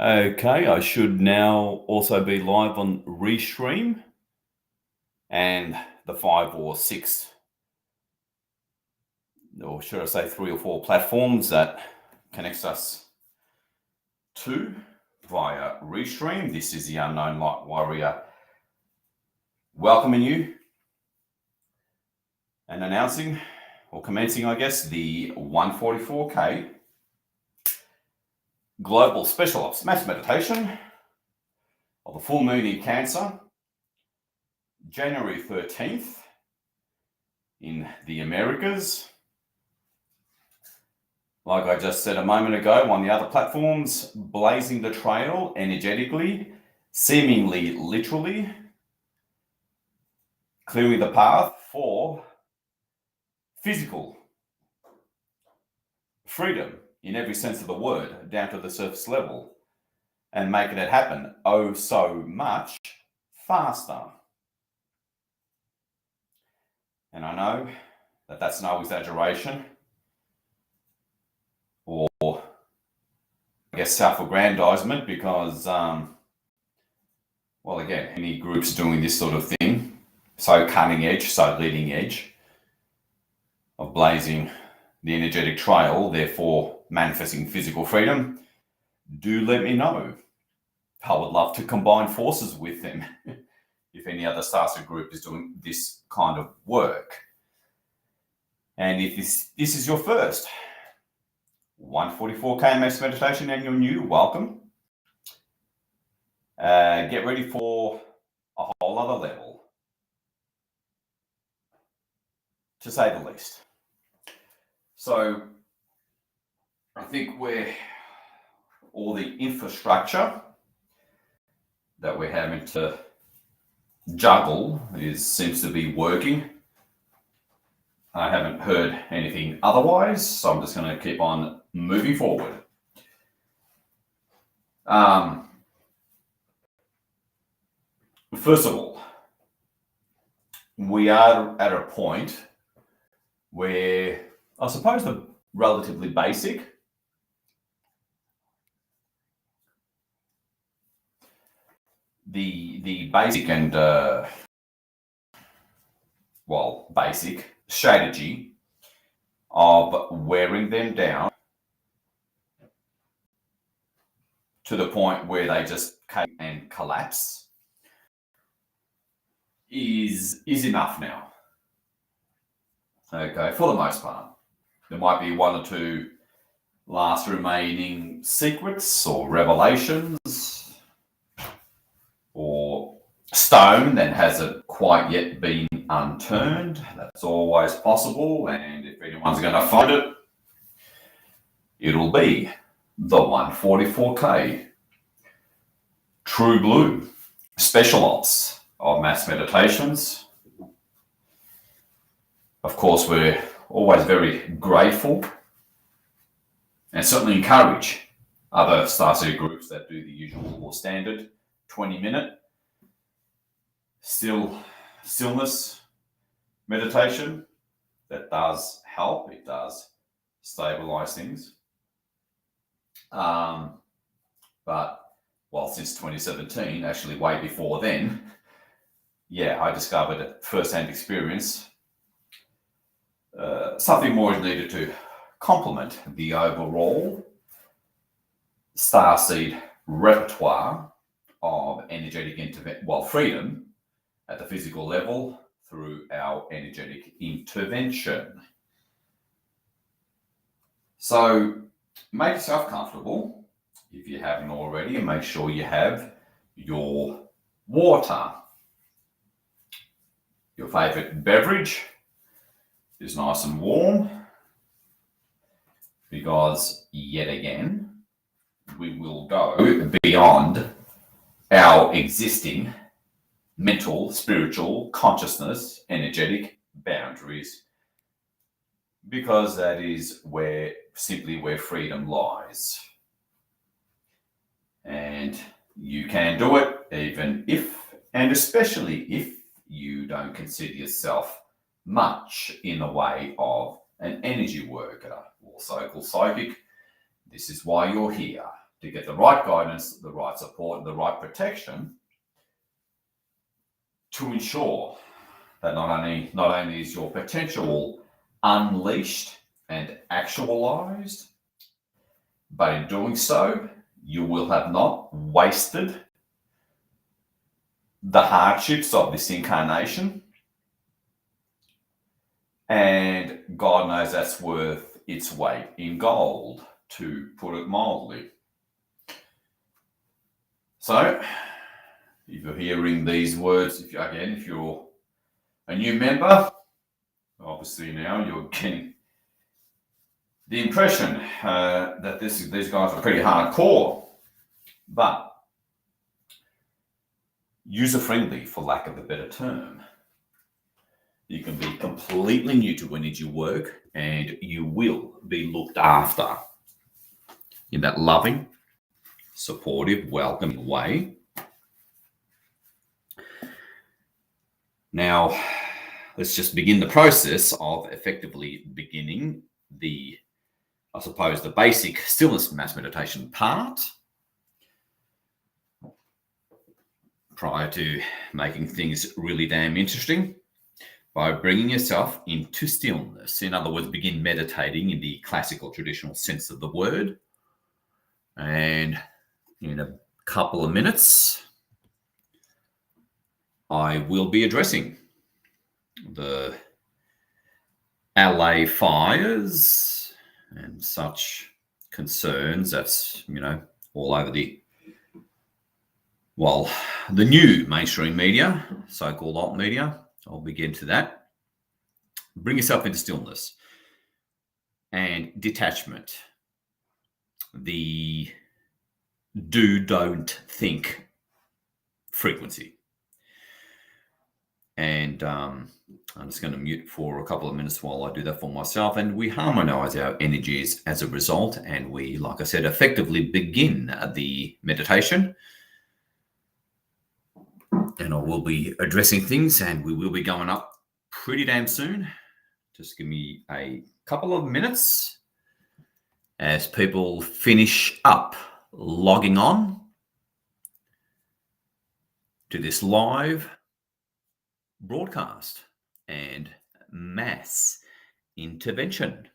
Okay, I should now also be live on Restream and the 5 or 6, or should I say 3 or 4 platforms that connects us to via Restream. This is the Unknown Light Warrior welcoming you and announcing or commencing, I guess, the 144K Global Special Ops Mass Meditation of the full moon in Cancer, January 13th in the Americas. Like I just said a moment ago, on the other platforms, blazing the trail energetically, seemingly literally, clearing the path for physical freedom in every sense of the word, down to the surface level, and making it happen oh so much faster. And I know that that's no exaggeration or, I guess, self-aggrandizement, because, well, again, any groups doing this sort of thing, so cutting edge, so leading edge of blazing the energetic trail, therefore manifesting physical freedom, do let me know. I would love to combine forces with them if any other Starseed group is doing this kind of work. And if this is your first 144K mass meditation and you're new, welcome. Get ready for a whole other level, to say the least. So I think all the infrastructure that we're having to juggle seems to be working. I haven't heard anything otherwise, so I'm just going to keep on moving forward. First of all, we are at a point where I suppose the relatively basic the basic and basic strategy of wearing them down to the point where they just cave and collapse is enough now. Okay, for the most part. There might be 1 or 2 last remaining secrets or revelations or stone that hasn't quite yet been unturned. That's always possible, and if anyone's going to find it, it'll be the 144K True Blue Special Ops of Mass Meditations. Of course, we're always very grateful and certainly encourage other Starseed groups that do the usual or standard 20-minute stillness meditation. That does help. It does stabilize things. But, since 2017, actually way before then, I discovered at first-hand experience something more is needed to complement the overall Starseed repertoire of energetic freedom at the physical level through our energetic intervention. So make yourself comfortable if you haven't already, and make sure you have your water. Your favorite beverage is nice and warm, because yet again, we will go beyond our existing mental, spiritual, consciousness, energetic boundaries, because that is simply where freedom lies. And you can do it even if, and especially if, you don't consider yourself much in the way of an energy worker or so-called psychic. This is why you're here. to get the right guidance, the right support, and the right protection to ensure that not only is your potential unleashed and actualized, but in doing so, you will have not wasted the hardships of this incarnation. And God knows that's worth its weight in gold, to put it mildly. So, if you're hearing these words, if you're a new member, obviously now you're getting the impression that these guys are pretty hardcore, but user-friendly, for lack of a better term. You can be completely new to energy work, and you will be looked after in that loving, supportive, welcoming way. Now, let's just begin the process of effectively beginning the basic stillness mass meditation part, prior to making things really damn interesting, by bringing yourself into stillness. In other words, begin meditating in the classical traditional sense of the word. And in a couple of minutes, I will be addressing the LA fires and such concerns that's, all over the new mainstream media, so-called alt media. I'll begin to that. Bring yourself into stillness and detachment. The do, don't, think frequency. And I'm just going to mute for a couple of minutes while I do that for myself. And we harmonize our energies as a result. And we, like I said, effectively begin the meditation. And I will be addressing things, and we will be going up pretty damn soon. Just give me a couple of minutes as people finish up logging on to this live broadcast and mass intervention.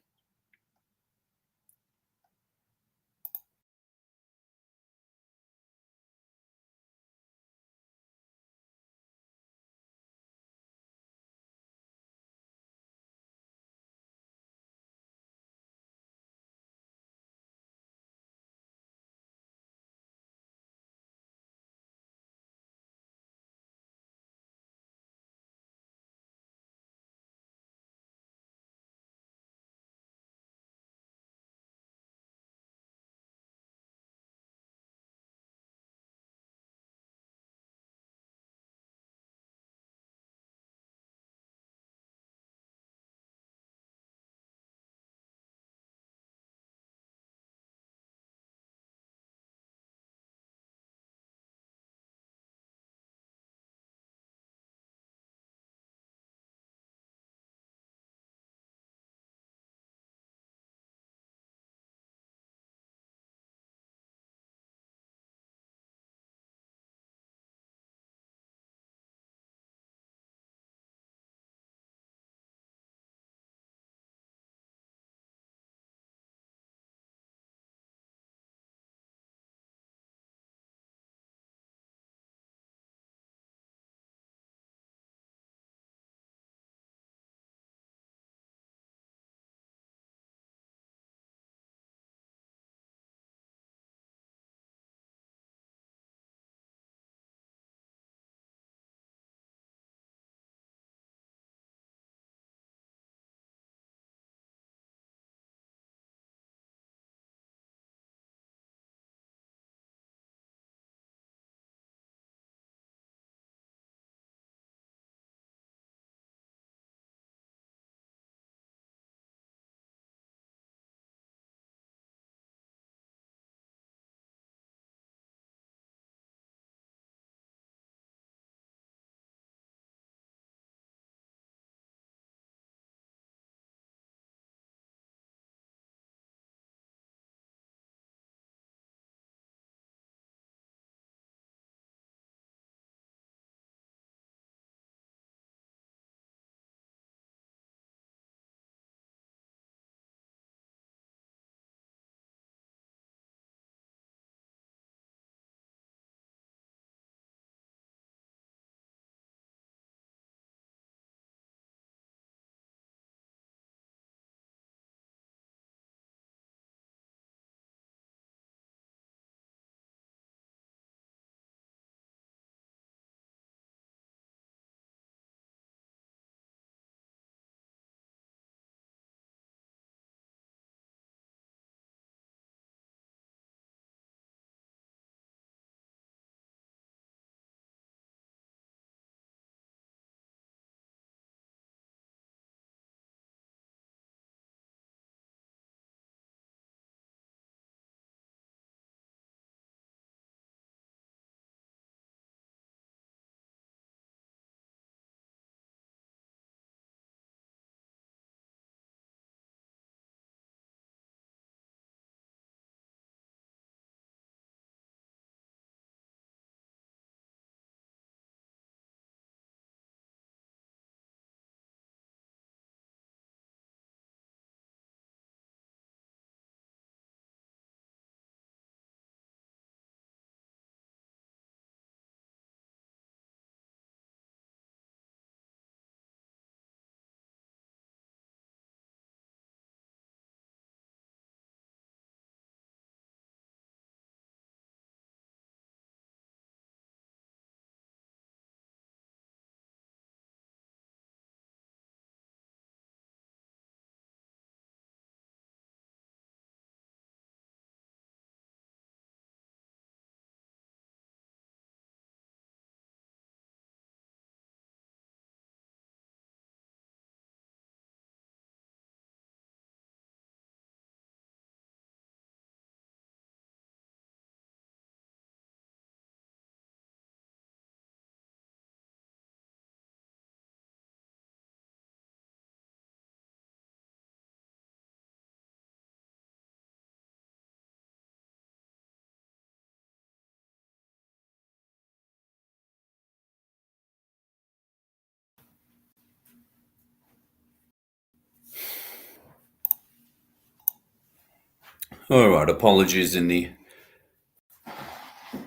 All right, apologies in the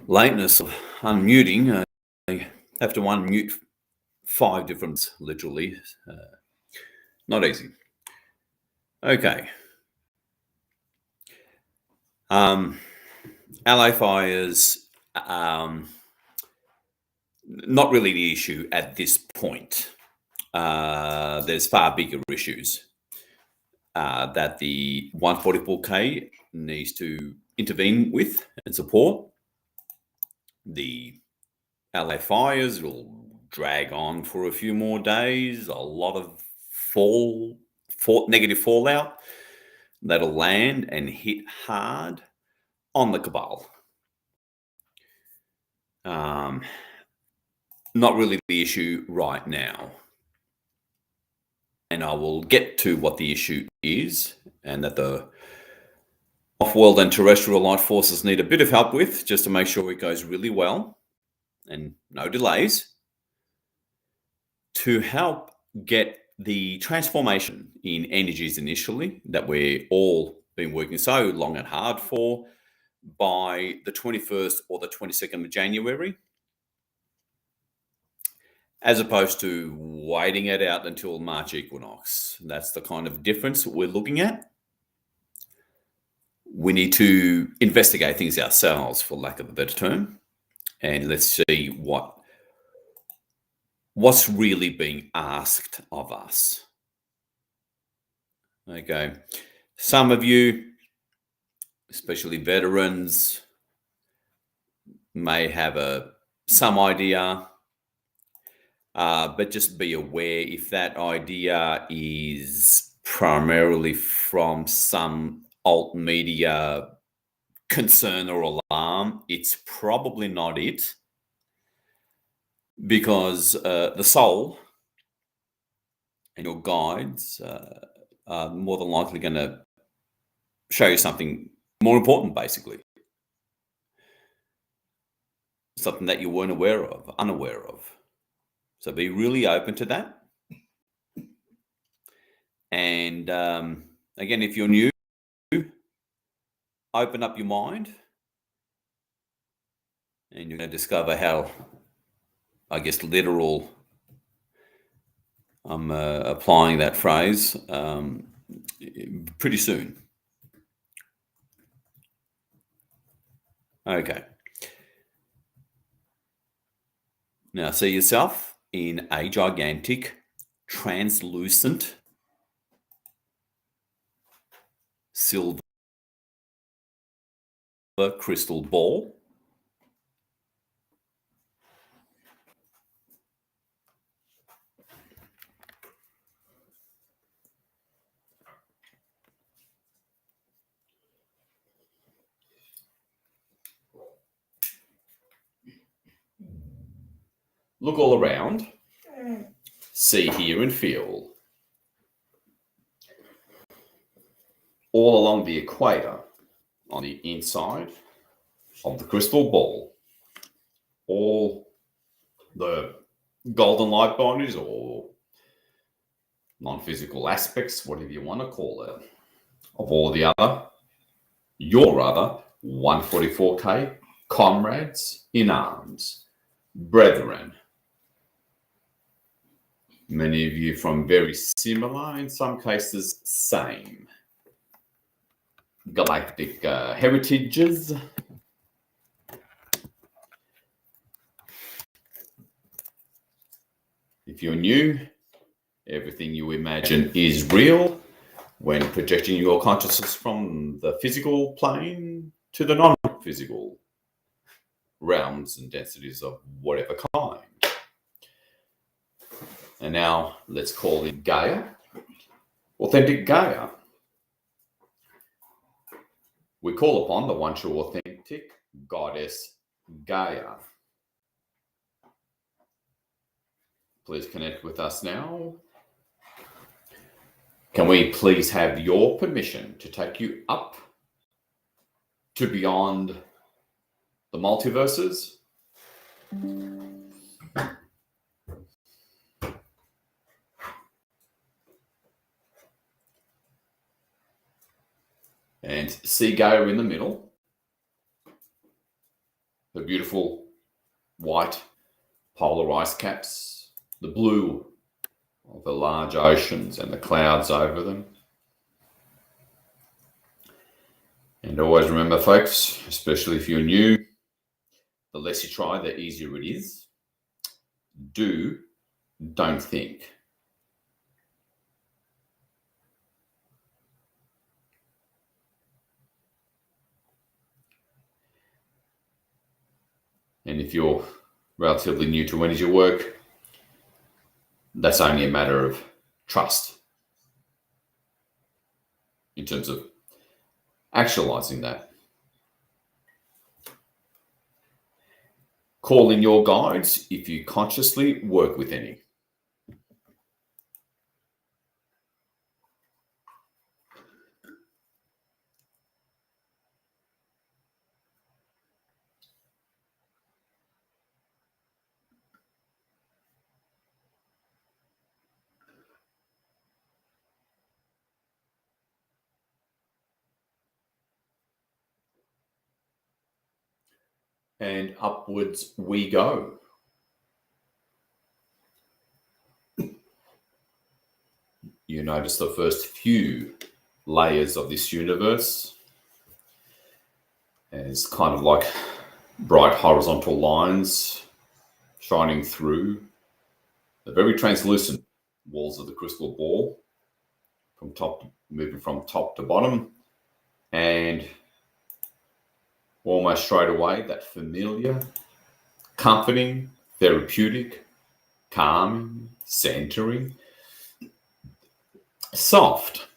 lateness of unmuting. I have to unmute 5 different, literally. Not easy. Okay. LA fires, not really the issue at this point. There's far bigger issues that the 144K needs to intervene with and support. The LA fires will drag on for a few more days. A lot of negative fallout that'll land and hit hard on the cabal. Not really the issue right now. And I will get to what the issue is, and that the off-world and terrestrial life forces need a bit of help with, just to make sure it goes really well and no delays, to help get the transformation in energies initially that we're all been working so long and hard for by the 21st or the 22nd of January, as opposed to waiting it out until March equinox. That's the kind of difference we're looking at. We need to investigate things ourselves, for lack of a better term, and let's see what's really being asked of us. Okay. Some of you, especially veterans, may have some idea, but just be aware if that idea is primarily from some alt media concern or alarm, it's probably not it, because the soul and your guides are more than likely going to show you something more important, basically. Something that you weren't unaware of. So be really open to that. And again, if you're new, open up your mind, and you're going to discover how, I guess, literal I'm applying that phrase pretty soon. Okay. Now see yourself in a gigantic, translucent, silver crystal ball. Look all around. See, hear, and feel. All along the equator, on the inside of the crystal ball, all the golden light bodies or non-physical aspects, whatever you want to call it, of all the your other 144K comrades in arms, brethren. Many of you from very similar, in some cases, same galactic heritages. If you're new, everything you imagine is real when projecting your consciousness from the physical plane to the non-physical realms and densities of whatever kind. And now let's call it Gaia, authentic Gaia. We call upon the one true authentic goddess Gaia. Please connect with us now. Can we please have your permission to take you up to beyond the multiverses? And see Gaia in the middle, the beautiful white polar ice caps, the blue of the large oceans and the clouds over them. And always remember, folks, especially if you're new, the less you try, the easier it is. Don't think. And if you're relatively new to energy work, that's only a matter of trust in terms of actualizing that. Call in your guides if you consciously work with any. And upwards we go. You notice the first few layers of this universe as kind of like bright horizontal lines shining through the very translucent walls of the crystal ball, moving from top to bottom, and almost straight away that familiar, comforting, therapeutic, calming, centering, soft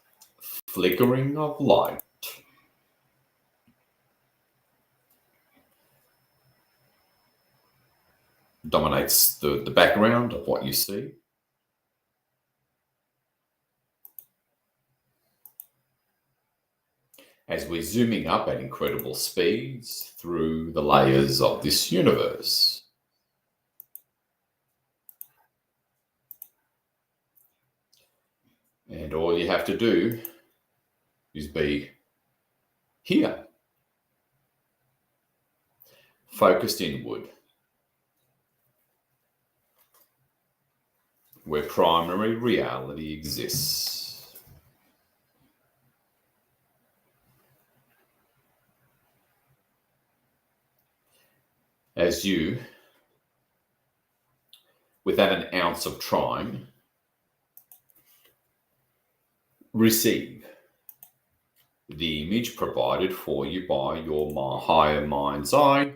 flickering of light. Dominates the background of what you see. As we're zooming up at incredible speeds through the layers of this universe. And all you have to do is be here, focused inward, where primary reality exists. As you, without an ounce of trying, receive the image provided for you by your higher mind's eye,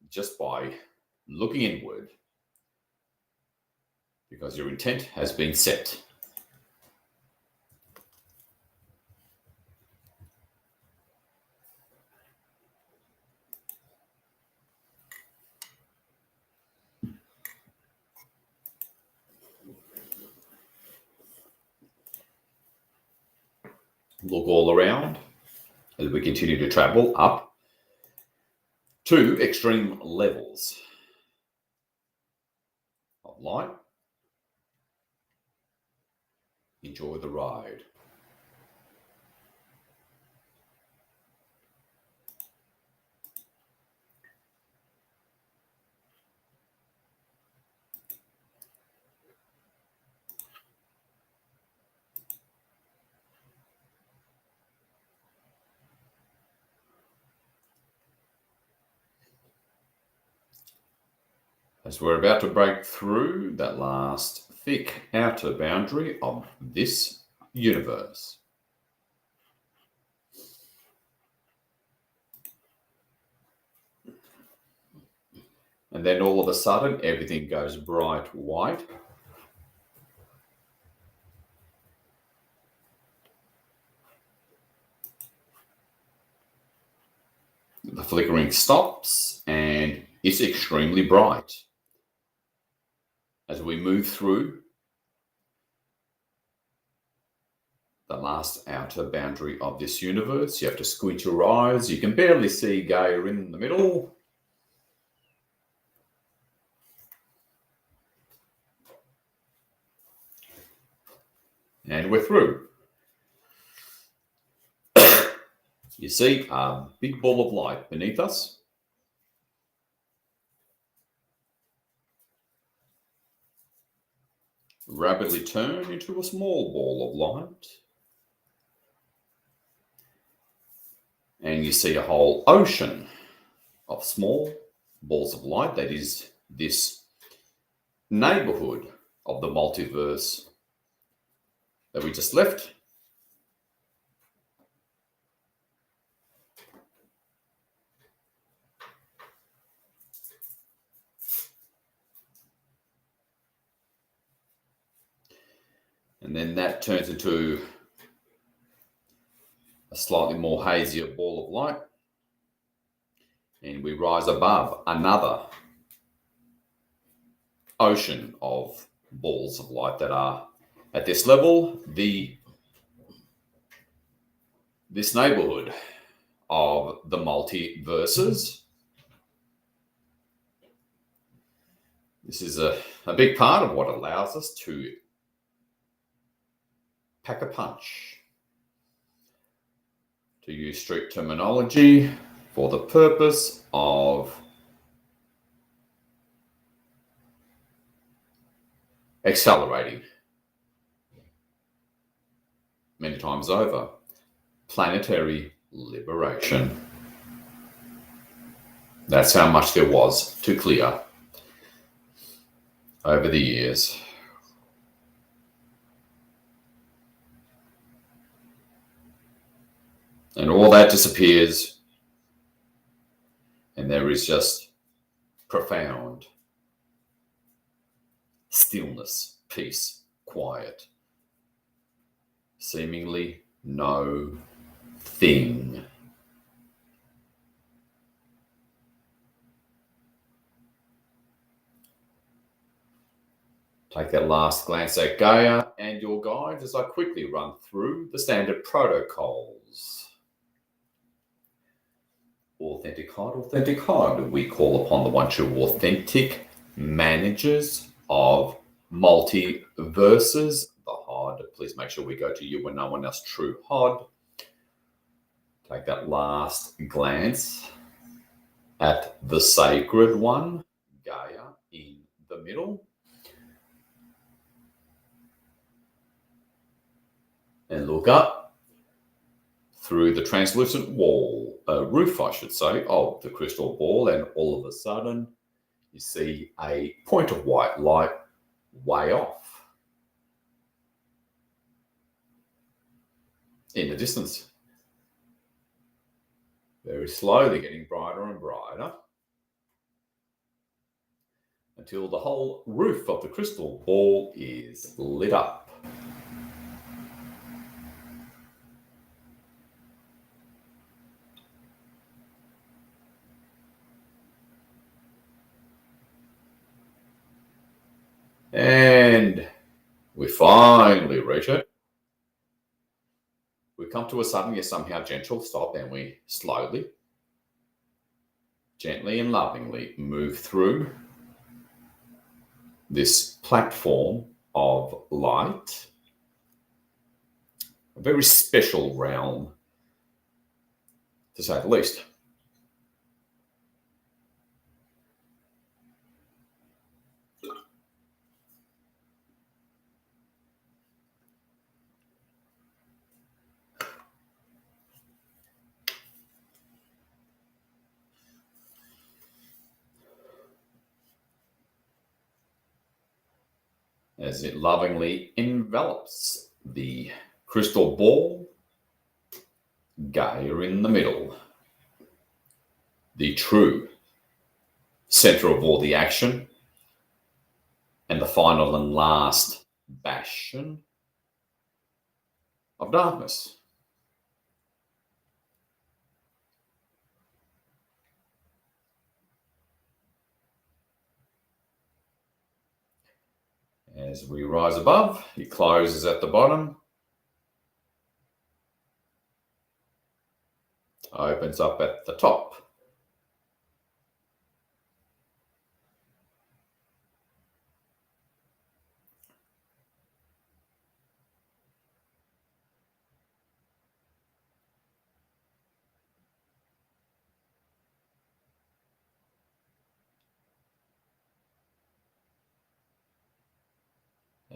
just by looking inward, because your intent has been set. Look all around as we continue to travel up to extreme levels of light. Enjoy the ride. As we're about to break through that last thick outer boundary of this universe. And then all of a sudden, everything goes bright white. The flickering stops and it's extremely bright. As we move through the last outer boundary of this universe, you have to squint your eyes. You can barely see Gaia in the middle. And we're through. You see a big ball of light beneath us. Rapidly turn into a small ball of light. And you see a whole ocean of small balls of light. That is this neighborhood of the multiverse that we just left. And then that turns into a slightly more hazier ball of light. And we rise above another ocean of balls of light that are at this level, this neighborhood of the multiverses. This is a big part of what allows us to pack a punch, to use street terminology, for the purpose of accelerating, many times over, planetary liberation. That's how much there was to clear over the years. And all that disappears, and there is just profound stillness, peace, quiet, seemingly no thing. Take that last glance at Gaia and your guides as I quickly run through the standard protocols. Authentic hide. We call upon the one true authentic managers of multiverses. The HOD. Please make sure we go to you when no one else true HOD. Take that last glance at the sacred one, Gaia, in the middle. And look up through the translucent roof, I should say, of the crystal ball, and all of a sudden you see a point of white light way off in the distance. Very slowly getting brighter and brighter until the whole roof of the crystal ball is lit up. And we finally reach it. We come to a sudden, yet somehow gentle stop, and we slowly, gently and lovingly move through this platform of light, a very special realm, to say the least. As it lovingly envelops the crystal ball, Gaia in the middle, the true center of all the action, and the final and last bastion of darkness. As we rise above, it closes at the bottom, opens up at the top.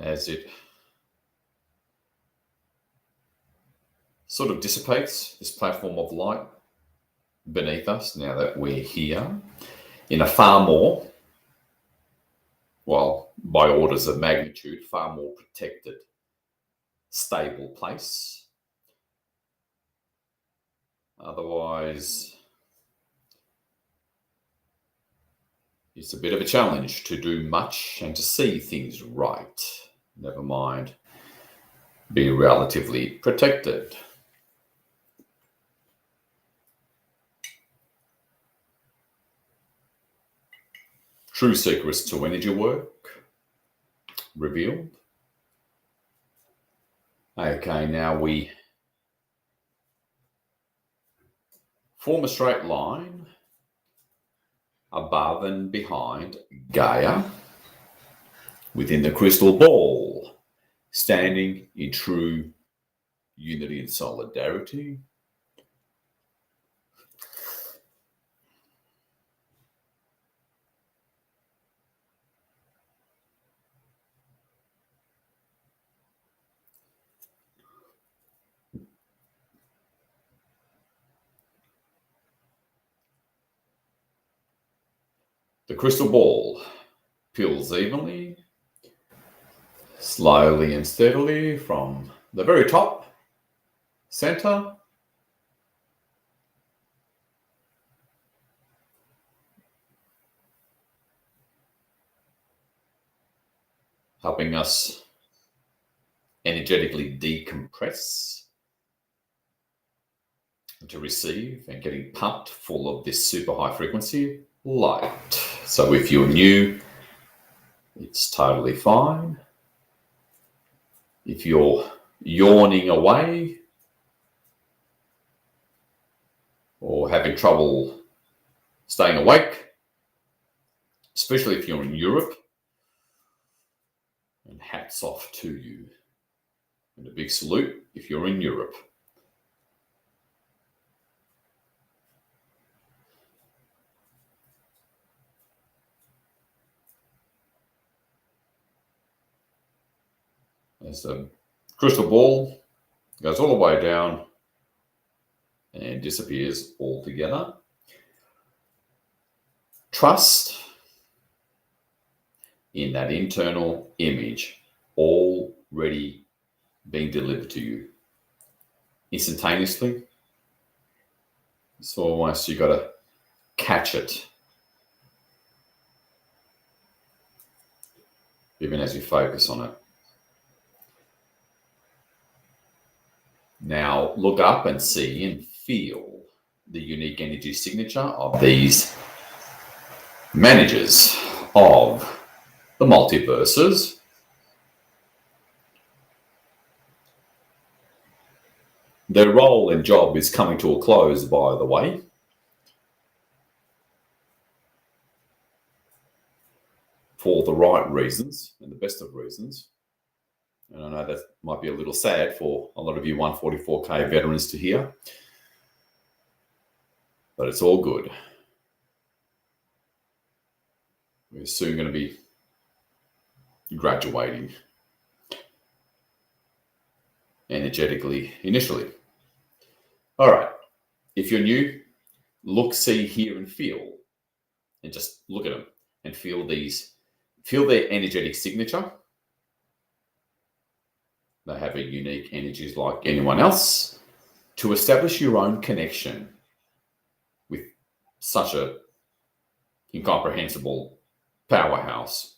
as it sort of dissipates, this platform of light beneath us, now that we're here in a far more, well, by orders of magnitude, far more protected, stable place. Otherwise, it's a bit of a challenge to do much and to see things right. Never mind, be relatively protected. True secrets to energy work revealed. Okay, now we form a straight line above and behind Gaia within the crystal ball, standing in true unity and solidarity. The crystal ball peels evenly, slowly and steadily from the very top, center, helping us energetically decompress to receive and getting pumped full of this super high frequency light. So if you're new, it's totally fine. If you're yawning away or having trouble staying awake, especially if you're in Europe, and hats off to you. And a big salute if you're in Europe. As the crystal ball goes all the way down and disappears altogether. Trust in that internal image already being delivered to you instantaneously. It's almost you got to catch it, even as you focus on it. Now look up and see and feel the unique energy signature of these managers of the multiverses. Their role and job is coming to a close, by the way. For the right reasons and the best of reasons. And I know that might be a little sad for a lot of you 144K veterans to hear, but it's all good. We're soon going to be graduating energetically initially. All right. If you're new, look, see, hear, and feel. And just look at them and feel their energetic signature. They have a unique energies like anyone else to establish your own connection with such a incomprehensible powerhouse.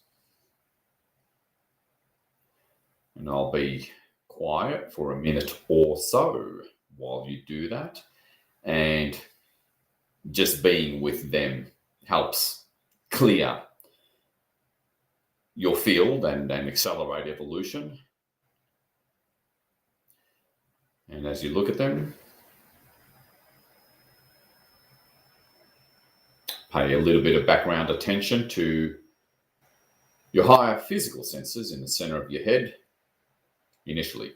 And I'll be quiet for a minute or so while you do that. And just being with them helps clear your field and accelerate evolution. And as you look at them, pay a little bit of background attention to your higher physical senses in the center of your head initially.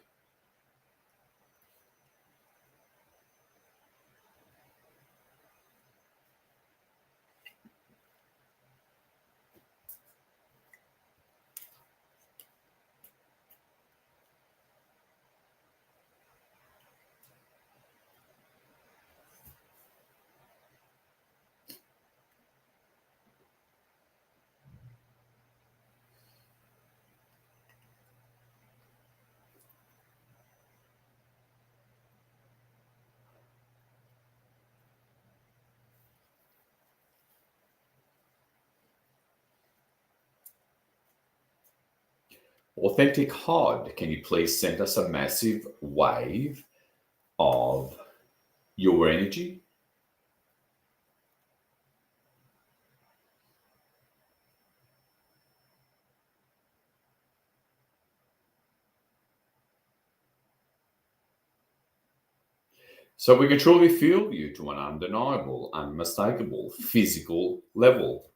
Authentic HOD, can you please send us a massive wave of your energy? So we can truly feel you to an undeniable, unmistakable physical level.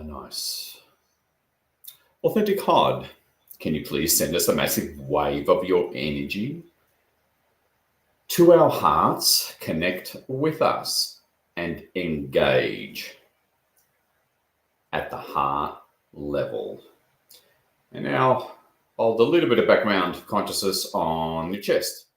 Nice. Authentic HOD, can you please send us a massive wave of your energy to our hearts, connect with us, and engage at the heart level. And now, hold a little bit of background consciousness on your chest.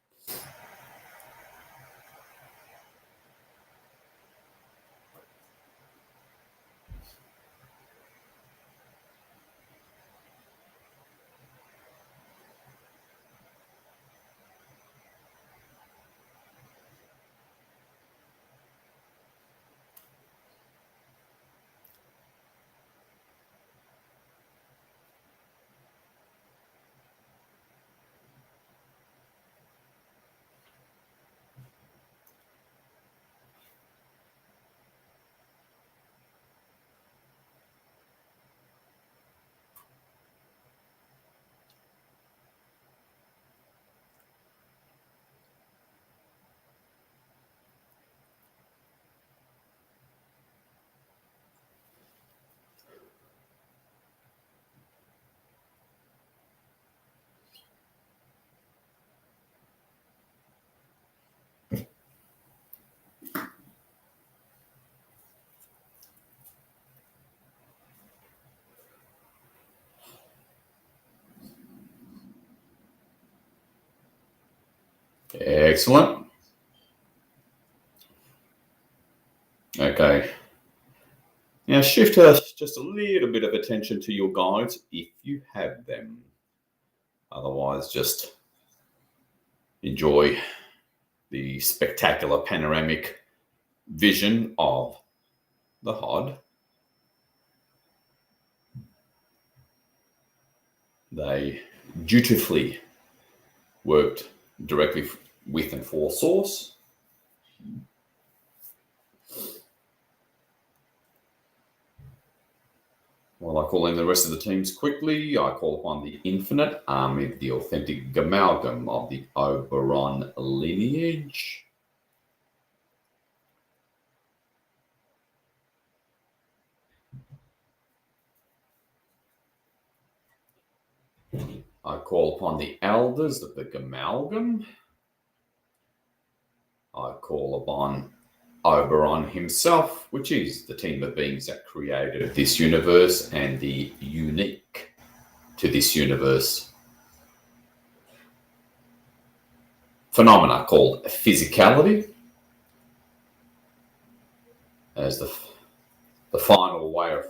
Excellent. Okay. Now shift just a little bit of attention to your guides if you have them. Otherwise, just enjoy the spectacular panoramic vision of the HOD. They dutifully worked directly with and for Source. While I call in the rest of the teams quickly, I call upon the infinite army of the authentic amalgam of the Oberon lineage. I call upon the elders of the Gamalgam. I call upon Oberon himself, which is the team of beings that created this universe and the unique to this universe phenomena called physicality as the final way of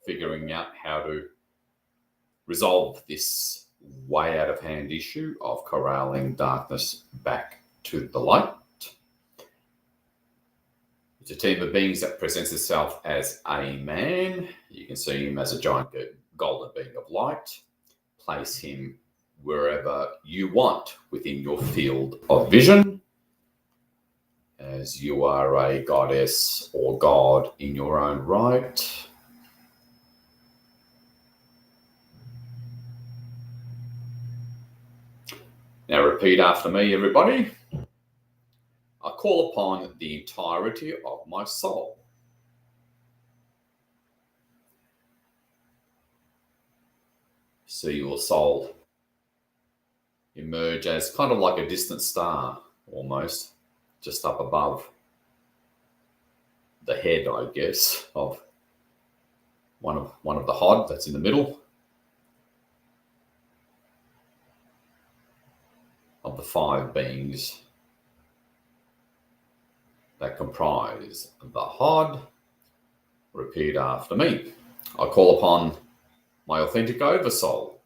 figuring out how to resolve this way out of hand issue of corralling darkness back to the light. It's a team of beings that presents itself as a man. You can see him as a giant golden being of light. Place him wherever you want within your field of vision. as you are a goddess or god in your own right. Now repeat after me, everybody. I call upon the entirety of my soul. See your soul emerge as kind of like a distant star, almost, just up above the head, I guess, of one of the hod that's in the middle of the 5 beings that comprise the hod. Repeat after me. I call upon my authentic oversoul.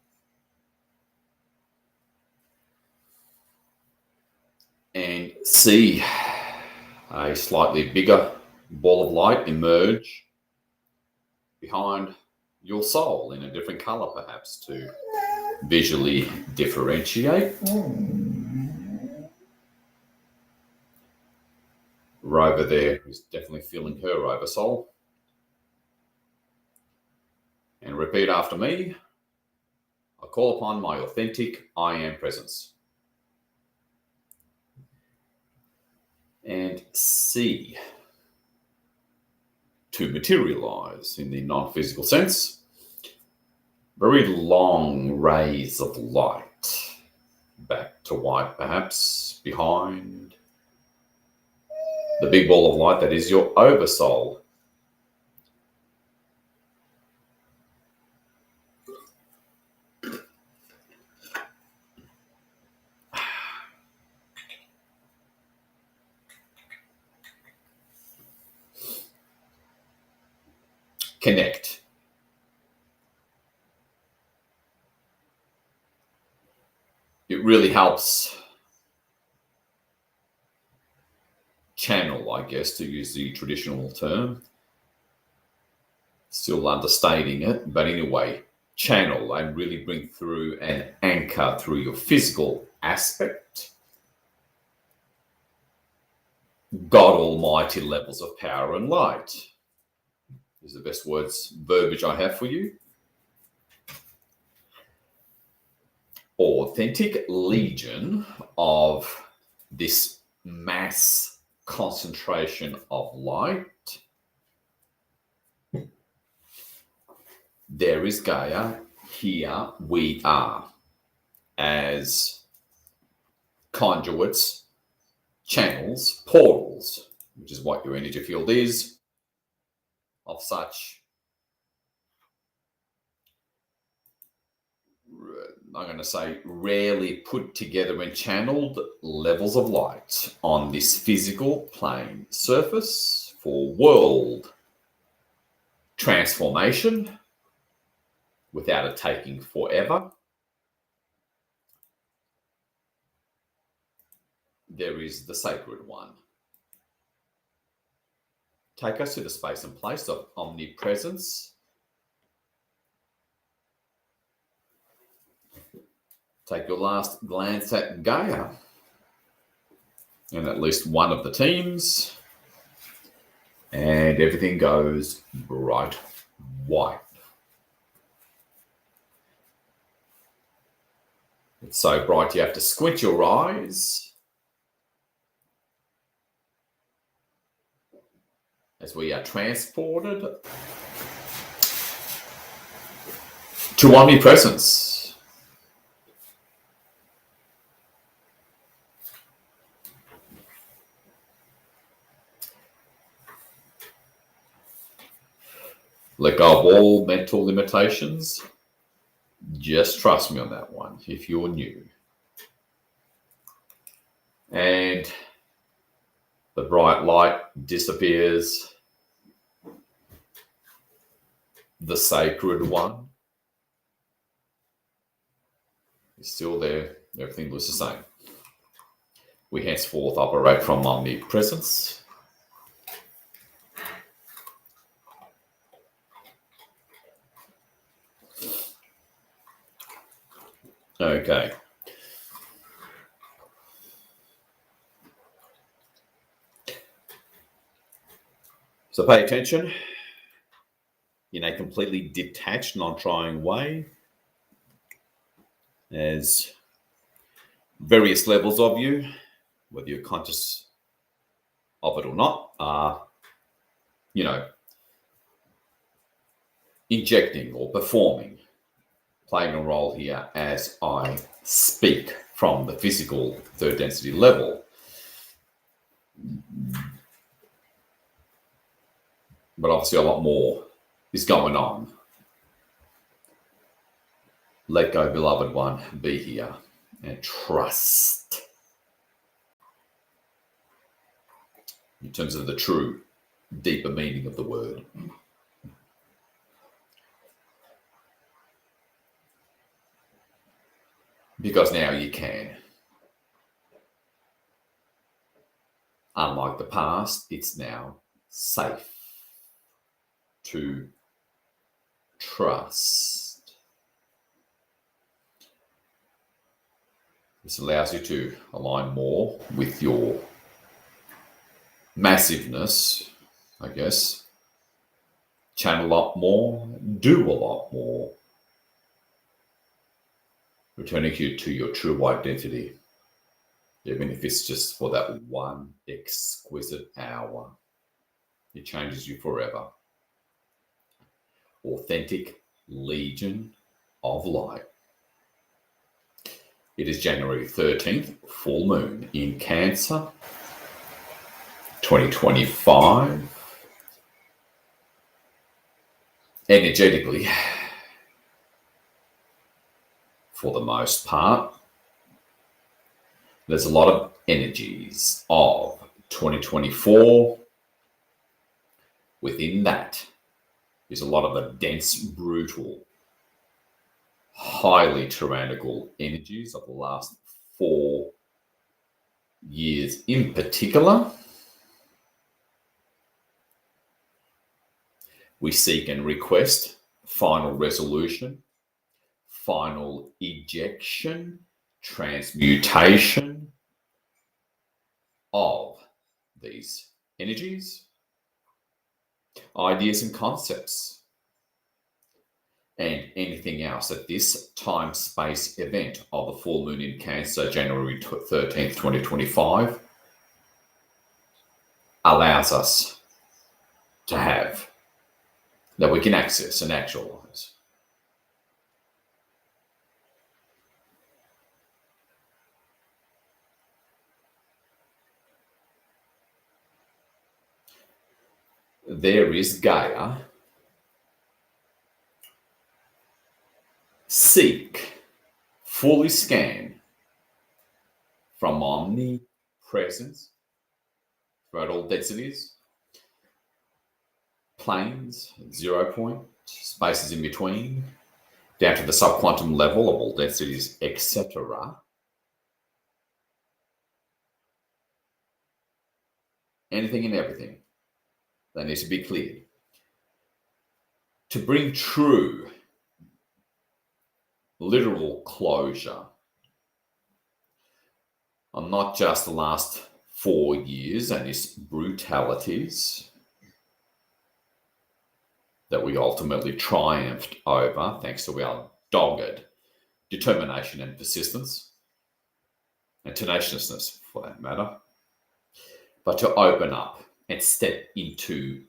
And see a slightly bigger ball of light emerge behind your soul in a different color, perhaps, to visually differentiate. Rover there is definitely feeling her oversoul. And repeat after me. I call upon my authentic I am presence. And see to materialize in the non-physical sense very long rays of light, back to white perhaps, behind the big ball of light that is your oversoul. Connect. It really helps channel, I guess, to use the traditional term. Still understating it, but anyway, channel and really bring through an anchor through your physical aspect. God Almighty levels of power and light is the best verbiage I have for you. Authentic legion of this mass concentration of light. There is Gaia, here we are as conduits, channels, portals, which is what your energy field is, of such, I'm going to say, rarely put together and channeled levels of light on this physical plane surface for world transformation without it taking forever. There is the sacred one. Take us to the space and place of omnipresence. Take your last glance at Gaia and at least one of the teams, and everything goes bright white. It's so bright you have to squint your eyes as we are transported to omnipresence. Let go of all mental limitations. Just trust me on that one if you're new. And the bright light disappears. The sacred one is still there. Everything looks the same. We henceforth operate from omnipresence. Okay. So pay attention in a completely detached, non-trying way, as various levels of you, whether you're conscious of it or not, are, injecting or performing, playing a role here as I speak from the physical third density level. But obviously a lot more is going on. Let go, beloved one, be here and trust in terms of the true, deeper meaning of the word. Because now you can. Unlike the past, it's now safe to trust. This allows you to align more with your massiveness, I guess. Channel a lot more, do a lot more. Returning you to your true identity. Even if it's just for that one exquisite hour, it changes you forever. Authentic Legion of Light. It is January 13th, full moon in Cancer, 2025. Energetically, for the most part, there's a lot of energies of 2024. Within that is a lot of the dense, brutal, highly tyrannical energies of the last 4 years in particular. We seek and request final resolution, final ejection, transmutation of these energies, ideas and concepts, and anything else at this time-space event of the full moon in Cancer, January 13th, 2025, allows us to have, that we can access and actualize. There is Gaia. Seek, fully scan from omnipresence throughout all densities, planes, 0 point, spaces in between, down to the subquantum level of all densities, etc. Anything and everything that needs to be cleared. To bring true, literal closure on not just the last 4 years and its brutalities that we ultimately triumphed over thanks to our dogged determination and persistence and tenaciousness for that matter, but to open up and step into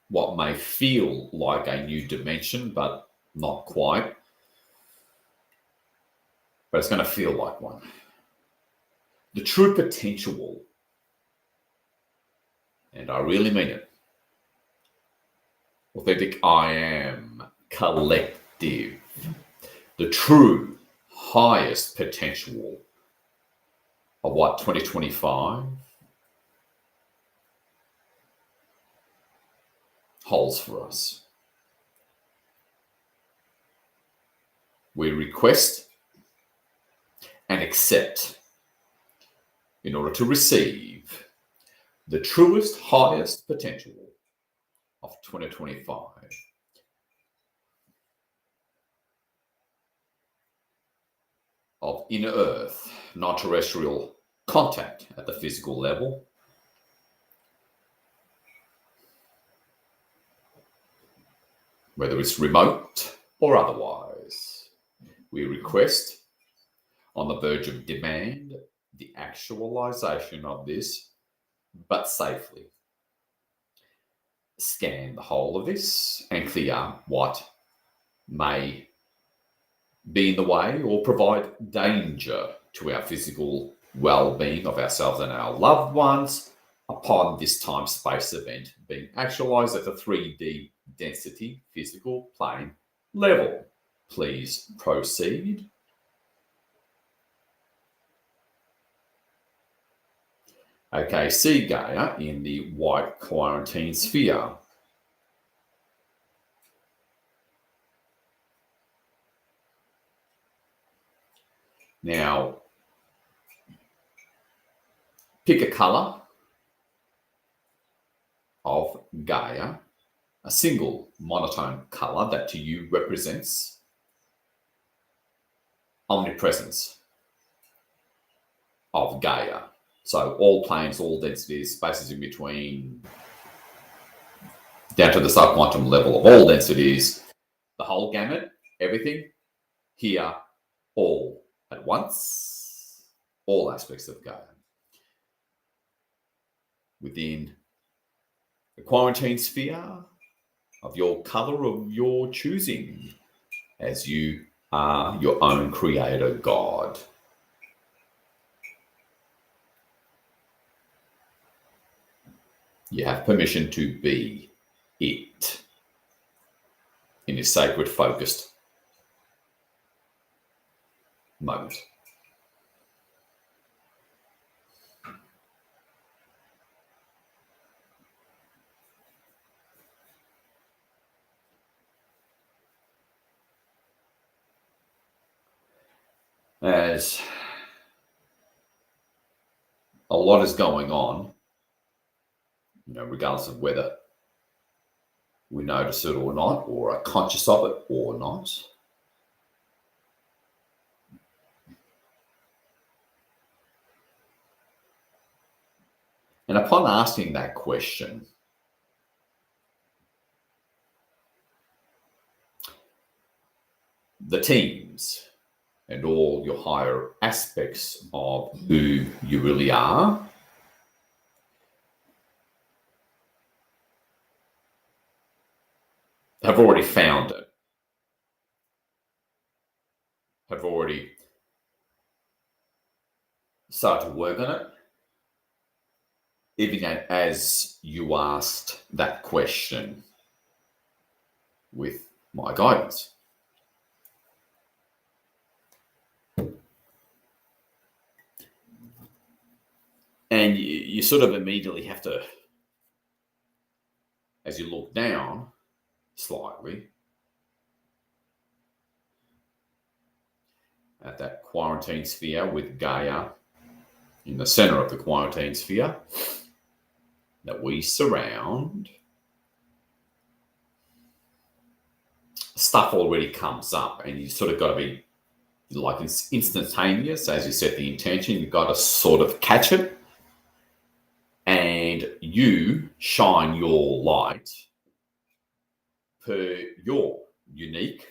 what may feel like a new dimension, but not quite. But it's going to feel like one. The true potential, and I really mean it, authentic I am collective, the true highest potential of what 2025 holds for us. We request and accept in order to receive the truest, highest potential of 2025. Of inner earth non-terrestrial contact at the physical level, whether it's remote or otherwise. We request, on the verge of demand, the actualization of this, but safely. Scan the whole of this and clear what may be in the way or provide danger to our physical well-being of ourselves and our loved ones upon this time-space event being actualized at the 3D density physical plane level. Please proceed. Okay, see Gaia in the white quarantine sphere. Now, pick a color of Gaia, a single monotone color that to you represents omnipresence of Gaia. So all planes, all densities, spaces in between, down to the subquantum level of all densities, the whole gamut, everything, here, all at once, all aspects of Gaia. Within the quarantine sphere of your color of your choosing, as you are your own creator God. You have permission to be it in a sacred, focused moment. As a lot is going on, regardless of whether we notice it or not, or are conscious of it or not. And upon asking that question, the teams and all your higher aspects of who you really are have already found it, have already started to work on it, even as you asked that question with my guidance. And you sort of immediately have to, as you look down slightly at that quarantine sphere with Gaia in the center of the quarantine sphere that we surround, stuff already comes up and you sort of got to be like it's instantaneous as you set the intention. You've got to sort of catch it and you shine your light per your unique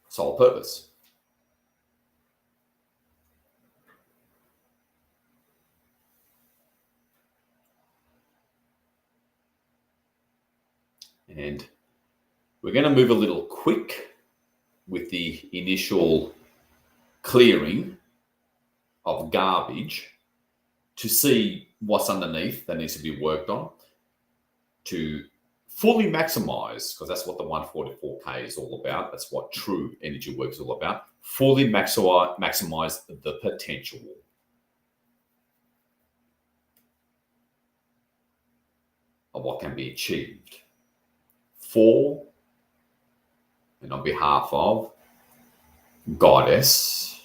sole purpose. And we're going to move a little quick with the initial clearing of garbage to see what's underneath that needs to be worked on to fully maximize, because that's what the 144K is all about. That's what true energy work is all about. Fully maximize the potential of what can be achieved for and on behalf of Goddess,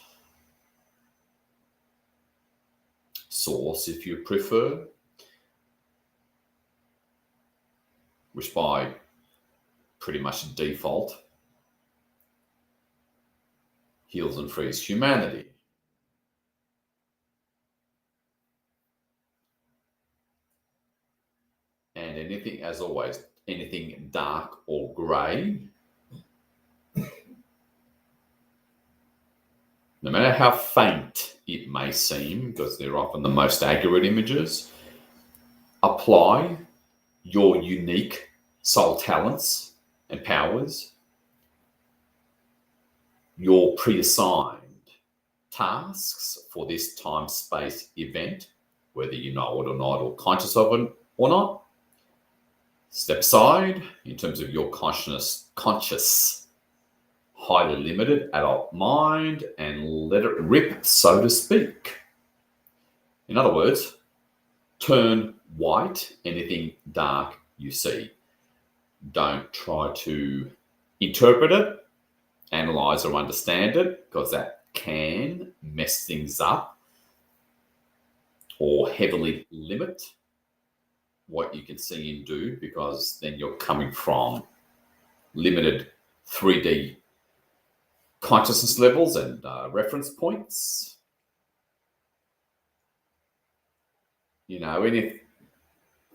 Source if you prefer, which by pretty much default heals and frees humanity. And anything, as always, anything dark or grey, no matter how faint it may seem, because they're often the most accurate images, apply your unique soul talents and powers, your pre-assigned tasks for this time-space event, whether you know it or not, or conscious of it or not. Step aside in terms of your conscious, highly limited adult mind, and let it rip, so to speak. In other words, turn white anything dark you see. Don't try to interpret it, analyze or understand it, because that can mess things up or heavily limit what you can see and do, because then you're coming from limited 3D consciousness levels and reference points. You know, any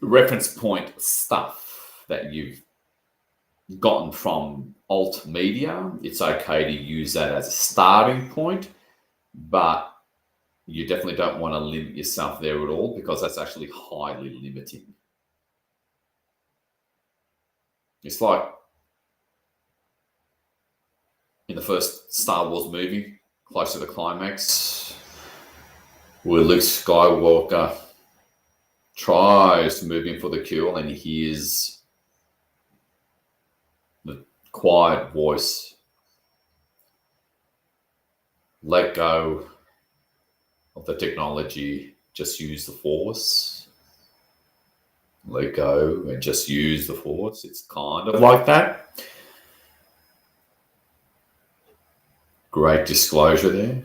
reference point stuff that you've gotten from alt media, it's okay to use that as a starting point, but you definitely don't want to limit yourself there at all, because that's actually highly limiting. It's like in the first Star Wars movie, close to the climax, where Luke Skywalker tries to move in for the kill and he hears the quiet voice, let go of the technology, just use the Force. Let go and just use the Force. It's kind of like that. Great disclosure there.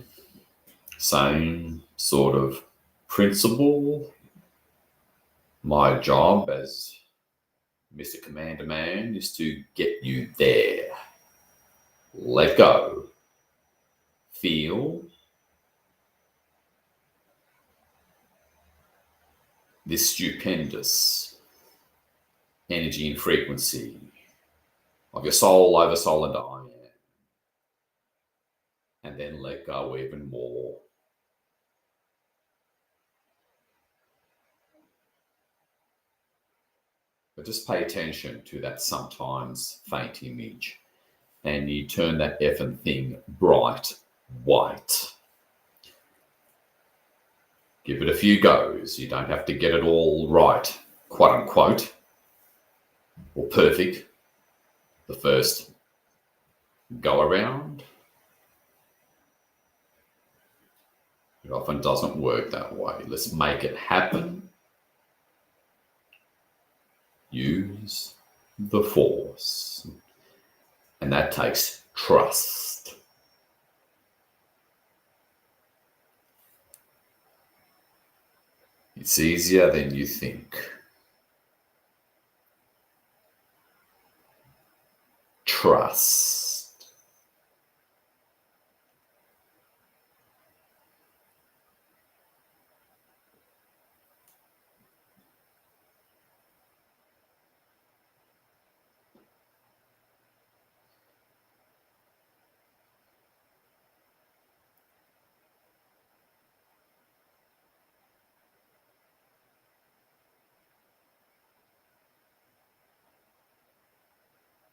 Same sort of principle. My job as Mr. Commander Man is to get you there. Let go. Feel this stupendous energy and frequency of your soul, oversoul, and I am. And then let go even more. But just pay attention to that sometimes faint image, and you turn that effing thing bright white. Give it a few goes. You don't have to get it all right, quote unquote, or perfect the first go around. It often doesn't work that way. Let's make it happen. Use the Force. And that takes trust. It's easier than you think. Trust.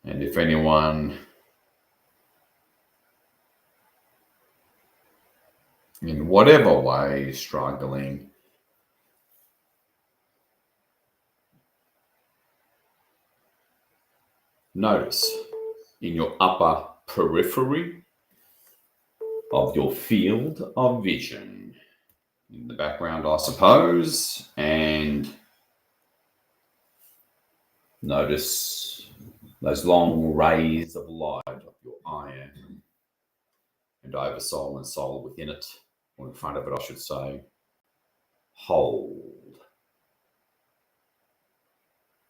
And if anyone in whatever way is struggling, notice in your upper periphery of your field of vision, in the background, I suppose, and notice those long rays of light of your iron and oversoul and soul within it, or in front of it, I should say. Hold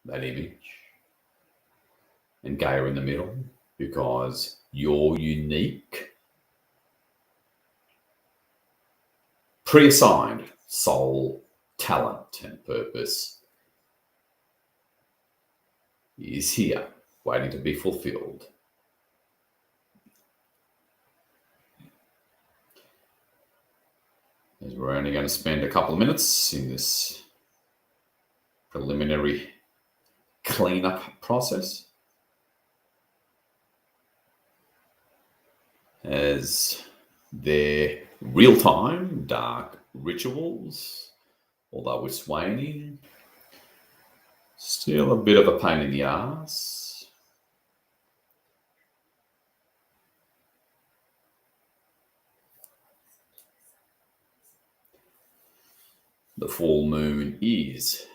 that image and Gaia in the middle, because you're unique pre-assigned soul, talent, and purpose is here, waiting to be fulfilled. As we're only going to spend a couple of minutes in this preliminary cleanup process, as their real-time dark rituals, although it's waning, still a bit of a pain in the ass. The full moon is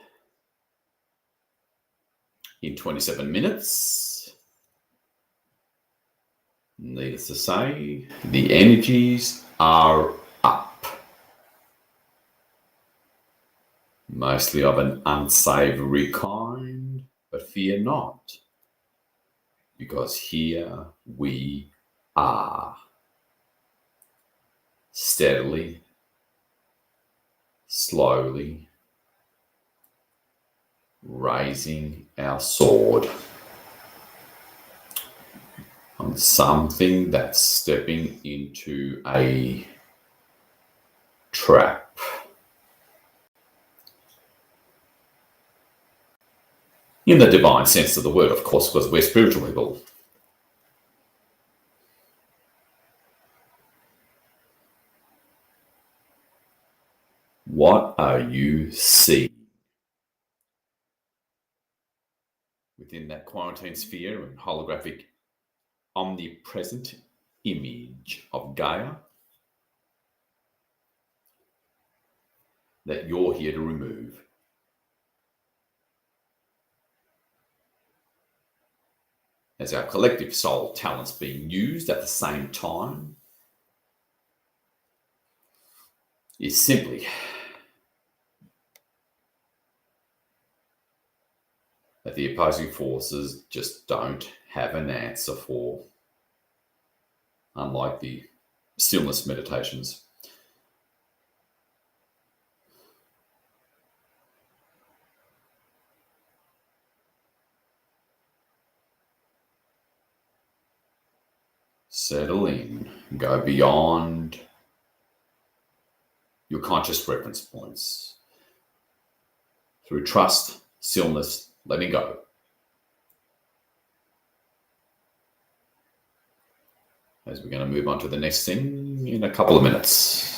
in 27 minutes. Needless to say, the energies are up. Mostly of an unsavory kind, but fear not, because here we are, steadily, slowly raising our sword on something that's stepping into a trap. In the divine sense of the word, of course, because we're spiritual people. What are you seeing within that quarantine sphere and holographic omnipresent image of Gaia that you're here to remove? As our collective soul talents being used at the same time is simply that the opposing forces just don't have an answer for, unlike the stillness meditations. Settle in, go beyond your conscious reference points through trust, stillness, letting go. As we're going to move on to the next thing in a couple of minutes.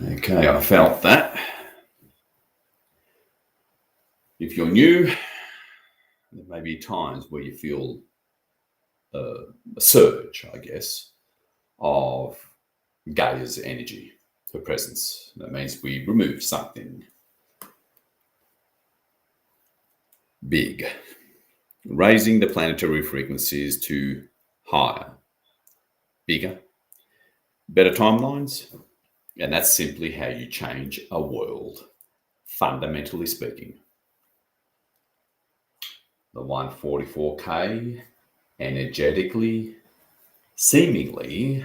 Okay, I felt that. If you're new, there may be times where you feel a surge, I guess, of Gaia's energy, her presence. That means we remove something big, raising the planetary frequencies to higher, bigger, better timelines. And that's simply how you change a world, fundamentally speaking. The 144K energetically, seemingly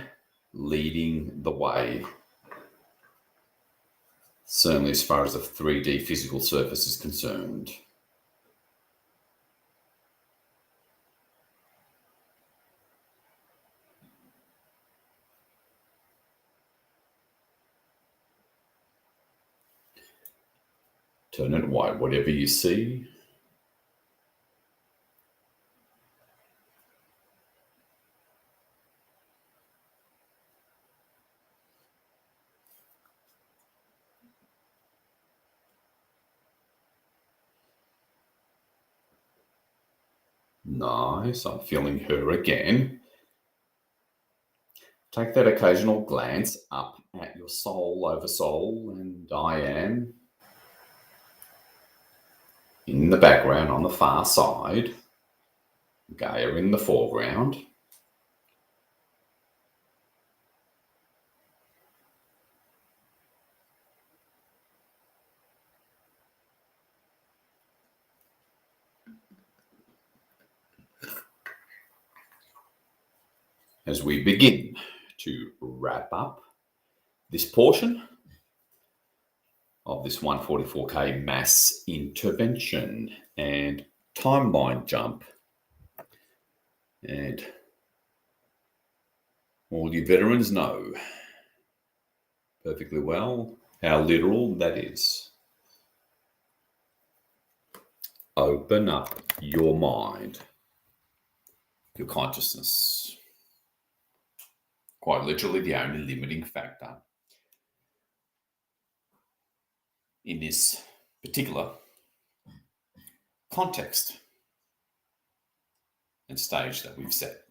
leading the way, certainly as far as the 3D physical surface is concerned. Turn it white, whatever you see. Nice. I'm feeling her again. Take that occasional glance up at your soul over soul, and I am in the background on the far side, Gaia in the foreground. As we begin to wrap up this portion of this 144K mass intervention and timeline jump, and all you veterans know perfectly well how literal that is. Open up your mind, your consciousness. Quite literally the only limiting factor in this particular context and stage that we've set.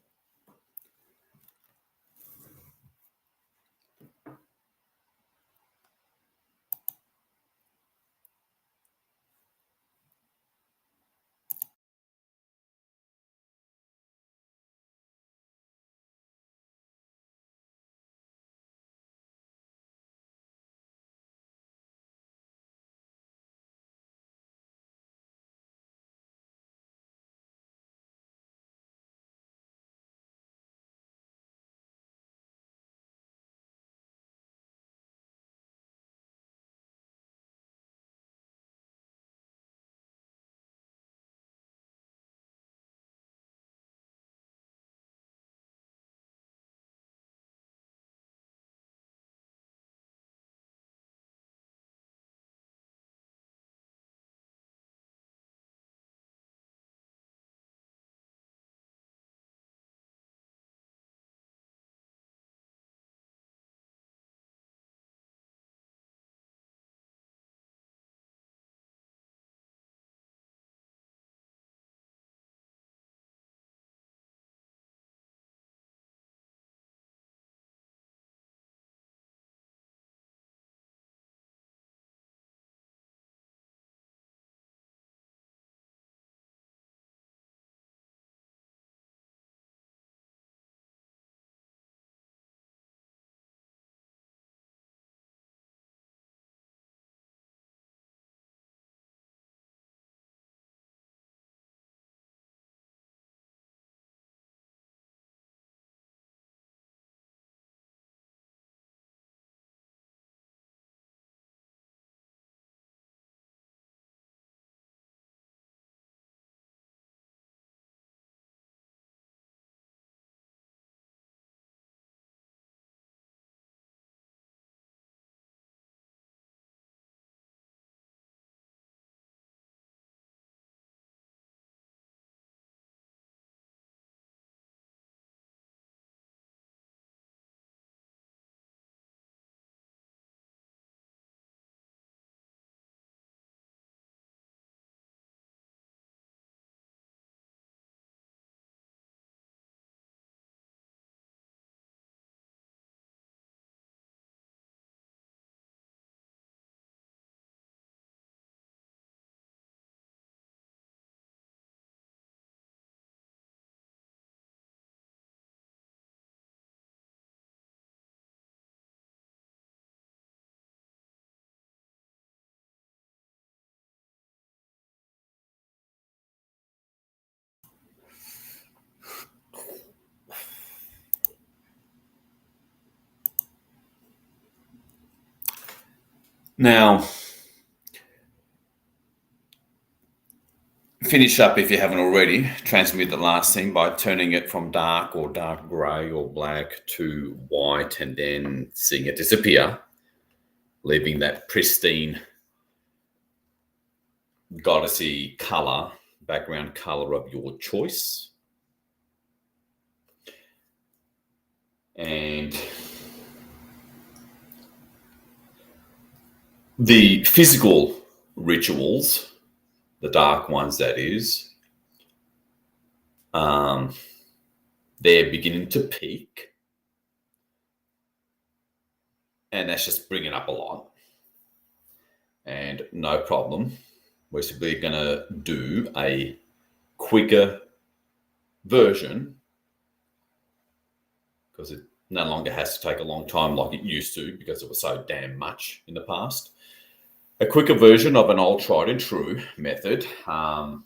Now, finish up, if you haven't already, transmute the last thing by turning it from dark or dark grey or black to white, and then seeing it disappear, leaving that pristine goddessy colour, background colour of your choice. And the physical rituals, the dark ones that is, they're beginning to peak. And that's just bringing up a lot. And no problem. We're simply going to do a quicker version because it no longer has to take a long time like it used to because it was so damn much in the past. A quicker version of an old tried and true method. And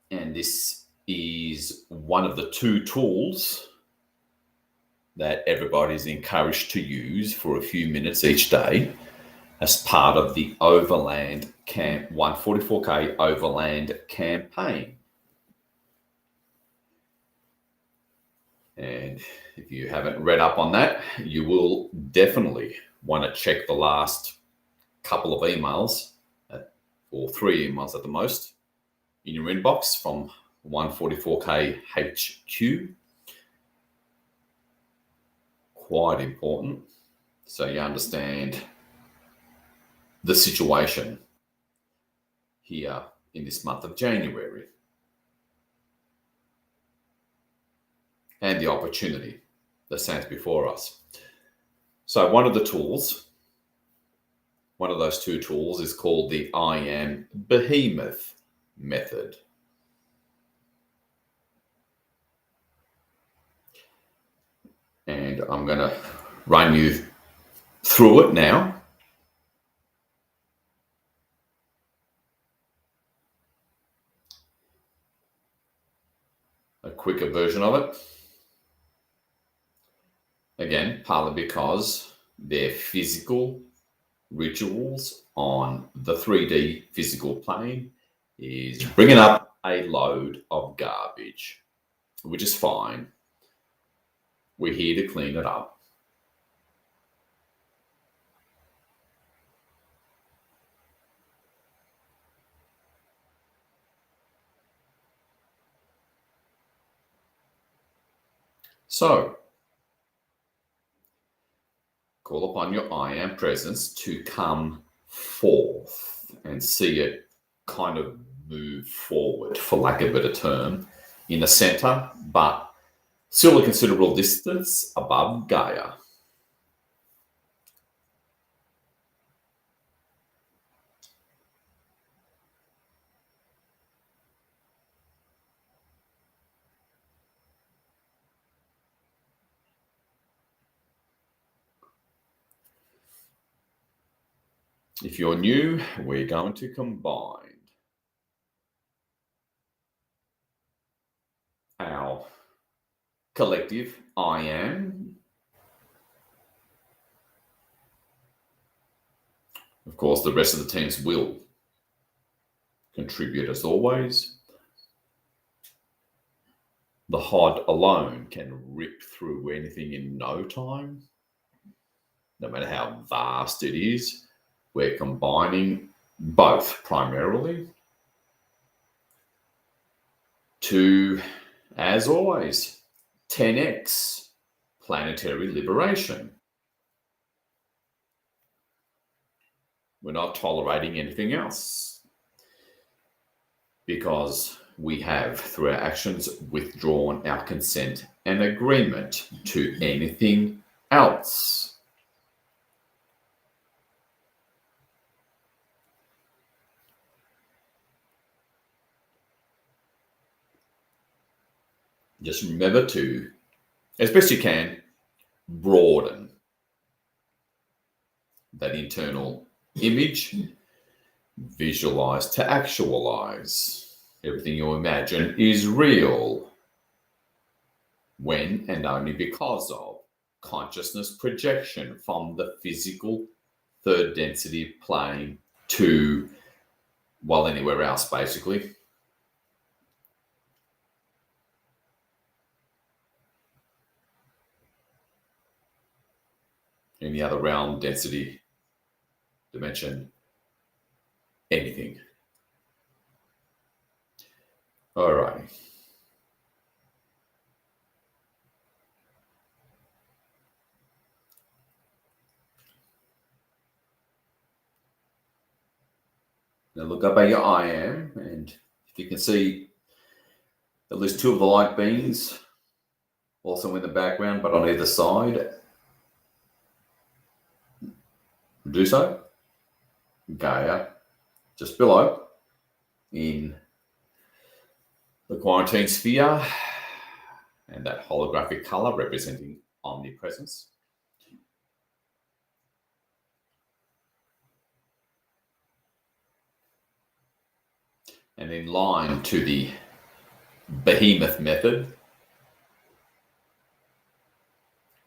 this is one of the 2 tools that everybody's encouraged to use for a few minutes each day as part of the Overland Camp 144K Overland campaign. And if you haven't read up on that, you will definitely want to check the last couple of emails, or 3 emails at the most, in your inbox from 144K HQ. Quite important, so you understand the situation here in this month of January and the opportunity that stands before us. So one of the tools, one of those 2 tools is called the I Am Behemoth method. And I'm going to run you through it now. A quicker version of it. Again, partly because they're physical rituals on the 3D physical plane is bringing up a load of garbage, which is fine. We're here to clean it up. So, call upon your I Am presence to come forth and see it kind of move forward, for lack of a better term, in the center, but still a considerable distance above Gaia. If you're new, we're going to combine our collective I Am. Of course, the rest of the teams will contribute as always. The HOD alone can rip through anything in no time, no matter how vast it is. We're combining both primarily to, as always, 10x planetary liberation. We're not tolerating anything else because we have, through our actions, withdrawn our consent and agreement to anything else. Just remember to, as best you can, broaden that internal image, visualize to actualize. Everything you imagine is real when and only because of consciousness projection from the physical 3rd density plane to, well, anywhere else, basically. Any other realm, density, dimension, anything. All right. Now look up at your IM, and if you can see at least two of the light beams also in the background, but on either side, do so. Gaia just below in the quarantine sphere, and that holographic color representing omnipresence. And in line to the behemoth method,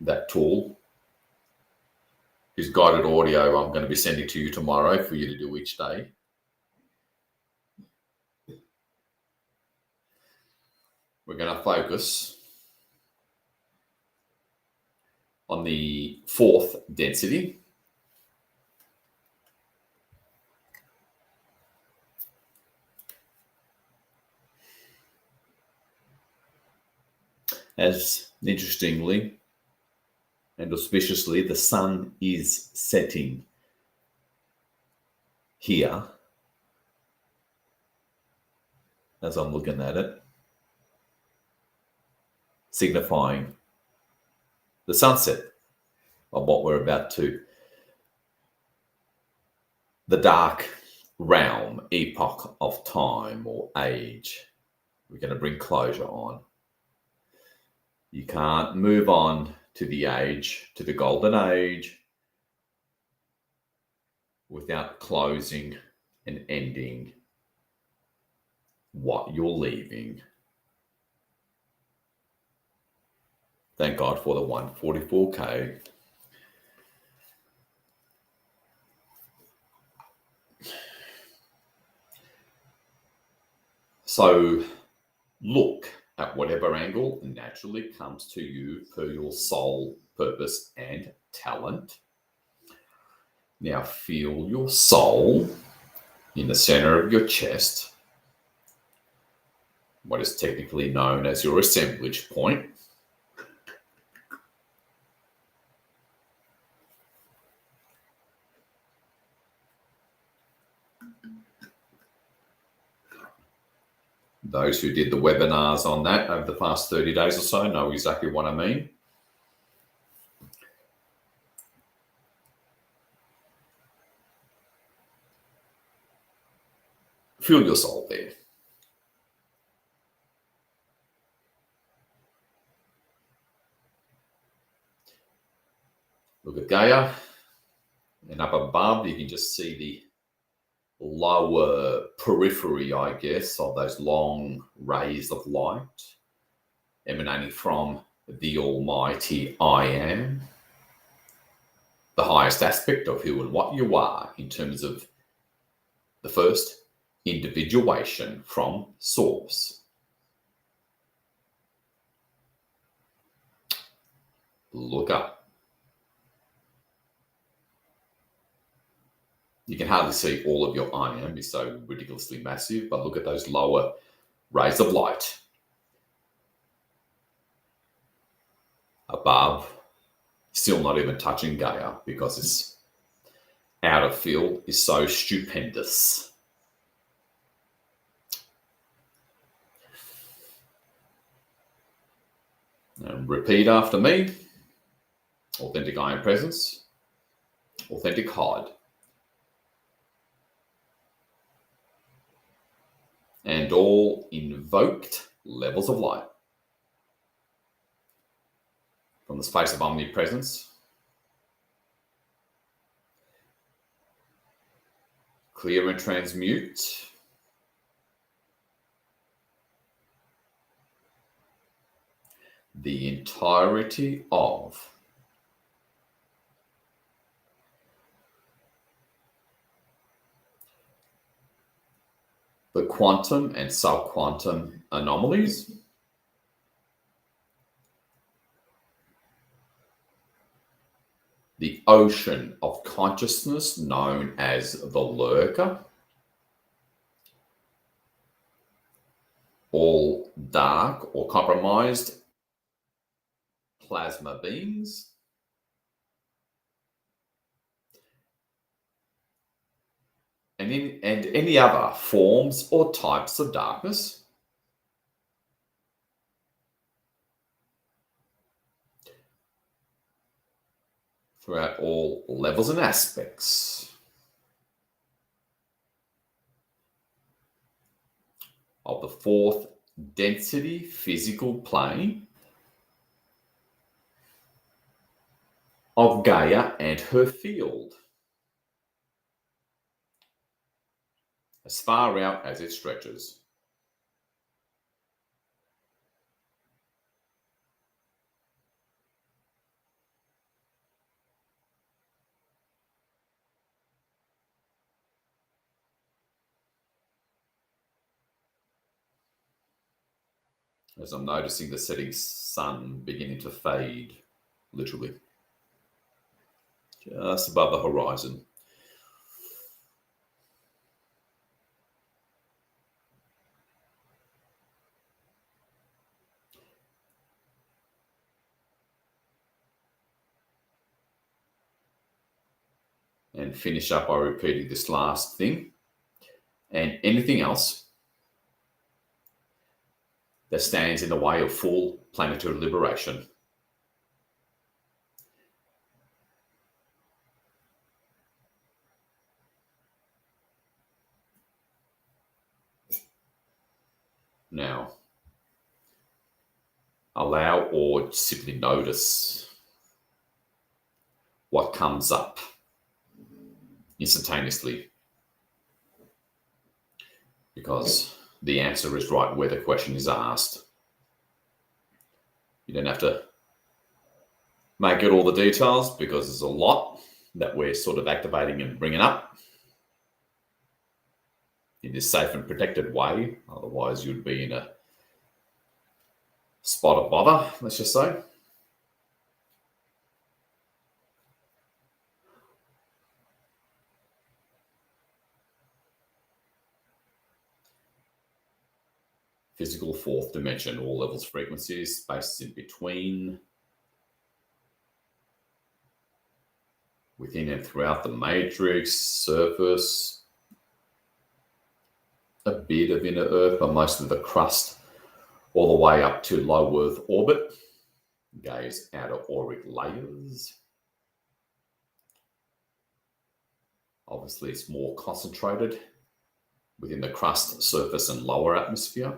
that tool, whose guided audio I'm going to be sending to you tomorrow for you to do each day. We're going to focus on the fourth density. As interestingly and auspiciously, the sun is setting here as I'm looking at it, signifying the sunset of what we're about to, the dark realm, epoch of time or age. We're going to bring closure on. You can't move on to the age, to the golden age, without closing and ending what you're leaving. Thank God for the 144K. So look at whatever angle naturally comes to you per your soul, purpose, and talent. Now feel your soul in the center of your chest, what is technically known as your assemblage point. Those who did the webinars on that over the past 30 days or so know exactly what I mean. Feel your soul there. Look at Gaia, and up above you can just see the lower periphery, I guess, of those long rays of light emanating from the almighty I Am, the highest aspect of who and what you are in terms of the first individuation from source. Look up. You can hardly see all of your I Am, it's so ridiculously massive, but look at those lower rays of light above, still not even touching Gaia because its outer field is so stupendous. And repeat after me. Authentic I Am presence, authentic hide, and all invoked levels of light from the space of omnipresence, clear and transmute the entirety of the quantum and subquantum anomalies, the ocean of consciousness known as the lurker, all dark or compromised plasma beings, and any other forms or types of darkness. Throughout all levels and aspects of the fourth density physical plane of Gaia and her field, as far out as it stretches. As I'm noticing the setting sun beginning to fade, literally, just above the horizon. And finish up by repeating this last thing and anything else that stands in the way of full planetary liberation. Now, allow or simply notice what comes up instantaneously, because the answer is right where the question is asked. You don't have to make it all the details, because there's a lot that we're sort of activating and bringing up in this safe and protected way. Otherwise, you'd be in a spot of bother, let's just say. Physical fourth dimension, all levels, frequencies, spaces in between, within and throughout the matrix, surface, a bit of inner Earth, but most of the crust, all the way up to low Earth orbit, Gaia's outer auric layers. Obviously, it's more concentrated within the crust, surface, and lower atmosphere.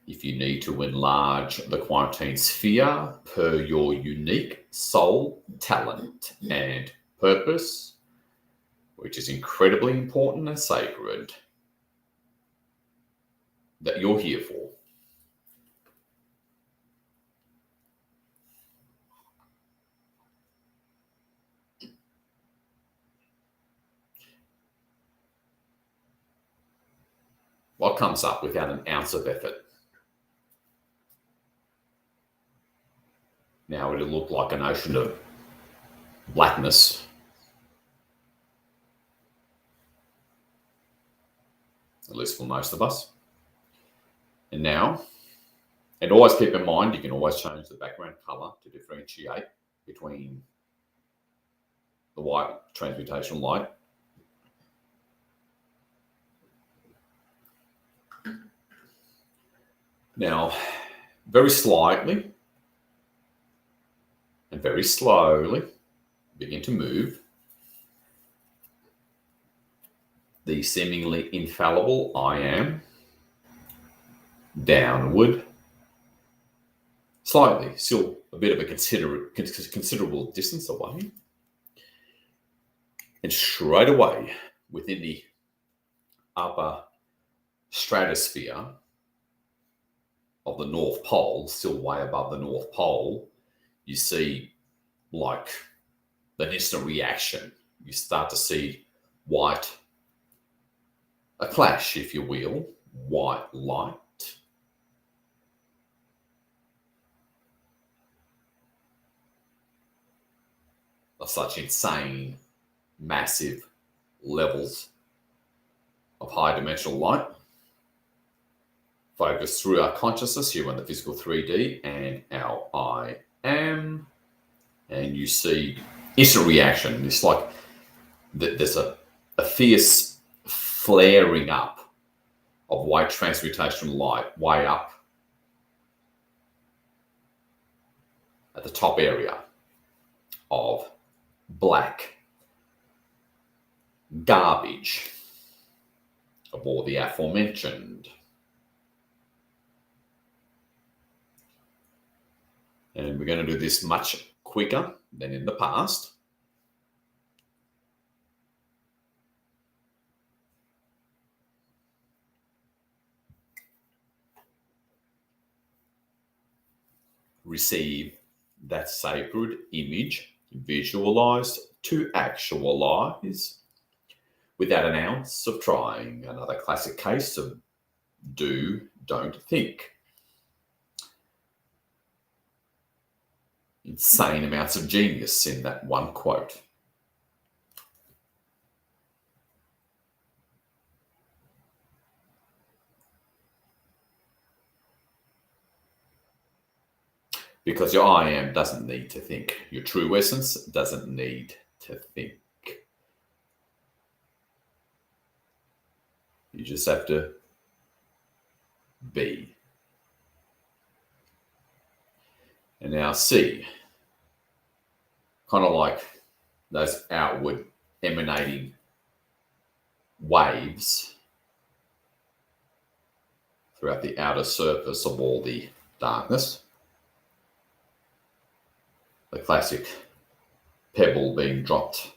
If you need to enlarge the quarantine sphere per your unique soul, talent, and purpose, which is incredibly important and sacred, that you're here for. What comes up without an ounce of effort? Now it'll look like an ocean of blackness. At least for most of us. And now, and always keep in mind, you can always change the background color to differentiate between the white transmutation light now, very slightly and very slowly begin to move the seemingly infallible I am downward, slightly, still a bit of a considerable distance away, and straight away within the upper stratosphere of the North Pole, still way above the North Pole, you see like an instant reaction. You start to see white, a clash, if you will, white light of such insane, massive levels of high dimensional light focus through our consciousness here on the physical 3D and our I am, and you see instant reaction. It's like there's a fierce flaring up of white transmutational light way up at the top area of black garbage of all the aforementioned. And we're going to do this much quicker than in the past. Receive that sacred image visualized to actualize without an ounce of trying. Another classic case of do, don't think. Insane amounts of genius in that one quote. Because your I am doesn't need to think. Your true essence doesn't need to think. You just have to be. And now see, kind of like those outward emanating waves throughout the outer surface of all the darkness. The classic pebble being dropped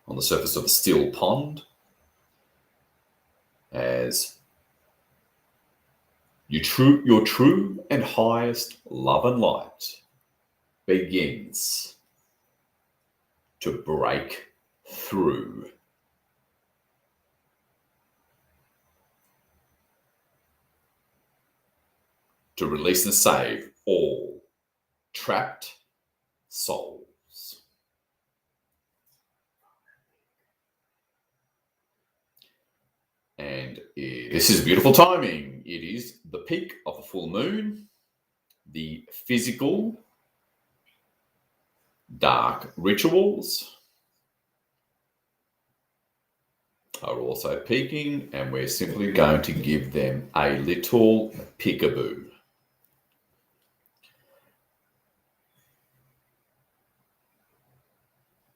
on the surface of a still pond as your true and highest love and light begins to break through. To release and save all trapped souls. And this is beautiful timing. It is the peak of the full moon. The physical dark rituals are also peaking, and we're simply going to give them a little peekaboo.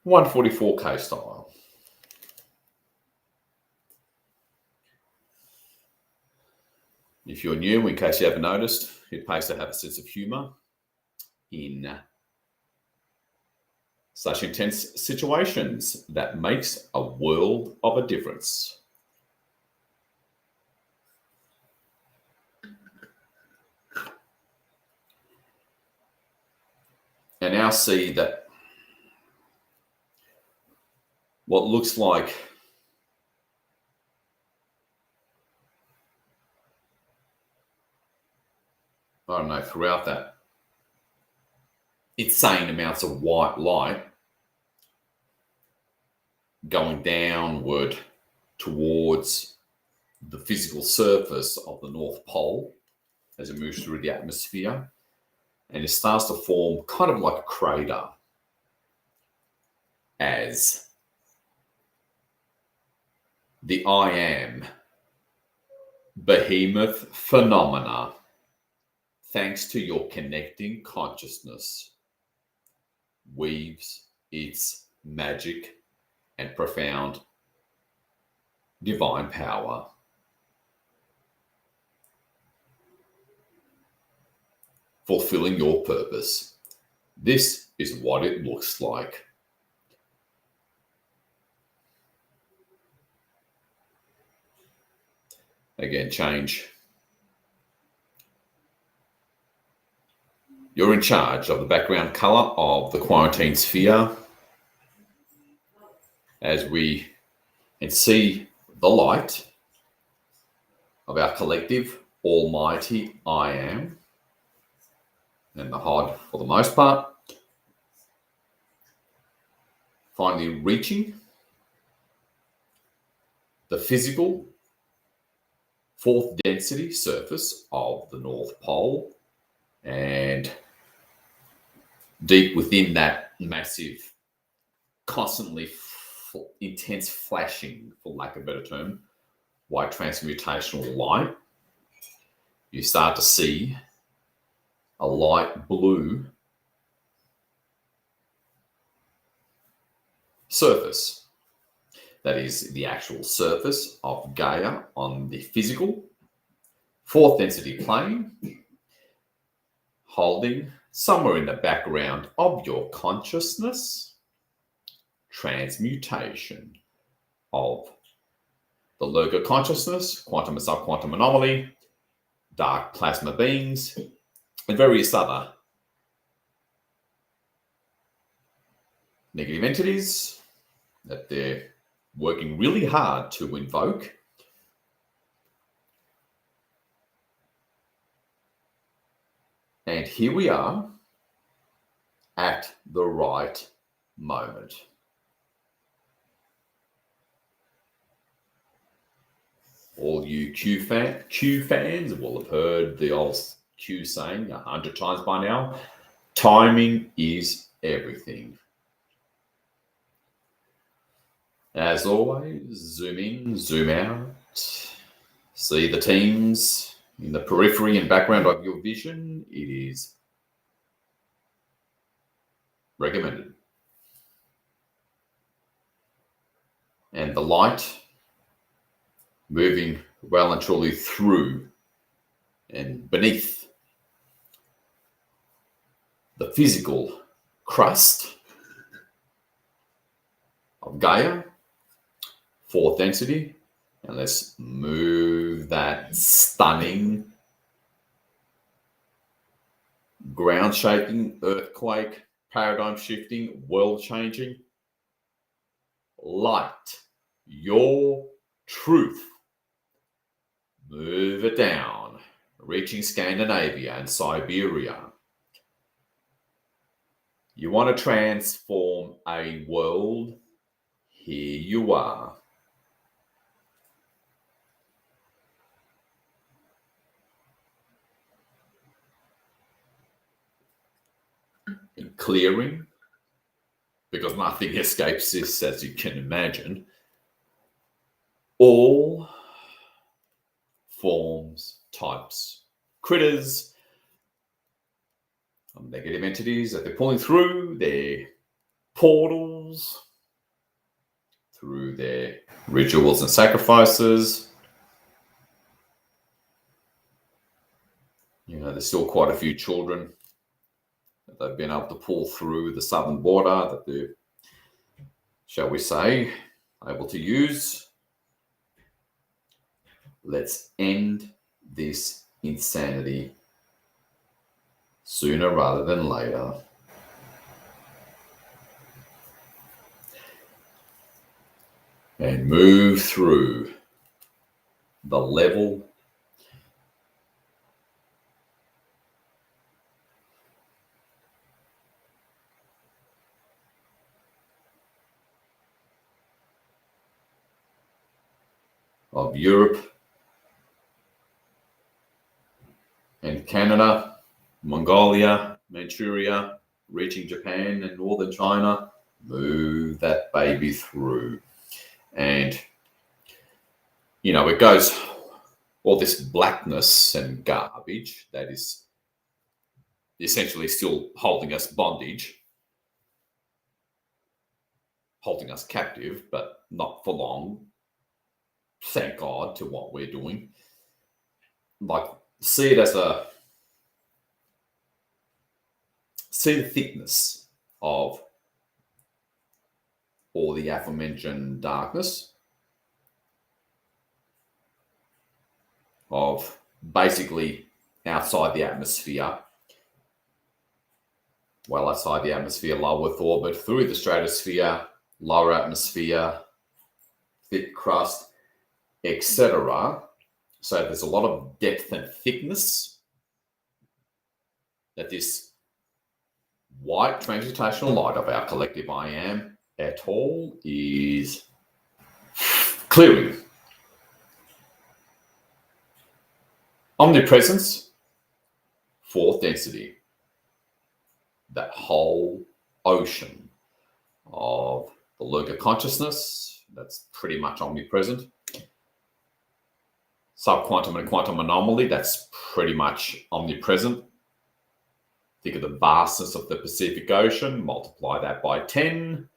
$144K style. If you're new, in case you haven't noticed, it pays to have a sense of humour in such intense situations. That makes a world of a difference. And now see that what looks like I don't know, throughout that insane amounts of white light going downward towards the physical surface of the North Pole as it moves through the atmosphere, and it starts to form kind of like a crater as the I am behemoth phenomena, thanks to your connecting consciousness, weaves its magic and profound divine power. Fulfilling your purpose. This is what it looks like. Again, change. You're in charge of the background color of the quarantine sphere as we can see the light of our collective almighty I am, and the HOD for the most part, finally reaching the physical fourth density surface of the North Pole, and deep within that massive, constantly intense flashing, for lack of a better term, white transmutational light, you start to see a light blue surface. That is the actual surface of Gaia on the physical fourth density plane, holding somewhere in the background of your consciousness transmutation of the lurker consciousness, quantum and subquantum anomaly, dark plasma beings, and various other negative entities that they're working really hard to invoke. And here we are at the right moment. All you Q fans will have heard the old Q saying 100 times by now, timing is everything. As always, zoom in, zoom out, see the teams in the periphery and background of your vision. It is recommended. And the light moving well and truly through and beneath the physical crust of Gaia, fourth density, and let's move that stunning, ground-shaking, earthquake, paradigm-shifting, world-changing light, your truth. Move it down, reaching Scandinavia and Siberia. You want to transform a world? Here you are. And clearing, because nothing escapes this, as you can imagine, all forms, types, critters, negative entities that they're pulling through their portals, through their rituals and sacrifices. You know, there's still quite a few children that they've been able to pull through the southern border that they're, shall we say, able to use. Let's end this insanity sooner rather than later. And move through the level of Europe and Canada, Mongolia, Manchuria, reaching Japan and northern China. Move that baby through. And, you know, it goes, all this blackness and garbage that is essentially still holding us bondage, holding us captive, but not for long. Thank God to what we're doing. Like, see the thickness of all the aforementioned darkness, of basically outside the atmosphere, well outside the atmosphere, low Earth orbit, through the stratosphere, lower atmosphere, thick crust, etc. So there's a lot of depth and thickness that this white transmutational light of our collective I am at all is clearing. Omnipresence, fourth density. That whole ocean of the lurker consciousness, that's pretty much omnipresent. Subquantum and quantum anomaly, that's pretty much omnipresent. Think of the vastness of the Pacific Ocean, multiply that by 10,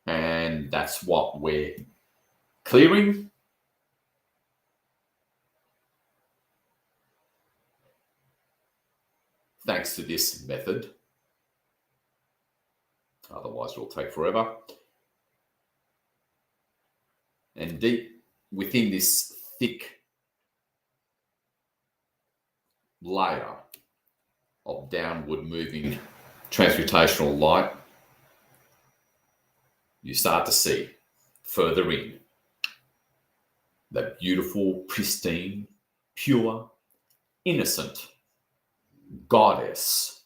and that's what we're clearing. Thanks to this method. Otherwise, it will take forever. And deep within this thick layer of downward moving transmutational light, you start to see further in that beautiful, pristine, pure, innocent goddess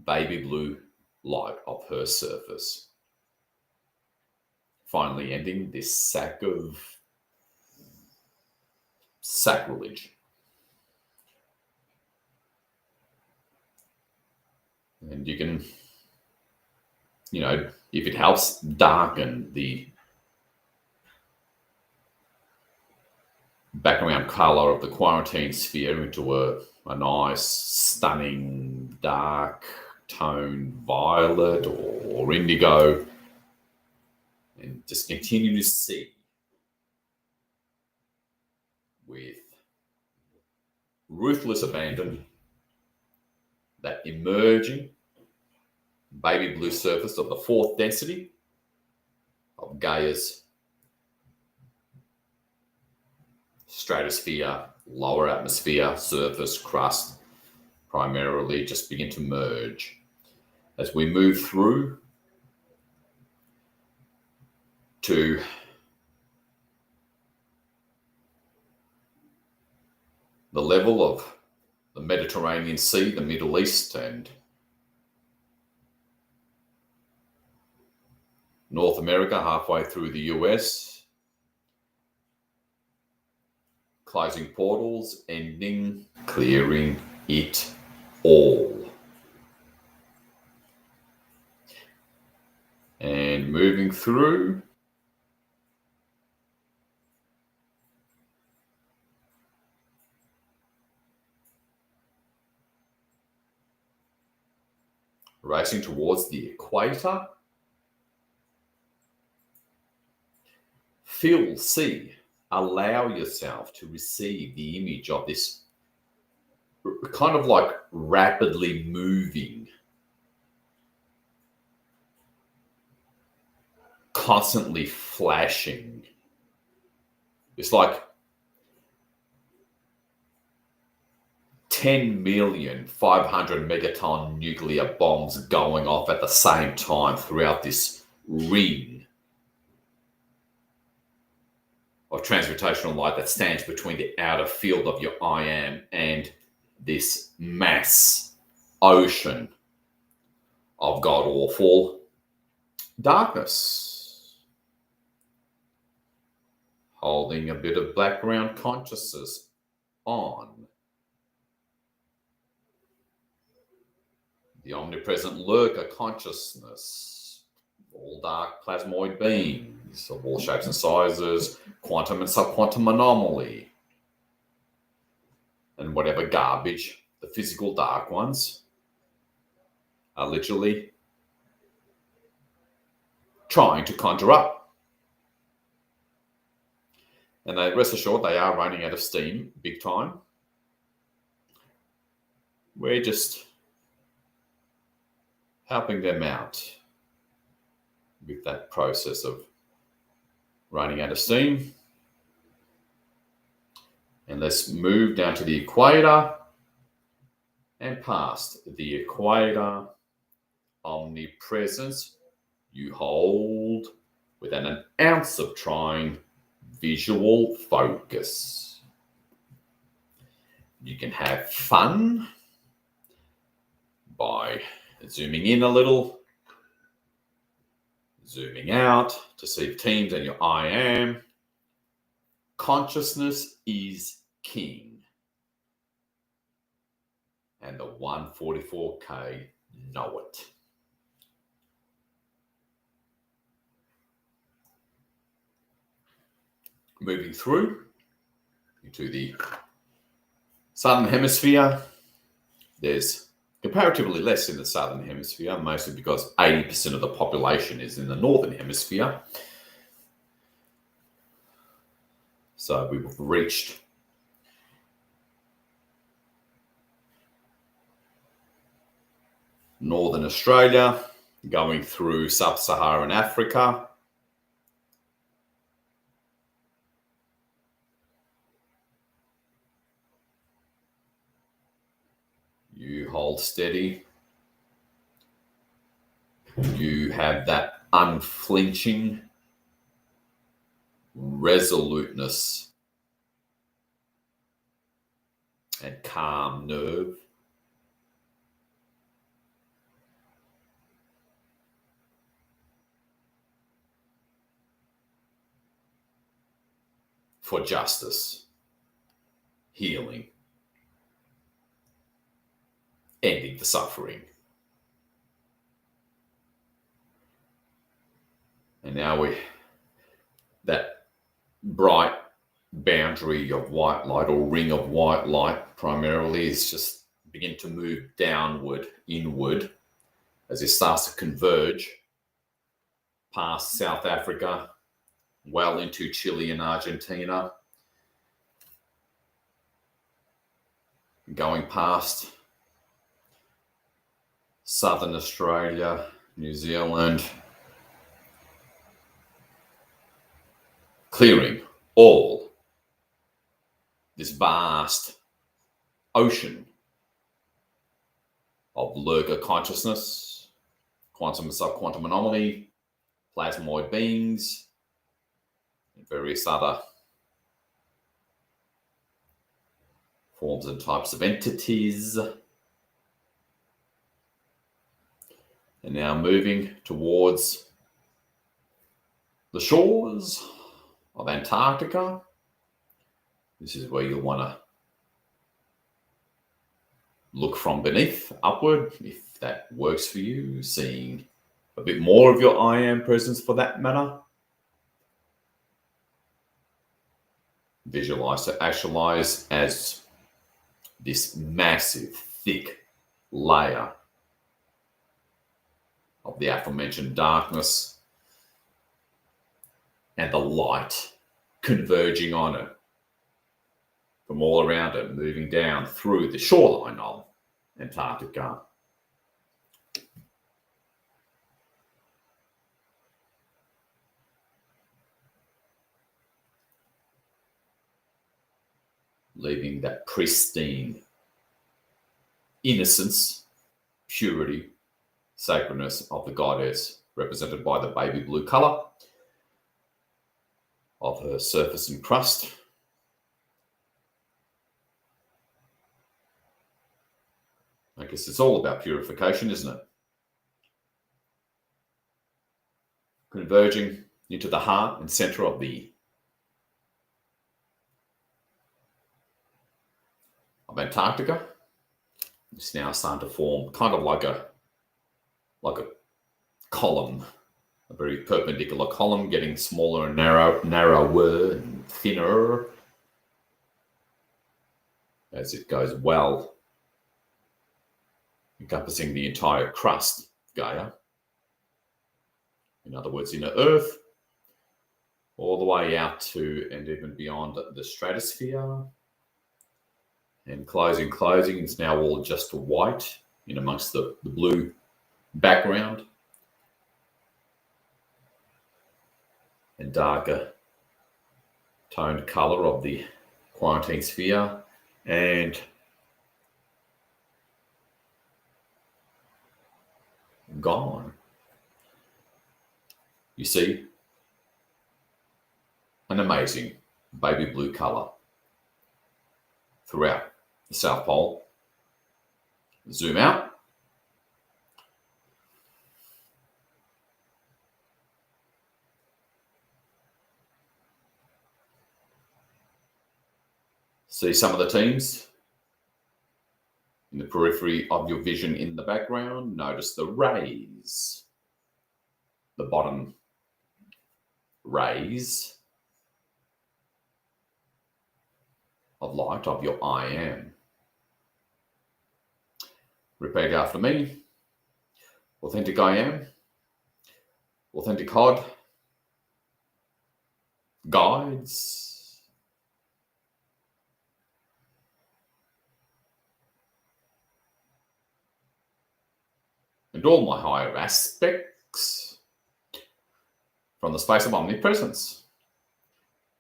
baby blue light of her surface. Finally ending this sack of sacrilege. And you can, if it helps, darken the background color of the quarantine sphere into a nice, stunning, dark tone violet or indigo. And just continue to see with ruthless abandon that emerging baby blue surface of the fourth density of Gaia's stratosphere, lower atmosphere, surface, crust, primarily just begin to merge. As we move through to the level of the Mediterranean Sea, the Middle East, and North America, halfway through the US, closing portals, ending, clearing it all. And moving through racing towards the equator. Feel, see, allow yourself to receive the image of this kind of like rapidly moving, constantly flashing. It's like 10,500,000 megaton nuclear bombs going off at the same time throughout this ring of transmutational light that stands between the outer field of your I am and this mass ocean of god-awful darkness. Holding a bit of background consciousness on. The omnipresent lurker consciousness, all dark plasmoid beings of all shapes and sizes, quantum and subquantum anomaly, and whatever garbage the physical dark ones are literally trying to conjure up. And they, rest assured, they are running out of steam big time. We're just helping them out with that process of running out of steam. And let's move down to the equator and past the equator. Omnipresence you hold with an ounce of trying visual focus. You can have fun by zooming in a little, zooming out to see teams and your I am. Consciousness is king. And the 144K know it. moving through into the southern hemisphere. There's comparatively less in the southern hemisphere, mostly because 80% of the population is in the northern hemisphere. So we've reached northern Australia, going through sub-Saharan Africa. You hold steady. You have that unflinching resoluteness and calm nerve. For justice, healing, ending the suffering. And now that bright boundary of white light, or ring of white light primarily, is just begin to move downward, inward, as it starts to converge past South Africa, well into Chile and Argentina, going past Southern Australia, New Zealand, clearing all this vast ocean of lurker consciousness, quantum and subquantum anomaly, plasmoid beings, and various other forms and types of entities. And now moving towards the shores of Antarctica. This is where you'll want to look from beneath upward, if that works for you, seeing a bit more of your I am presence for that matter. Visualize to actualize as this massive, thick layer of the aforementioned darkness and the light converging on it from all around it, moving down through the shoreline of Antarctica. Leaving that pristine innocence, purity, sacredness of the goddess, represented by the baby blue color of her surface and crust. I guess it's all about purification, isn't it? Converging into the heart and center of Antarctica. It's now starting to form kind of like a column, a very perpendicular column, getting smaller and narrower and thinner as it goes well, encompassing the entire crust, Gaia. In other words, inner Earth, all the way out to and even beyond the stratosphere. And closing, it's now all just white in amongst the blue background. And darker toned color of the quarantine sphere. And gone. You see an amazing baby blue color throughout the South Pole. Zoom out. See some of the teams in the periphery of your vision in the background. Notice the rays, the bottom rays of light of your I am. Repeat after me. Authentic I am. Authentic God. Guides. And all my higher aspects from the space of omnipresence.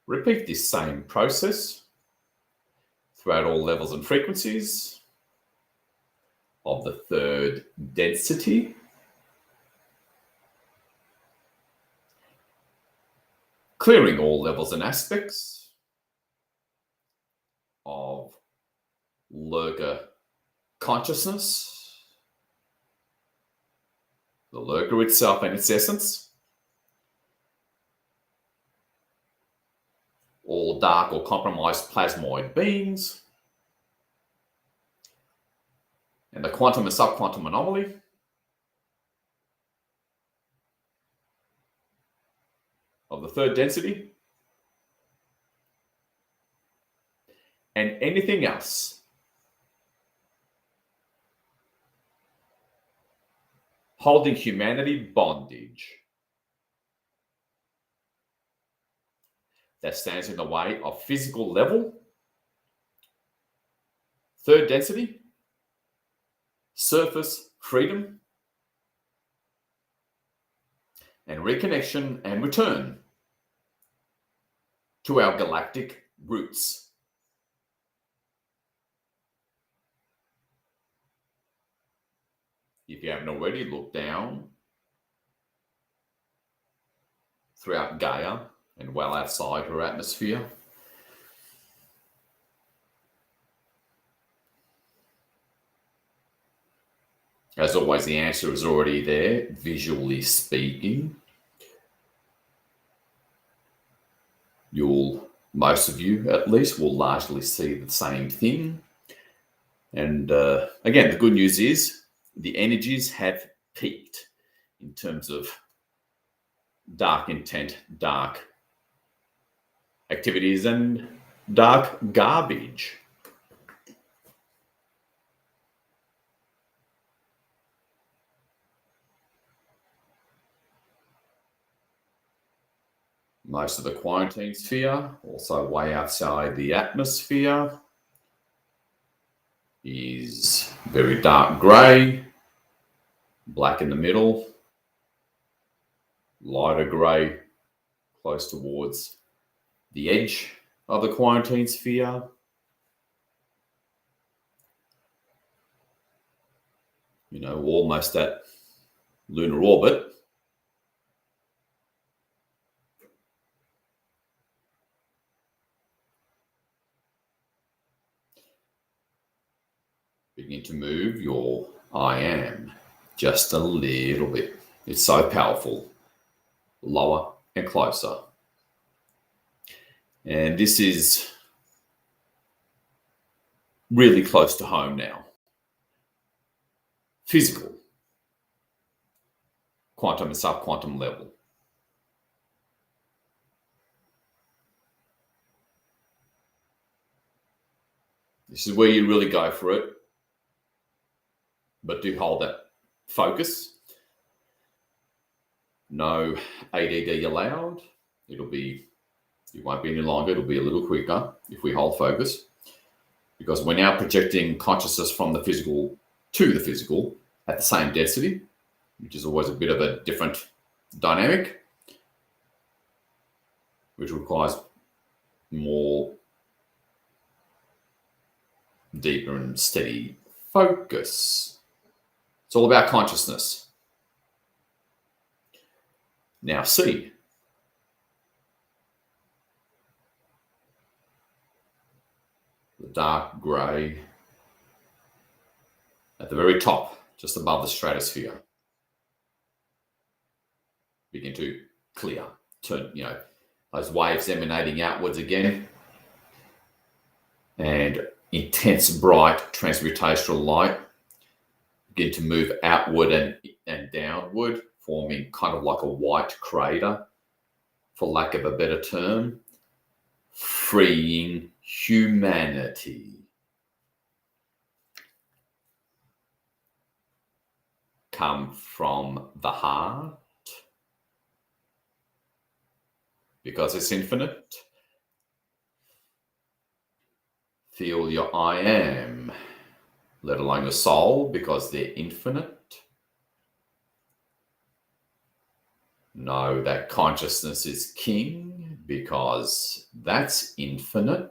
Repeat this same process throughout all levels and frequencies of the third density. Clearing all levels and aspects of lurker consciousness, the lurker itself and its essence, all dark or compromised plasmoid beings, and the quantum and subquantum anomaly, of the third density, and anything else holding humanity bondage that stands in the way of physical level, third density, surface freedom, and reconnection and return to our galactic roots. If you haven't already, look down throughout Gaia and well outside her atmosphere. As always, the answer is already there, visually speaking. Most of you at least, will largely see the same thing. And again, the good news is the energies have peaked in terms of dark intent, dark activities, and dark garbage. Most of the quarantine sphere, also way outside the atmosphere, is very dark grey, black in the middle, lighter grey close towards the edge of the quarantine sphere. You know, almost at lunar orbit. Begin to move your I am just a little bit. It's so powerful. Lower and closer. And this is really close to home now. Physical, quantum and subquantum level. This is where you really go for it. But do hold that focus. No ADD allowed. It won't be any longer. It'll be a little quicker if we hold focus. Because we're now projecting consciousness from the physical to the physical at the same density, which is always a bit of a different dynamic, which requires more deeper and steady focus. It's all about consciousness. Now see. The dark grey at the very top, just above the stratosphere. Begin to clear, turn, those waves emanating outwards again. And intense, bright transmutational light begin to move outward and downward, forming kind of like a white crater, for lack of a better term, freeing humanity. Come from the heart because it's infinite. Feel your I am, let alone your soul, because they're infinite. Know that consciousness is king because that's infinite.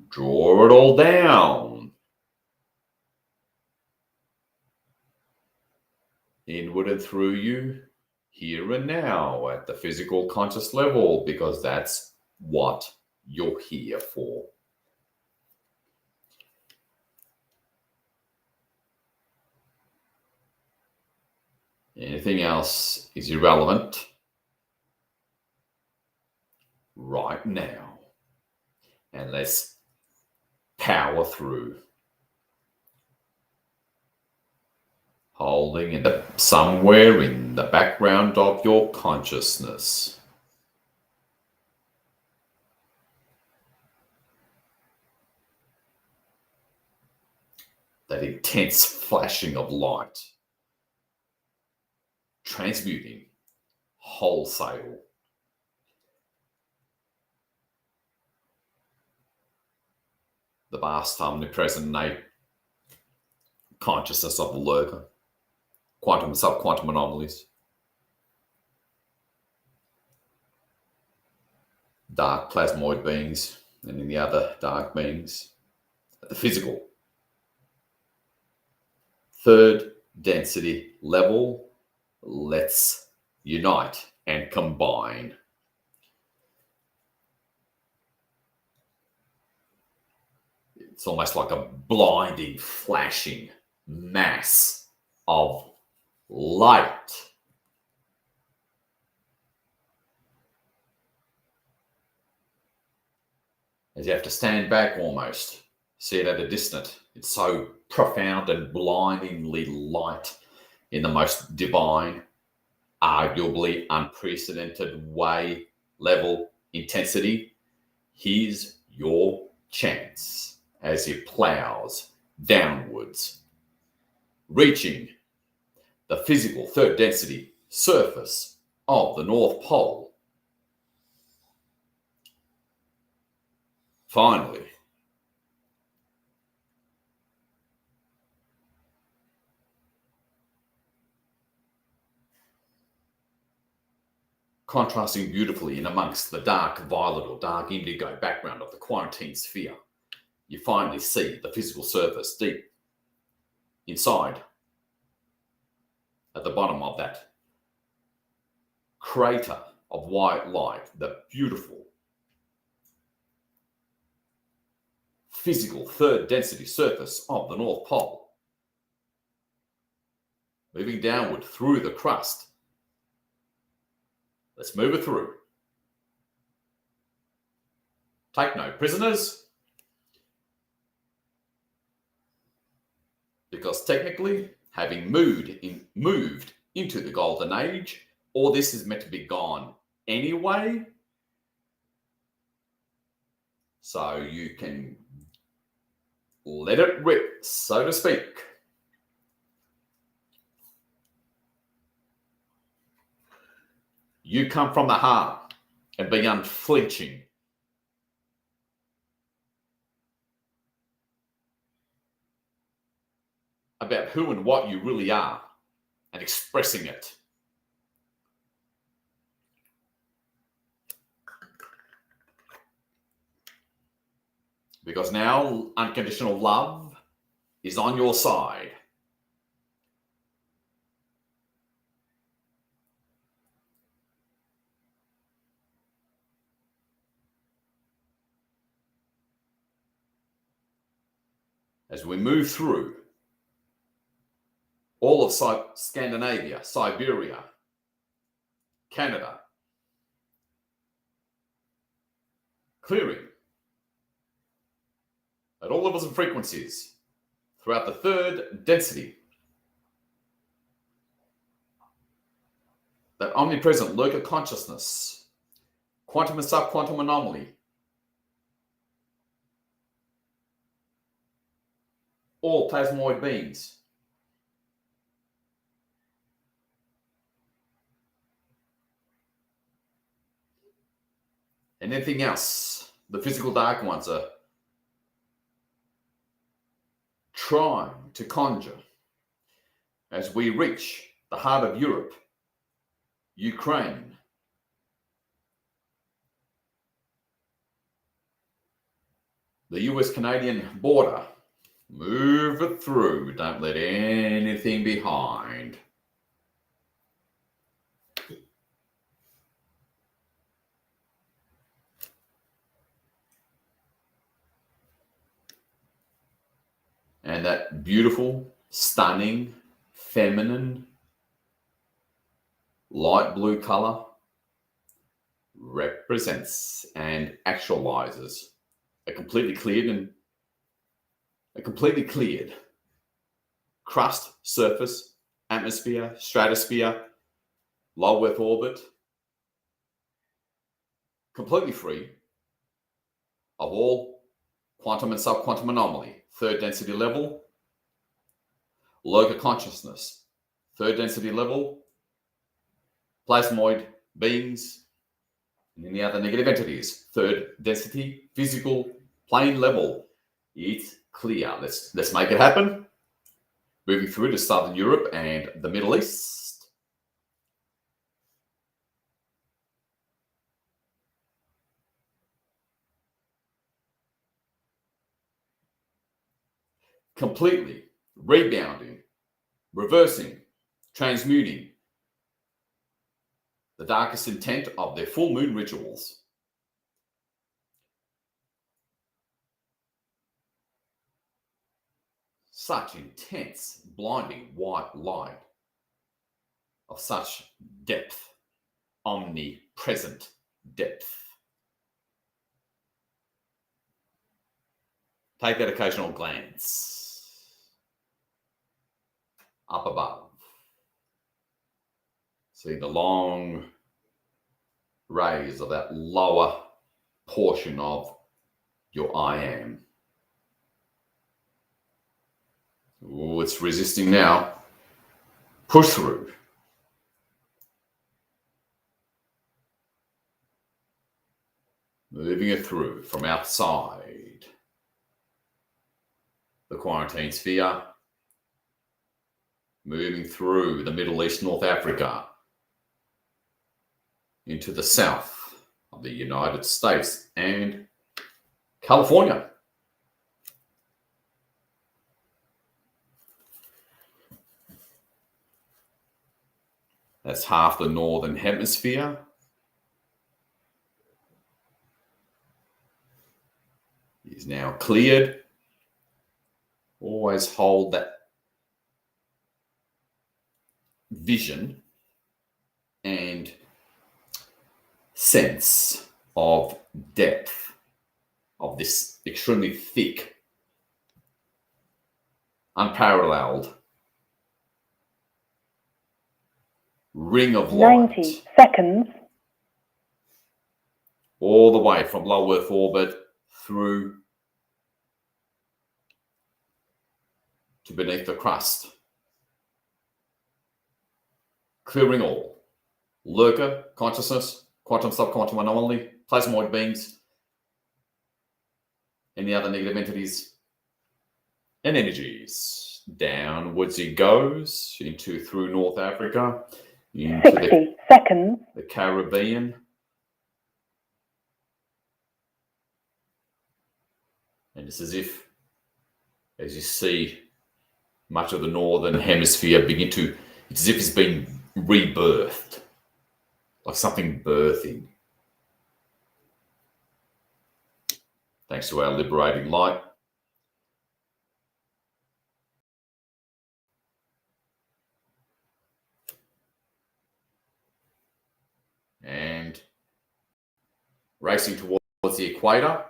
Draw it all down. Inward and through you, here and now, at the physical conscious level, because that's what you're here for. Anything else is irrelevant right now. And let's power through. Holding somewhere in the background of your consciousness. That intense flashing of light. Transmuting wholesale. The vast, omnipresent, innate consciousness of the lurker. Quantum and subquantum anomalies. Dark plasmoid beings and any other dark beings. At the physical. Third density level. Let's unite and combine. It's almost like a blinding, flashing mass of light. As you have to stand back almost, see it at a distance. It's so profound and blindingly light in the most divine, arguably unprecedented way, level, intensity. Here's your chance as it plows downwards, reaching the physical third density surface of the North Pole. Finally, contrasting beautifully in amongst the dark violet or dark indigo background of the quarantine sphere, you finally see the physical surface deep inside at the bottom of that crater of white light, the beautiful physical third density surface of the North Pole. Moving downward through the crust. Let's move it through. Take no prisoners. Because technically, having moved into the golden age, all this is meant to be gone anyway. So you can let it rip, so to speak. You come from the heart and be unflinching. About who and what you really are and expressing it. Because now unconditional love is on your side. As we move through all of Scandinavia, Siberia, Canada, clearing at all levels and frequencies throughout the third density. That omnipresent lurker consciousness, quantum and subquantum anomaly, all plasmoid beings. And anything else the physical dark ones are trying to conjure as we reach the heart of Europe, Ukraine, the US-Canadian border. Move it through. Don't let anything behind. And that beautiful, stunning, feminine, light blue color represents and actualizes a completely cleared crust, surface, atmosphere, stratosphere, low Earth orbit, completely free of all quantum and subquantum anomaly, third density level, lurker consciousness, third density level, plasmoid beings, and any other negative entities, third density, physical, plane level. It's clear. Let's make it happen. Moving through to Southern Europe and the Middle East. Completely rebounding, reversing, transmuting the darkest intent of their full moon rituals. Such intense, blinding white light of such depth, omnipresent depth. Take that occasional glance up above. See the long rays of that lower portion of your I am. Ooh, it's resisting now. Push through. Moving it through from outside the quarantine sphere. Moving through the Middle East, North Africa, into the south of the United States and California. That's half the northern hemisphere. Is now cleared. Always hold that vision and sense of depth of this extremely thick, unparalleled ring of light. 90 seconds. All the way from low Earth orbit through to beneath the crust. Clearing all. Lurker, consciousness, quantum, subquantum anomaly, plasmoid beings, any other negative entities and energies. Downwards it goes through North Africa, into 60 seconds. the Caribbean, and it's as if, as you see much of the northern hemisphere begin to, it's as if it's been rebirthed, like something birthing. Thanks to our liberating light. And racing towards the equator.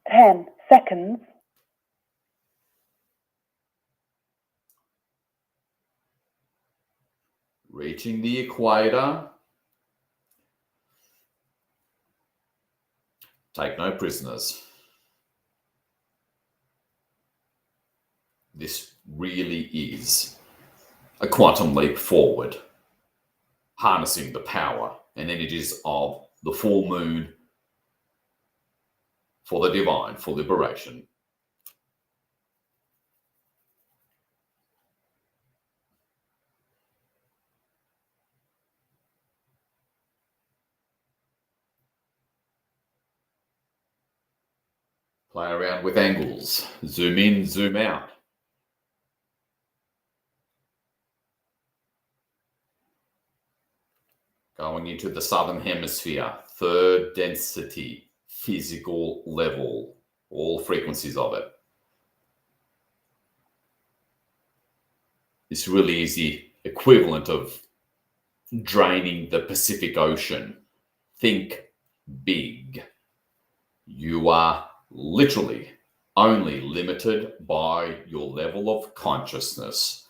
Ten seconds. reaching the equator. Take no prisoners. This really is a quantum leap forward, harnessing the power and energies of the full moon for the divine, for liberation. Play around with angles, zoom in, zoom out. Going into the southern hemisphere, third density, physical level, all frequencies of it. This really is the equivalent of draining the Pacific Ocean. Think big. You are literally only limited by your level of consciousness.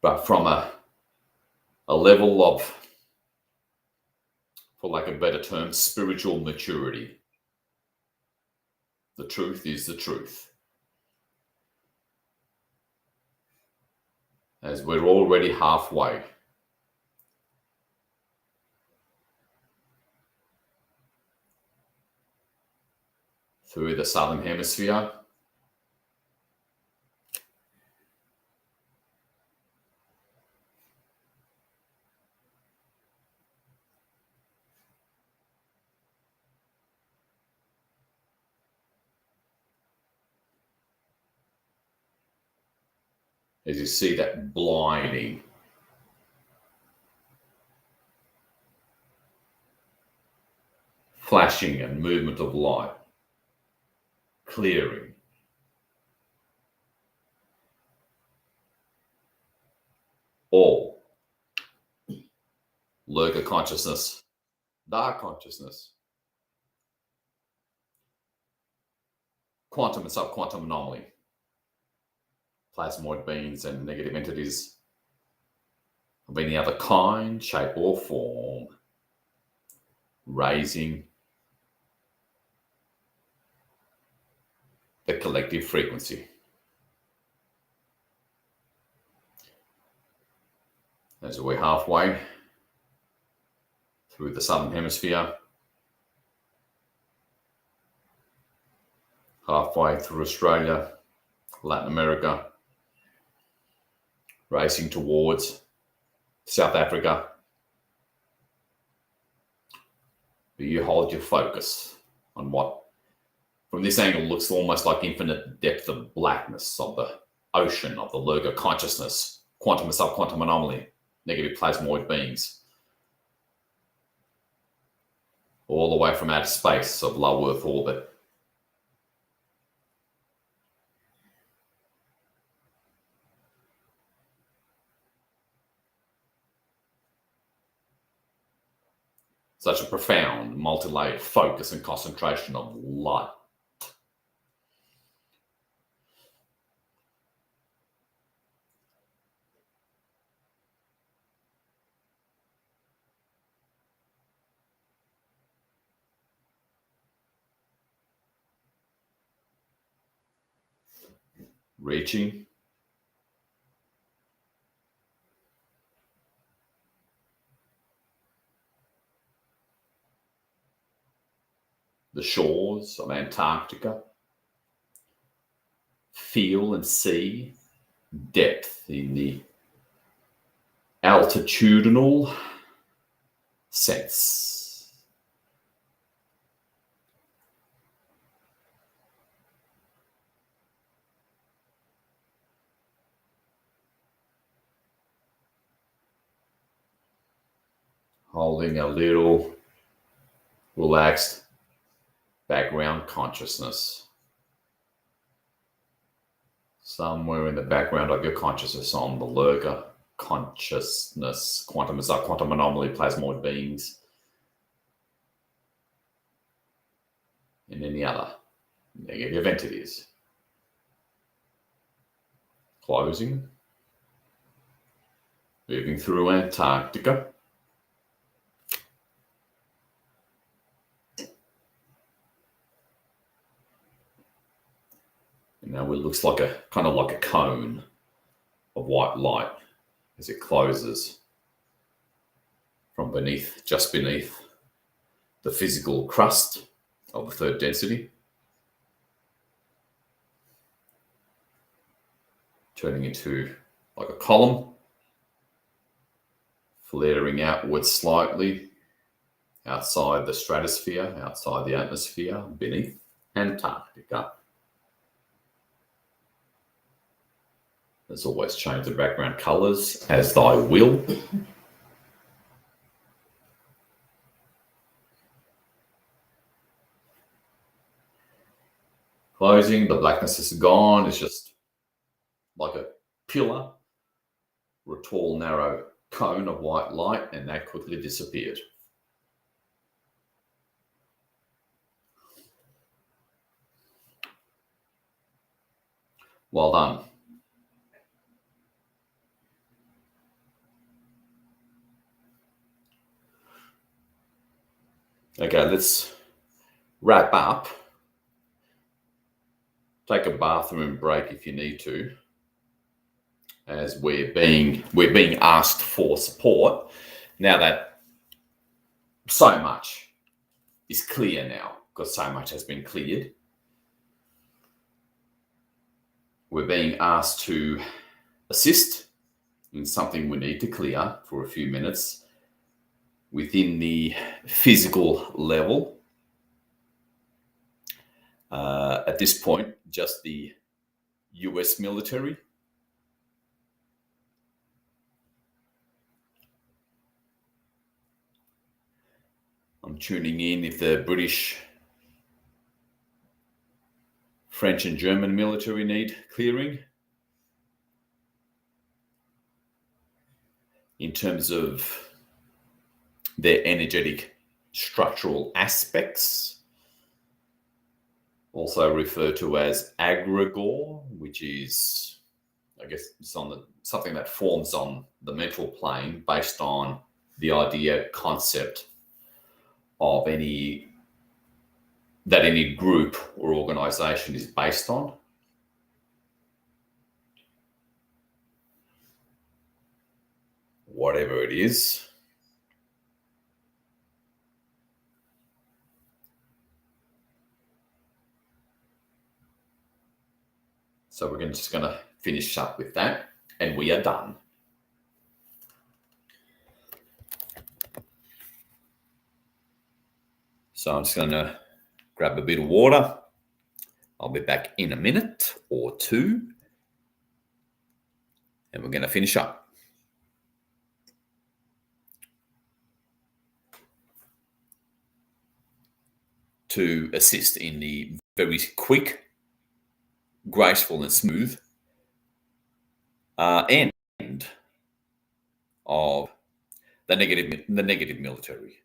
But from a level of, for lack of a better term, spiritual maturity. The truth is the truth. As we're already halfway. Through the southern hemisphere. As you see that blinding, flashing and movement of light, clearing. All lurker consciousness, dark consciousness, quantum and subquantum anomaly, plasmoid beings and negative entities of any other kind, shape or form, raising the collective frequency. As we're halfway through the southern hemisphere, halfway through Australia, Latin America, racing towards South Africa. But you hold your focus on what, from this angle, looks almost like infinite depth of blackness of the ocean of the lurker consciousness, quantum and subquantum anomaly, negative plasmoid beings, all the way from outer space of low Earth orbit. Such a profound, multi-layered focus and concentration of light. Reaching. The shores of Antarctica. Feel and see depth in the altitudinal sense. Holding a little relaxed background consciousness. Somewhere in the background of your consciousness on the lurker consciousness, quantum and subquantum anomaly, plasmoid beings. in any other negative entities. Closing. Moving through Antarctica. And now it looks like a kind of like a cone of white light as it closes from beneath, just beneath the physical crust of the third density, turning into like a column, flaring outwards slightly outside the stratosphere, outside the atmosphere, beneath Antarctica. As always, change the background colors as thy will. Closing, the blackness is gone. It's just like a pillar or a tall, narrow cone of white light, and that quickly disappeared. Well done. Okay, let's wrap up. Take a bathroom break if you need to, as we're being asked for support now that so much is clear now, because so much has been cleared. We're being asked to assist in something we need to clear for a few minutes within the physical level. At this point, just the US military. I'm tuning in if the British, French and German military need clearing. In terms of their energetic structural aspects, also referred to as aggregor, which is, I guess, it's on something that forms on the mental plane based on the idea, concept of any group or organization is based on. Whatever it is. So we're just going to finish up with that, and we are done. So I'm just going to grab a bit of water. I'll be back in a minute or two, and we're going to finish up. To assist in the very quick, graceful and smooth end of the negative military.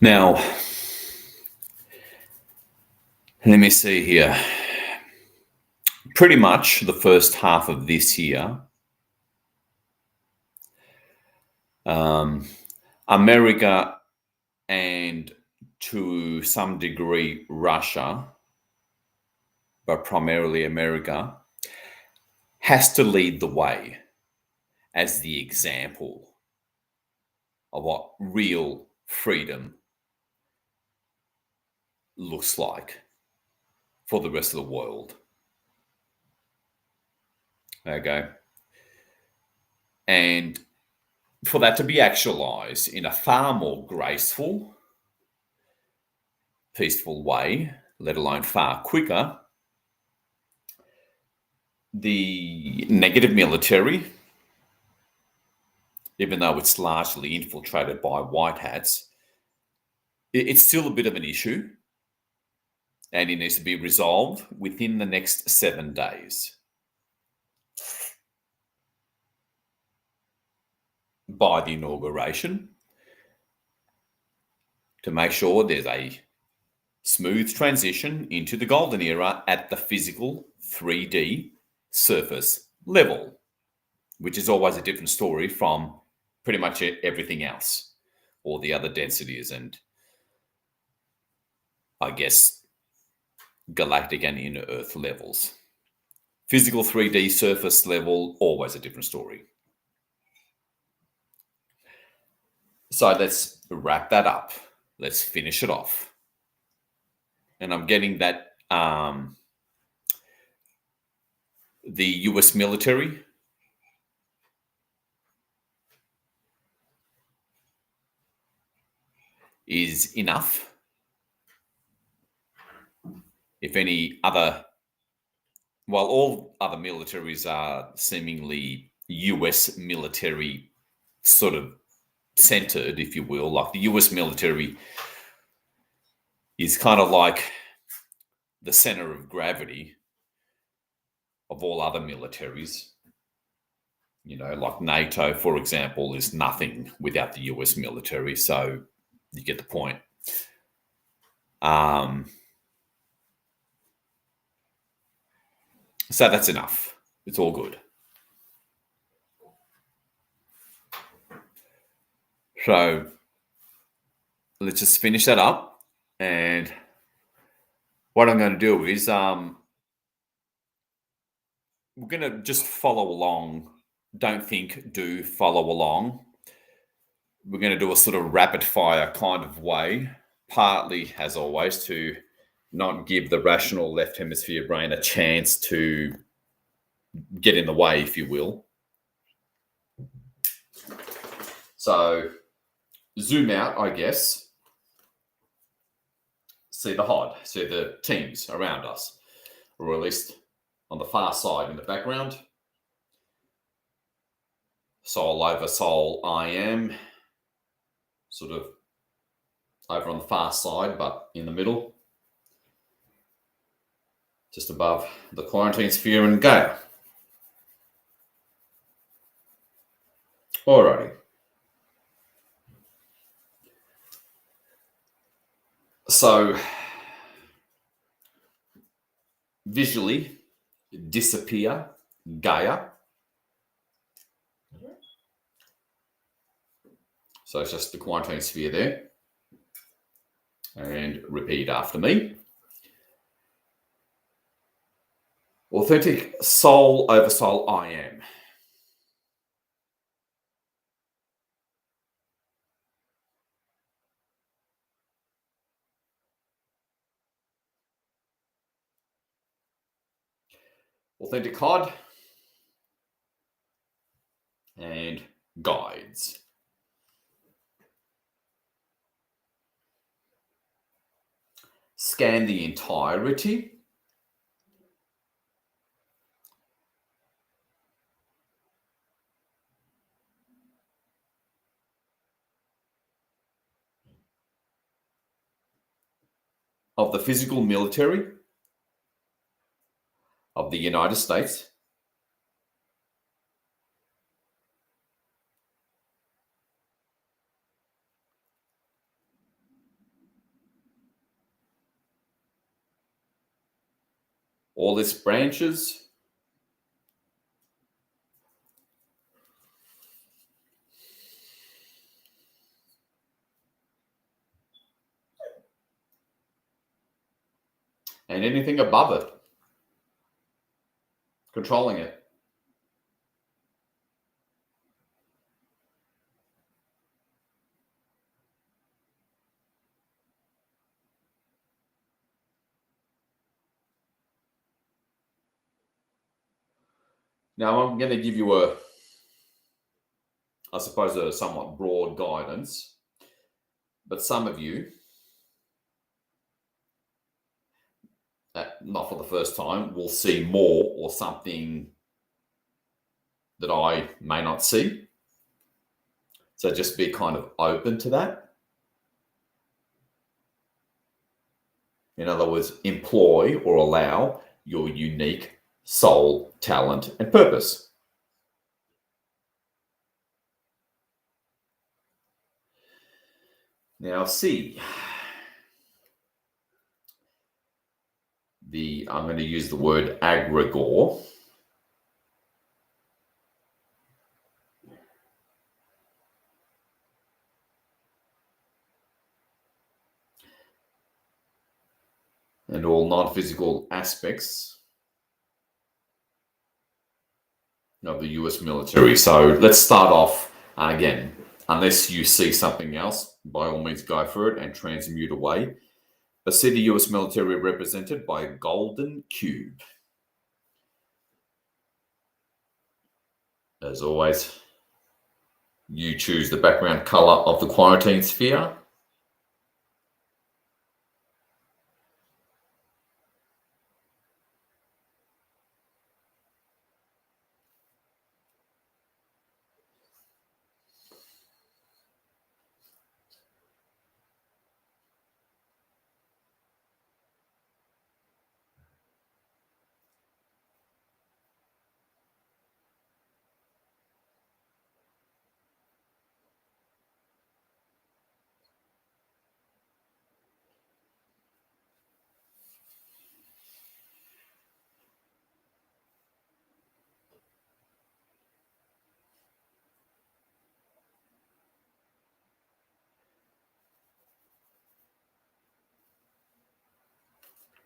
Now, let me see here. Pretty much the first half of this year, America and to some degree Russia, but primarily America, has to lead the way as the example of what real freedom looks like for the rest of the world. Okay. And for that to be actualized in a far more graceful, peaceful way, let alone far quicker, the negative military, even though it's largely infiltrated by white hats, it's still a bit of an issue, and it needs to be resolved within the next 7 days by the inauguration, to make sure there's a smooth transition into the golden era at the physical 3D surface level, which is always a different story from pretty much everything else, or the other densities and, I guess, galactic and inner Earth levels. Physical 3D surface level, always a different story. So let's wrap that up. Let's finish it off. And I'm getting that the US military is enough. If any other, well, all other militaries are seemingly US military sort of centered, if you will. Like the US military is kind of like the center of gravity of all other militaries. You know, like NATO, for example, is nothing without the US military. So you get the point. So that's enough. It's all good. So let's just finish that up. And what I'm going to do is we're going to just follow along. Don't think, do follow along. We're going to do a sort of rapid fire kind of way, partly, as always, to not give the rational left hemisphere brain a chance to get in the way, if you will. So zoom out, I guess. See the HOD, see the teams around us, or at least on the far side in the background. Sol over Sol I am, sort of over on the far side, but in the middle, just above the quarantine sphere and Gaia. Alrighty. So visually disappear Gaia. So it's just the quarantine sphere there. And repeat after me. Authentic soul over soul I am. Authentic HOD and guides. Scan the entirety of the physical military of the United States all its branches, and anything above it, controlling it. Now, I'm going to give you a somewhat broad guidance, but some of you, not for the first time, will see more or something that I may not see. So just be kind of open to that. In other words, employ or allow your unique soul, talent, and purpose. Now, C. I'm going to use the word egregore. And all non-physical aspects of the US military. So let's start off again. Unless you see something else, by all means go for it and transmute away. But see the US military represented by a golden cube. As always, you choose the background color of the quarantine sphere.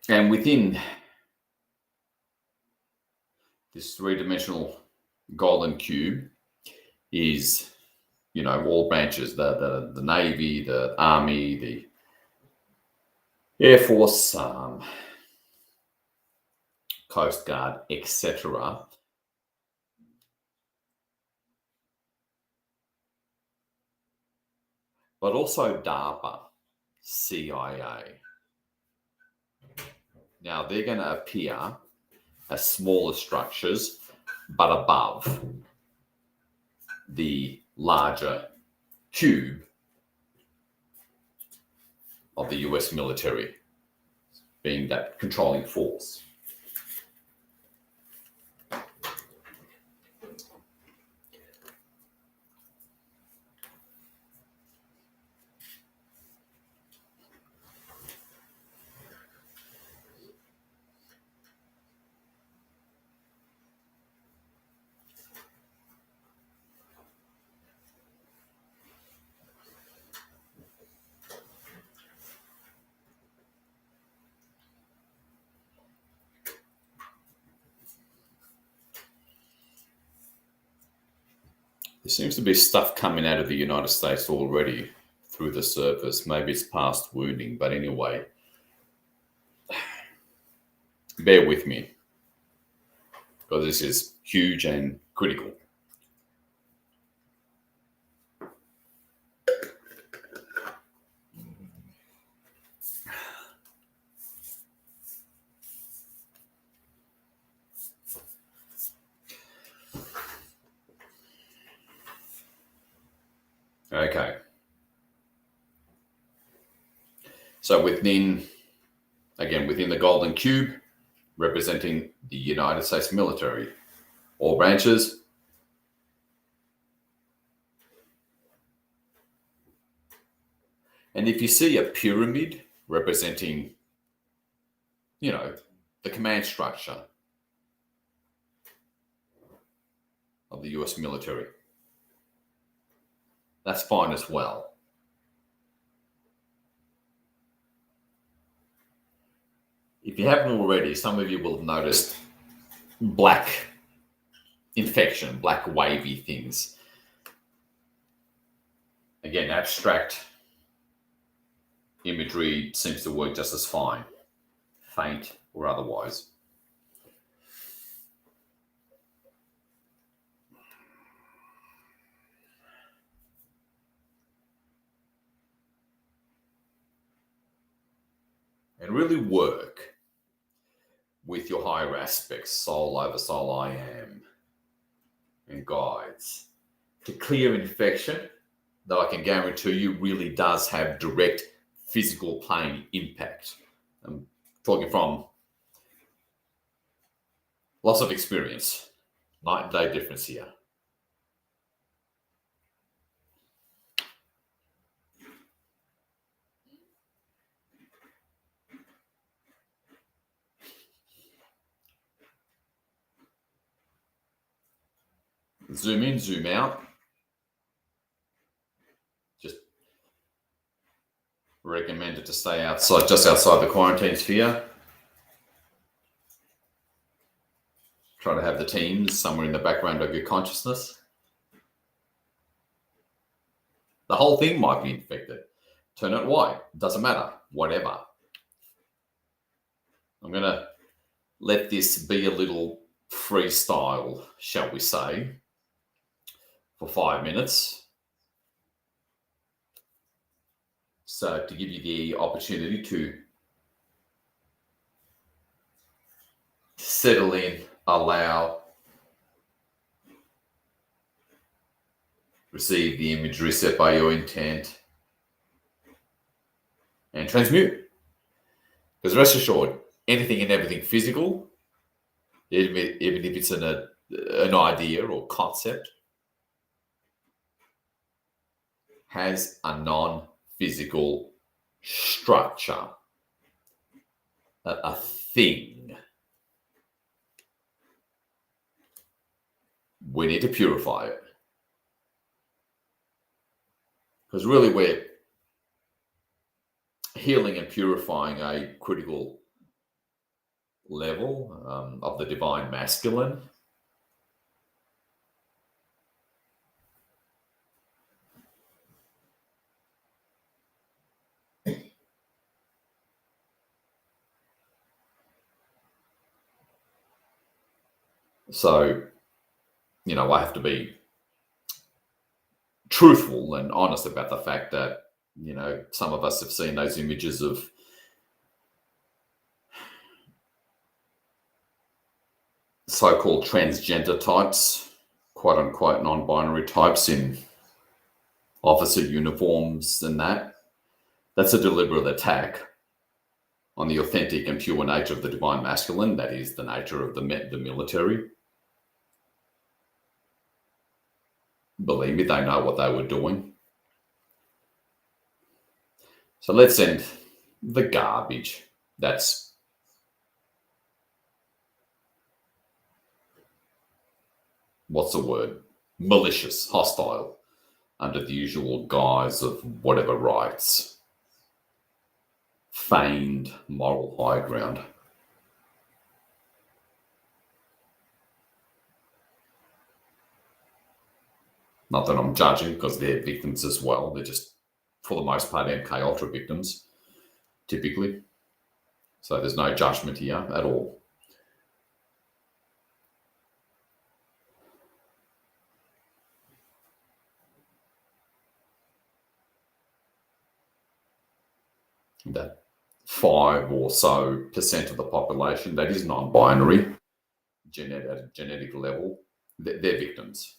And within this three-dimensional golden cube is, all branches, the Navy, the Army, the Air Force, Coast Guard, etc. But also DARPA, CIA. Now, they're going to appear as smaller structures, but above the larger cube of the US military, being that controlling force. There seems to be stuff coming out of the United States already through the surface. Maybe it's past wounding, but anyway, bear with me, because this is huge and critical. Okay. So within the golden cube, representing the United States military, all branches, and if you see a pyramid representing, the the command structure of the US military. That's fine as well. If you haven't already, some of you will have noticed black infection, black wavy things. Again, abstract imagery seems to work just as fine, faint or otherwise. And really work with your higher aspects, soul over soul, I am, and guides, to clear infection that I can guarantee you really does have direct physical plane impact. I'm talking from lots of experience, night and day difference here. Zoom in, zoom out. Just recommended to stay outside, just outside the quarantine sphere. Try to have the teams somewhere in the background of your consciousness. The whole thing might be infected. Turn it white. Doesn't matter. Whatever. I'm going to let this be a little freestyle, shall we say, for 5 minutes. So to give you the opportunity to settle in, allow, receive the imagery set by your intent, and transmute. Because rest assured, anything and everything physical, even if it's an idea or concept, has a non-physical structure, a thing. We need to purify it. Because really we're healing and purifying a critical level of the divine masculine. So, I have to be truthful and honest about the fact that, some of us have seen those images of so-called transgender types, quote unquote non-binary types in officer uniforms and that. That's a deliberate attack on the authentic and pure nature of the divine masculine, that is the nature of the military. Believe me, they know what they were doing. So let's end the garbage. That's what's the word? Malicious, hostile, under the usual guise of whatever rights. Feigned moral high ground. Not that I'm judging, because they're victims as well. They're just, for the most part, MK Ultra victims, typically. So there's no judgment here at all. That 5 or so % of the population that is non-binary, at a genetic level, they're victims.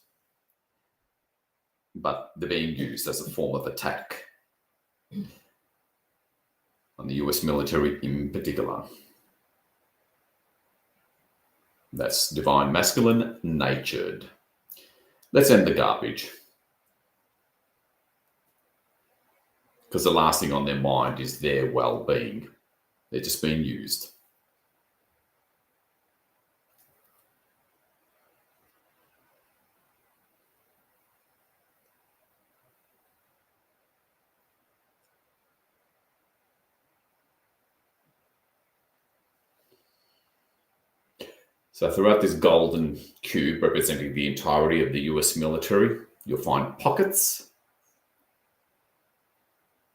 But they're being used as a form of attack on the US military in particular. That's divine masculine natured. Let's end the garbage. Because the last thing on their mind is their well-being. They're just being used. So throughout this golden cube representing the entirety of the US military, you'll find pockets,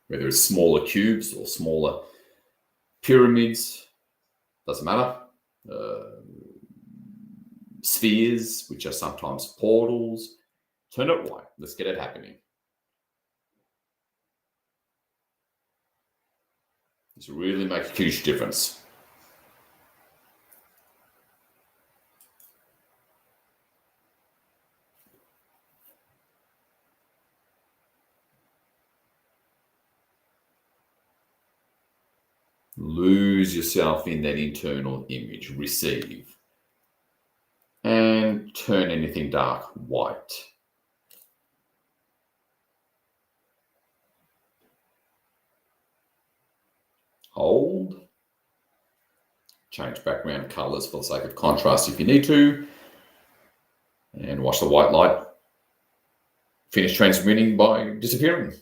whether it's smaller cubes or smaller pyramids, doesn't matter. Spheres, which are sometimes portals. Turn it right. Let's get it happening. This really makes a huge difference. Lose yourself in that internal image. Receive. And turn anything dark white. Hold. Change background colors for the sake of contrast if you need to. And watch the white light finish transmitting by disappearing.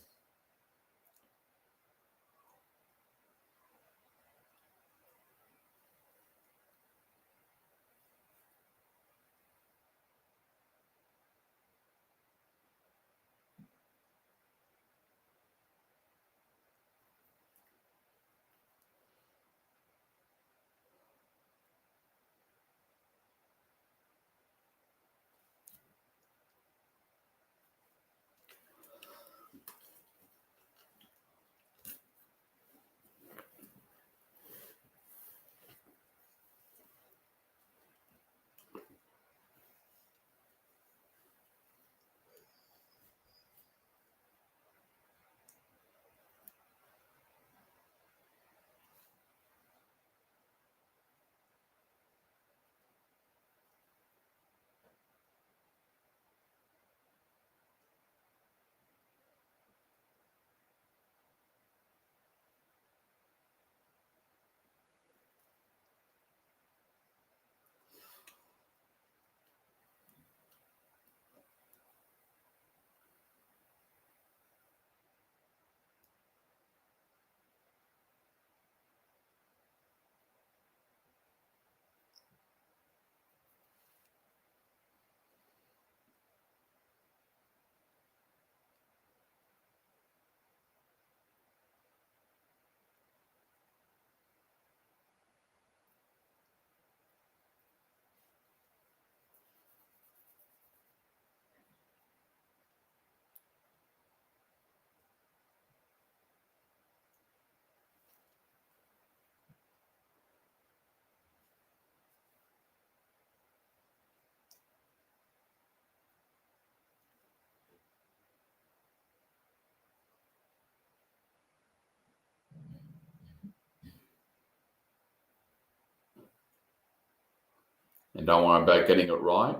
And don't worry about getting it right.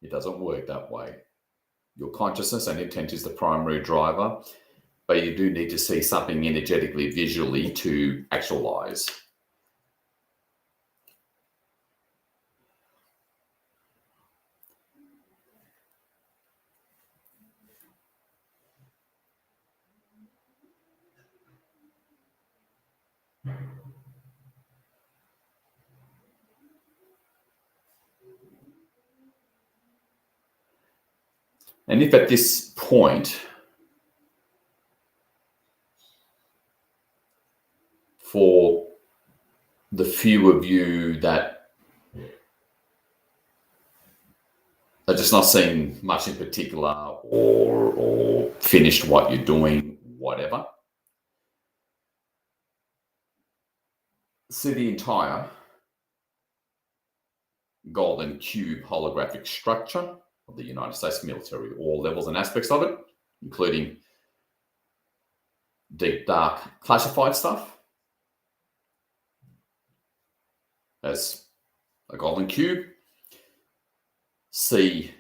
It doesn't work that way. Your consciousness and intent is the primary driver, but you do need to see something energetically, visually to actualize. And if at this point, for the few of you that are just not seeing much in particular or finished what you're doing, whatever, see the entire golden cube holographic structure of the United States military, all levels and aspects of it, including deep, dark, classified stuff, as a golden cube. See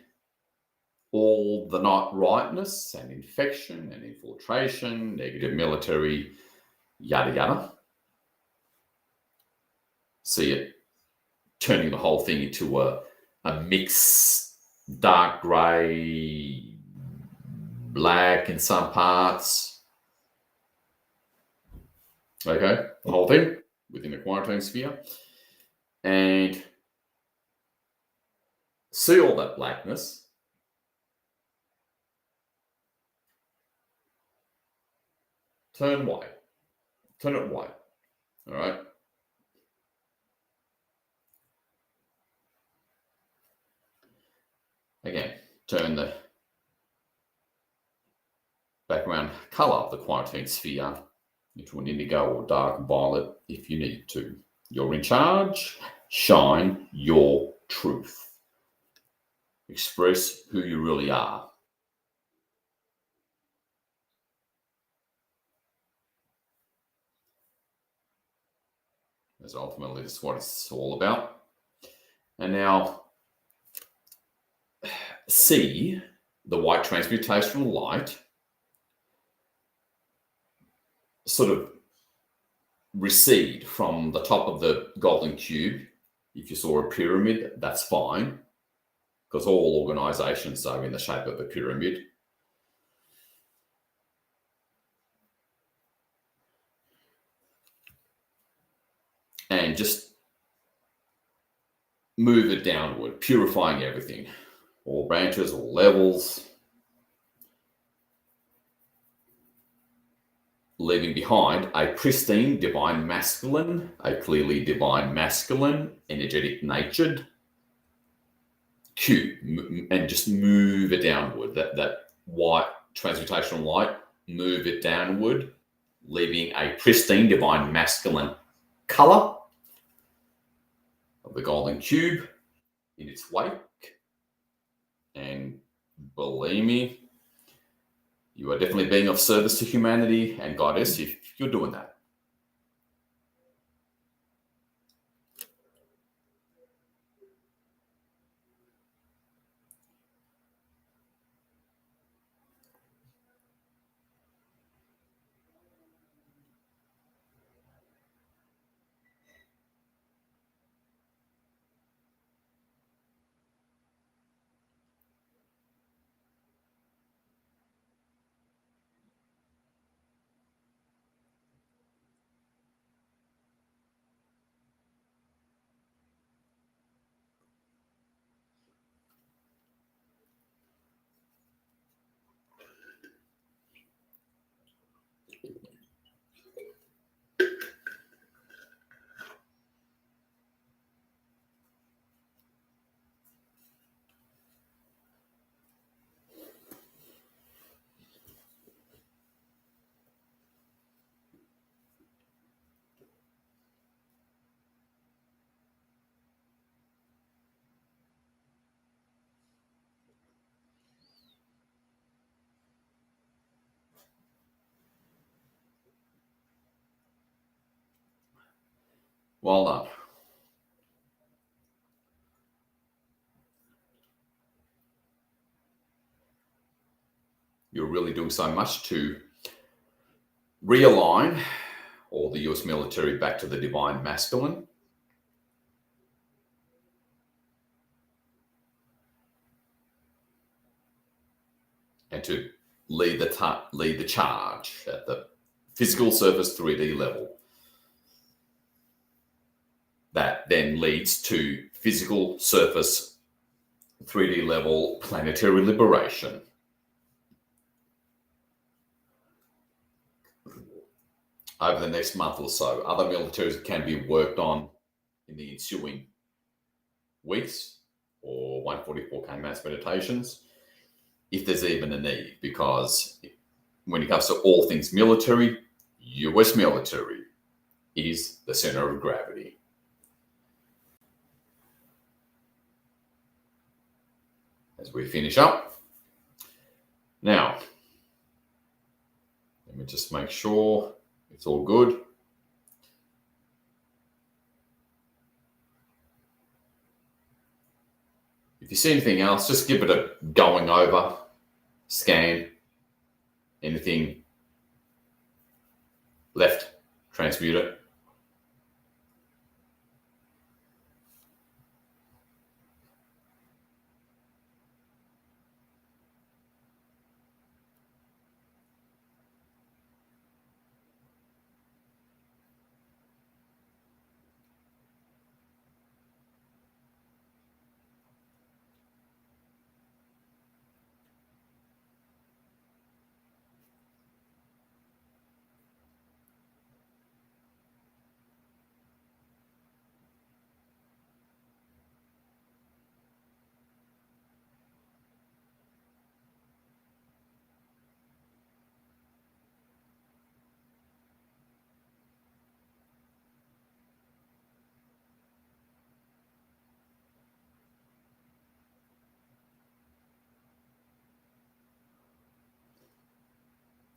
all the not rightness and infection and infiltration, negative military, yada yada. See it turning the whole thing into a mix, dark grey, black in some parts, Okay, the whole thing within the quarantine sphere. And see all that blackness. Turn white. Turn it white. All right. Again, turn the background color of the quarantine sphere into an indigo or dark violet if you need to. You're in charge. Shine your truth. Express who you really are. That's ultimately just what it's all about. And now, see the white transmutational light sort of recede from the top of the golden cube. If you saw a pyramid, that's fine, because all organizations are in the shape of a pyramid. And just move it downward, purifying everything, all branches, all levels, leaving behind a pristine divine masculine, a clearly divine masculine, energetic natured cube, and just move it downward. That white transmutational light, move it downward, leaving a pristine divine masculine color of the golden cube in its wake. And believe me, you are definitely being of service to humanity and Goddess if you're doing that. Well done. You're really doing so much to realign all the US military back to the divine masculine. And to lead the charge at the physical surface 3D level. That then leads to physical surface 3D level planetary liberation. Over the next month or so, other militaries can be worked on in the ensuing weeks or 144K mass meditations, if there's even a need, because when it comes to all things military, US military is the center of gravity. As we finish up, now, let me just make sure it's all good. If you see anything else, just give it a going over, scan, anything left, transmute it.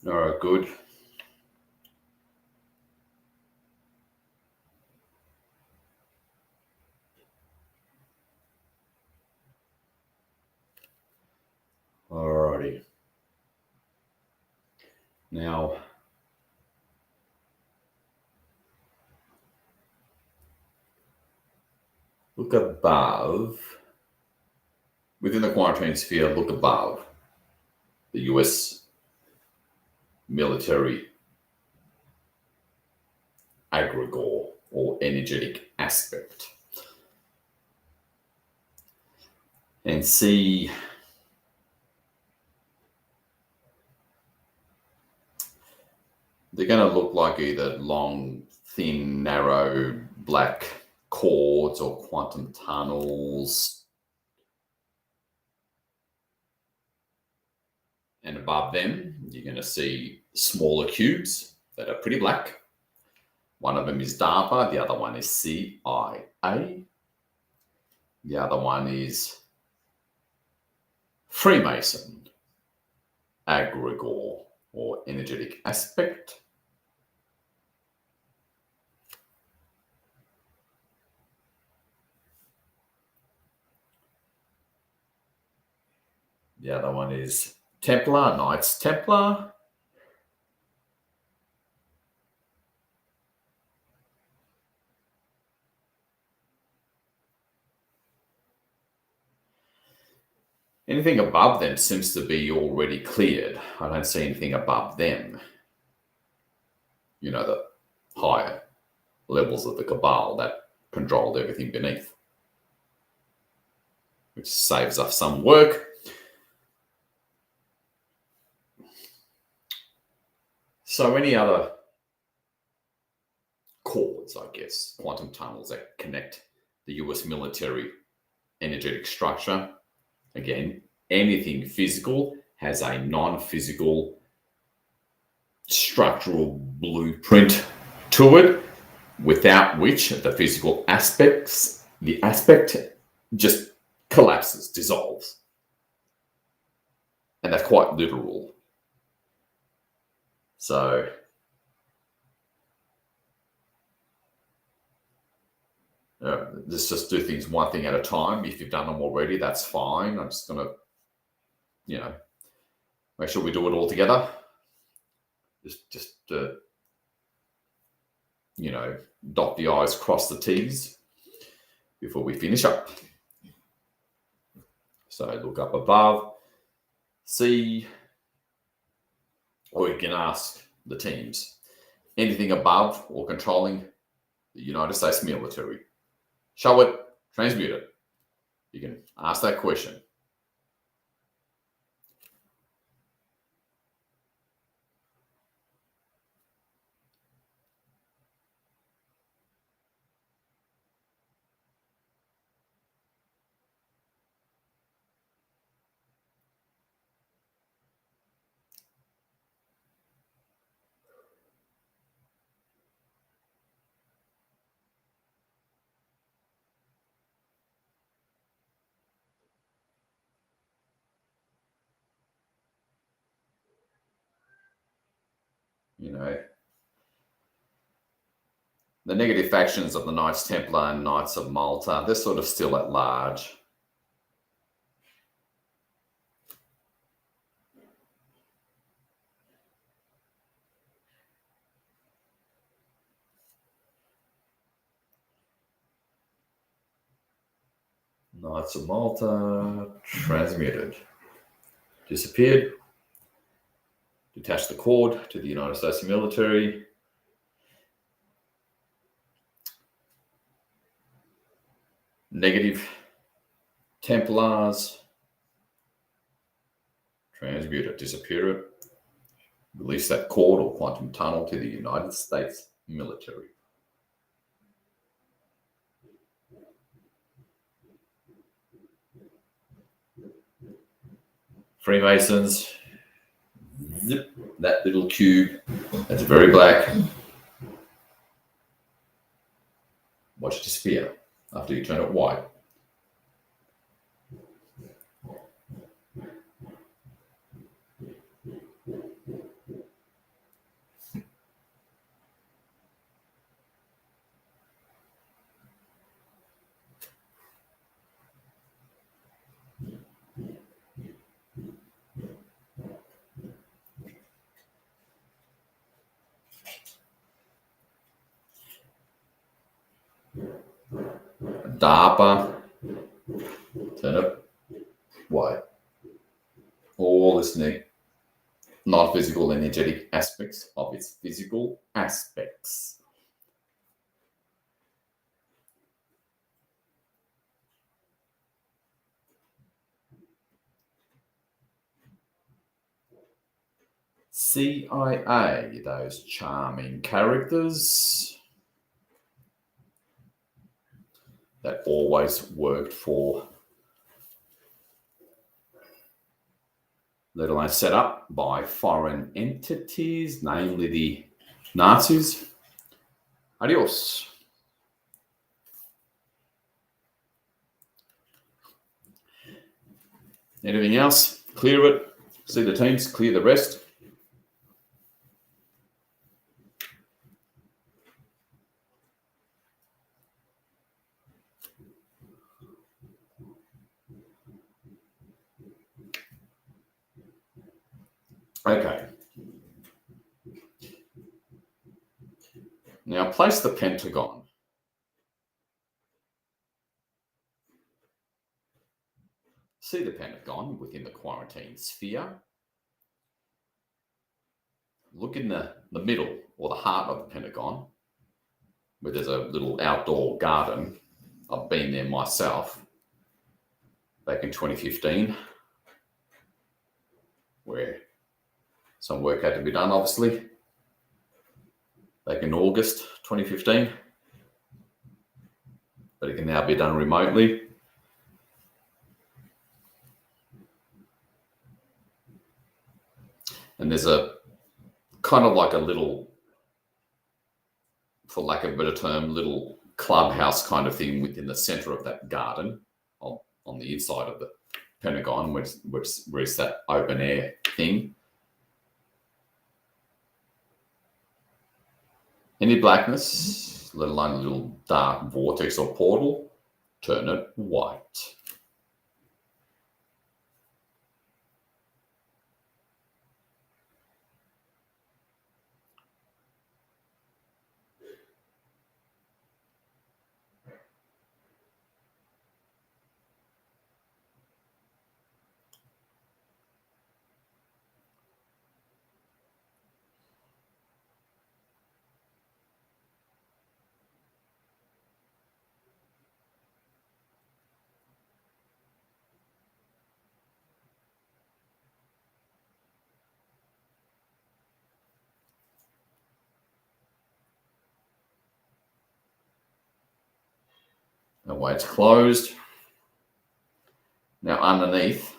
All right, good. Alrighty. Now, look above, within the quarantine sphere, look above the US military aggregor or energetic aspect and see they're going to look like either long, thin, narrow, black cords or quantum tunnels. And above them, you're going to see smaller cubes that are pretty black. One of them is DARPA, the other one is CIA. The other one is Freemason aggregor or energetic aspect. The other one is Templar, Knights Templar. Anything above them seems to be already cleared. I don't see anything above them. You know, the higher levels of the cabal that controlled everything beneath, which saves us some work. So any other cords, I guess, quantum tunnels that connect the US military energetic structure. Again, anything physical has a non-physical structural blueprint to it, without which the physical aspect just collapses, dissolves. And that's quite literal. So let's just do things one thing at a time. If you've done them already, that's fine. I'm just going to, make sure we do it all together. Just dot the I's, cross the T's before we finish up. So look up above, see, or you can ask the teams, anything above or controlling the United States military. Show it, transmute it. You can ask that question. The negative factions of the Knights Templar and Knights of Malta, they're sort of still at large. Knights of Malta, transmuted. Disappeared. Detach the cord to the United States military. Negative Templars. Transmute it, disappear it. Release that cord or quantum tunnel to the United States military. Freemasons. Zip that little cube. That's very black. Watch it disappear after you turn it white. DARPA, turn it white. All listening, non-physical energetic aspects of its physical aspects. CIA, those charming characters that always worked for, let alone set up by foreign entities, namely the Nazis. Adios. Anything else? Clear it. See the teams, clear the rest. Okay. Now place the Pentagon. See the Pentagon within the quarantine sphere. Look in the middle or the heart of the Pentagon, where there's a little outdoor garden. I've been there myself back in 2015, where some work had to be done, obviously, back in August 2015, but it can now be done remotely. And there's a kind of like a little, for lack of a better term, little clubhouse kind of thing within the center of that garden on the inside of the Pentagon, where it's that open air thing. Any blackness, let alone a little dark vortex or portal, turn it white. The way it's closed. Now underneath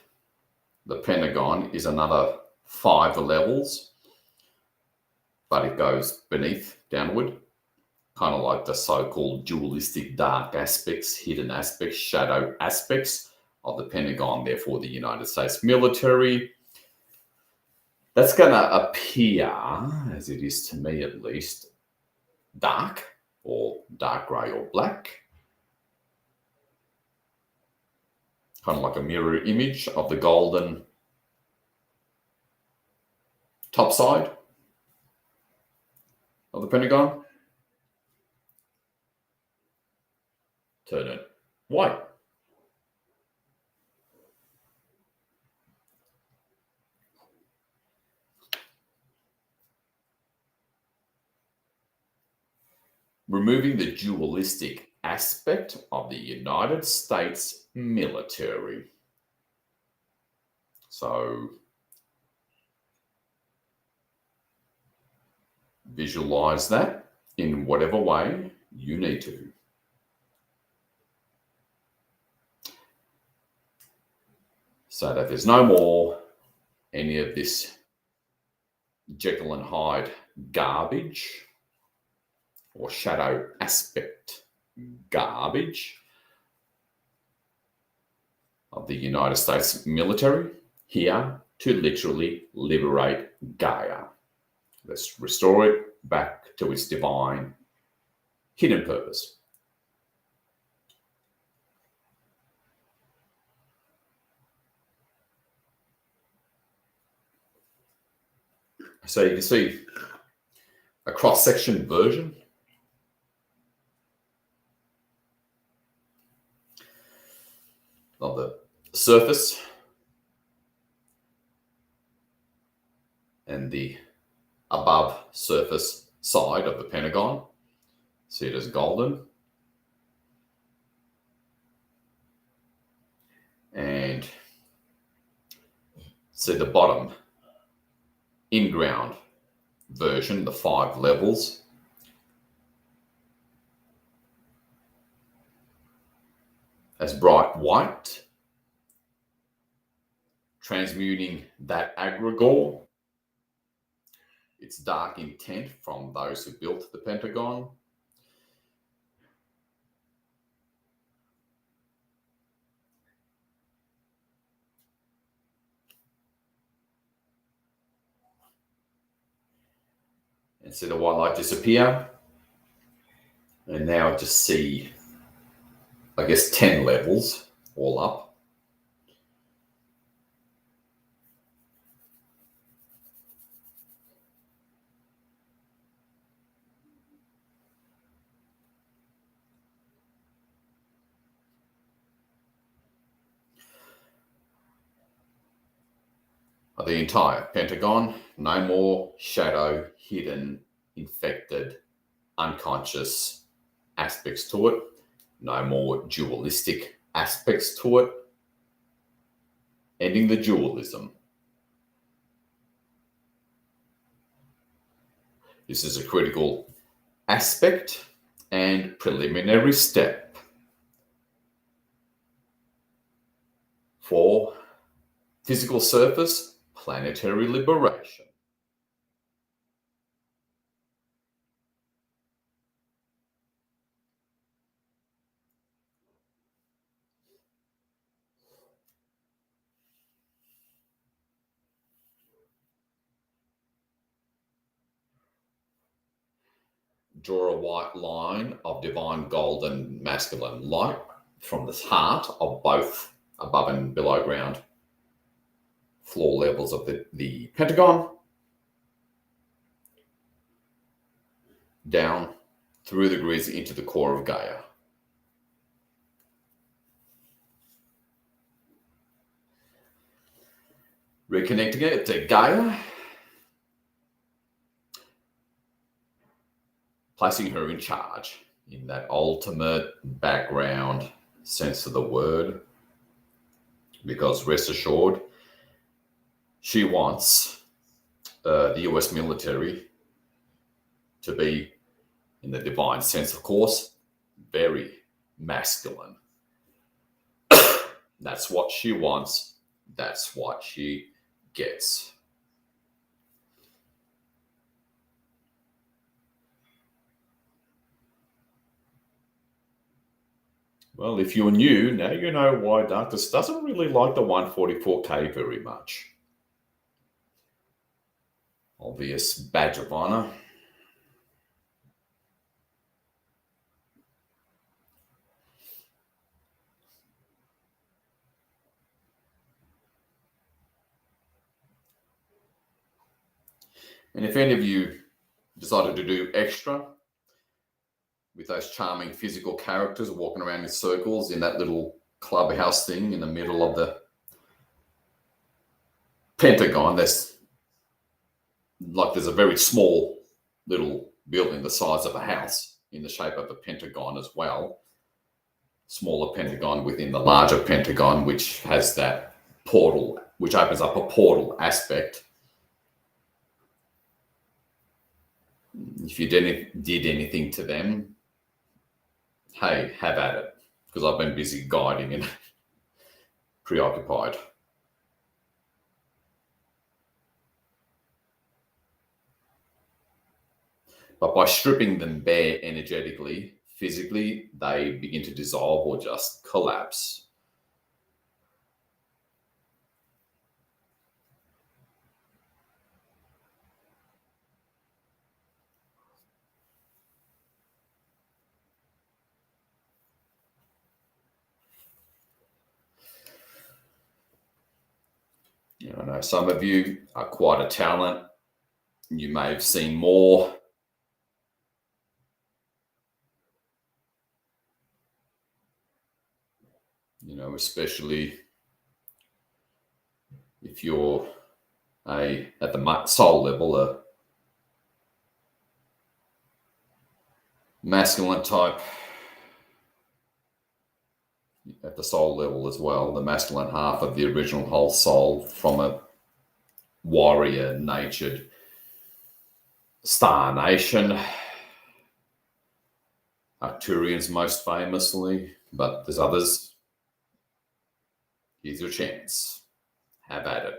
the Pentagon is another 5 levels, but it goes beneath, downward, kind of like the so-called dualistic dark aspects, hidden aspects, shadow aspects of the Pentagon, therefore the United States military. That's going to appear, as it is to me at least, dark or dark grey or black. Kind of like a mirror image of the golden top side of the Pentagon. Turn it white. Removing the dualistic aspect of the United States military. So visualize that in whatever way you need to. So that there's no more any of this Jekyll and Hyde garbage or shadow aspect garbage of the United States military here to literally liberate Gaia. Let's restore it back to its divine hidden purpose. So you can see a cross-section version of the surface and the above surface side of the pentagon. See it as golden. And see the bottom in-ground version, the 5 levels. As bright white, transmuting that egregore. It's dark intent from those who built the pentagon. And see the white light disappear. And now just see, I guess, 10 levels all up. The entire pentagon, no more shadow, hidden, infected, unconscious aspects to it, no more dualistic aspects to it, ending the dualism. This is a critical aspect and preliminary step for physical surface planetary liberation. Draw a white line of divine golden masculine light from the heart of both above and below ground floor levels of the pentagon, down through the grids into the core of Gaia. Reconnecting it to Gaia, placing her in charge in that ultimate background sense of the word, because rest assured, she wants the US military to be, in the divine sense, of course, very masculine. That's what she wants. That's what she gets. Well, if you're new, now you know why Darkness doesn't really like the 144K very much. Obvious badge of honor. And if any of you decided to do extra with those charming physical characters walking around in circles in that little clubhouse thing in the middle of the Pentagon, there's a very small little building the size of a house in the shape of a pentagon as well. Smaller pentagon within the larger pentagon, which has that portal, which opens up a portal aspect. If you did anything to them, hey, have at it, because I've been busy guiding and preoccupied. But by stripping them bare energetically, physically, they begin to dissolve or just collapse. I know some of you are quite a talent. You may have seen more. especially if you're at the soul level, a masculine type, at the soul level as well, the masculine half of the original whole soul from a warrior natured star nation. Arcturians most famously, but there's others. Here's your chance. Have at it.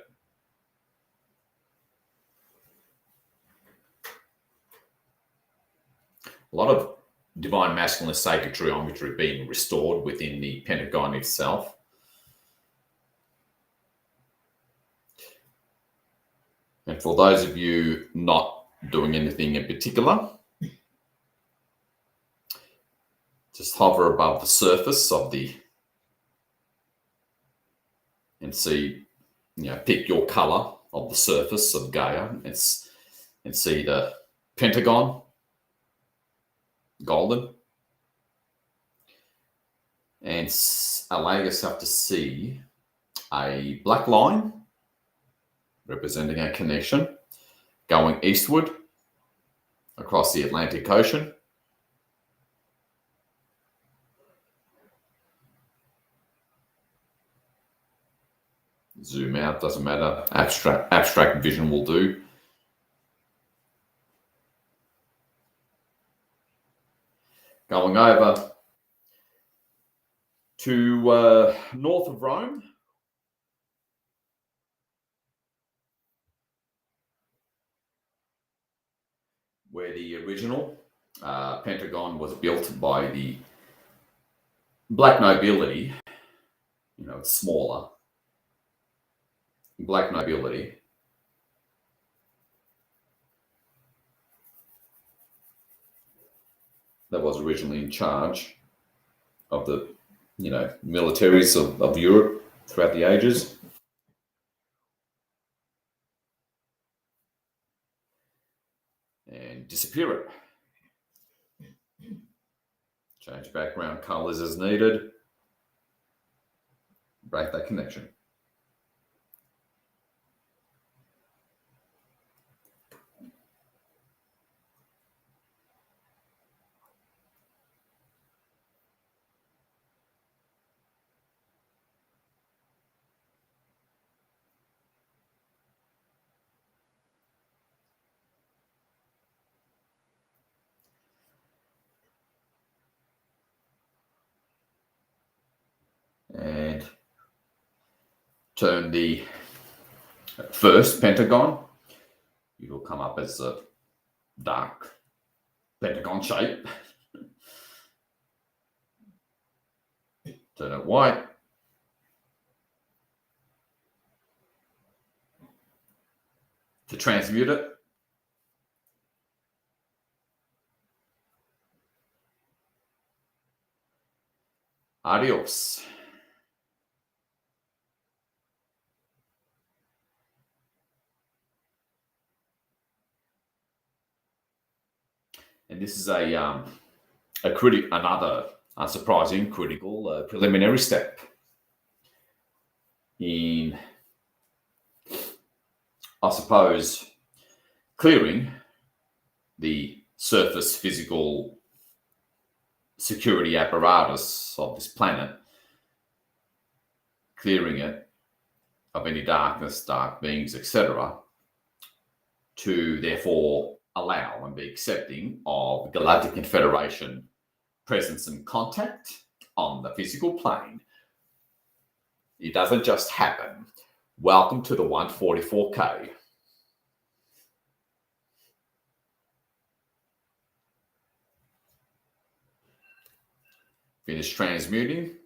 A lot of divine masculine sacred geometry being restored within the pentagon itself. And for those of you not doing anything in particular, just hover above the surface of and see, pick your color of the surface of Gaia and see the pentagon, golden, and allow yourself to see a black line representing a connection going eastward across the Atlantic Ocean. Zoom out, doesn't matter. Abstract vision will do. Going over to north of Rome, where the original Pentagon was built by the black nobility. It's smaller. Black nobility. That was originally in charge of the, militaries of Europe throughout the ages. And disappear it. Change background colors as needed. Break that connection. And turn the first pentagon. It'll come up as a dark pentagon shape. Turn it white. To transmute it, adios. And this is another unsurprising critical preliminary step in, I suppose, clearing the surface physical security apparatus of this planet, clearing it of any darkness, dark beings, etc., to therefore allow and be accepting of Galactic Confederation presence and contact on the physical plane. It doesn't just happen. Welcome to the 144K. Finish transmuting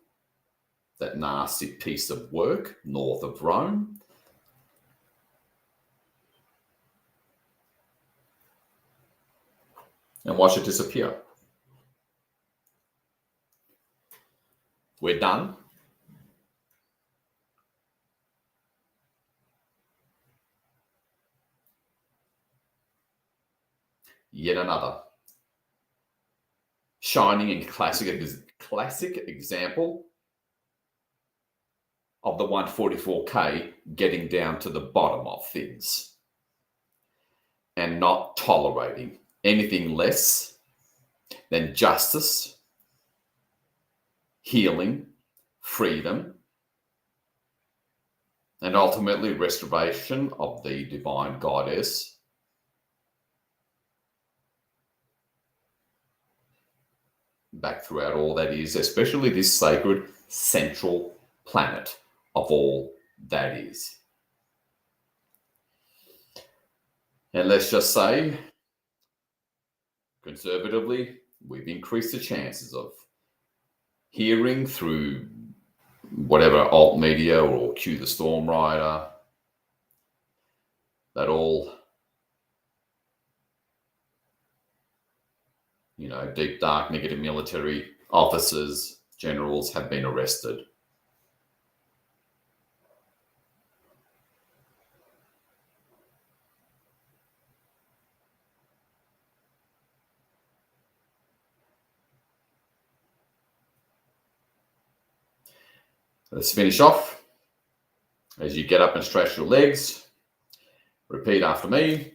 that nasty piece of work north of Rome. And watch it disappear. We're done. Yet another shining and classic example of the 144K getting down to the bottom of things and not tolerating anything less than justice, healing, freedom, and ultimately restoration of the divine goddess back throughout all that is, especially this sacred central planet of all that is. And let's just say, conservatively, we've increased the chances of hearing through whatever alt media or Q the Storm Rider that all, deep, dark, negative military officers, generals have been arrested. Let's finish off. As you get up and stretch your legs, repeat after me.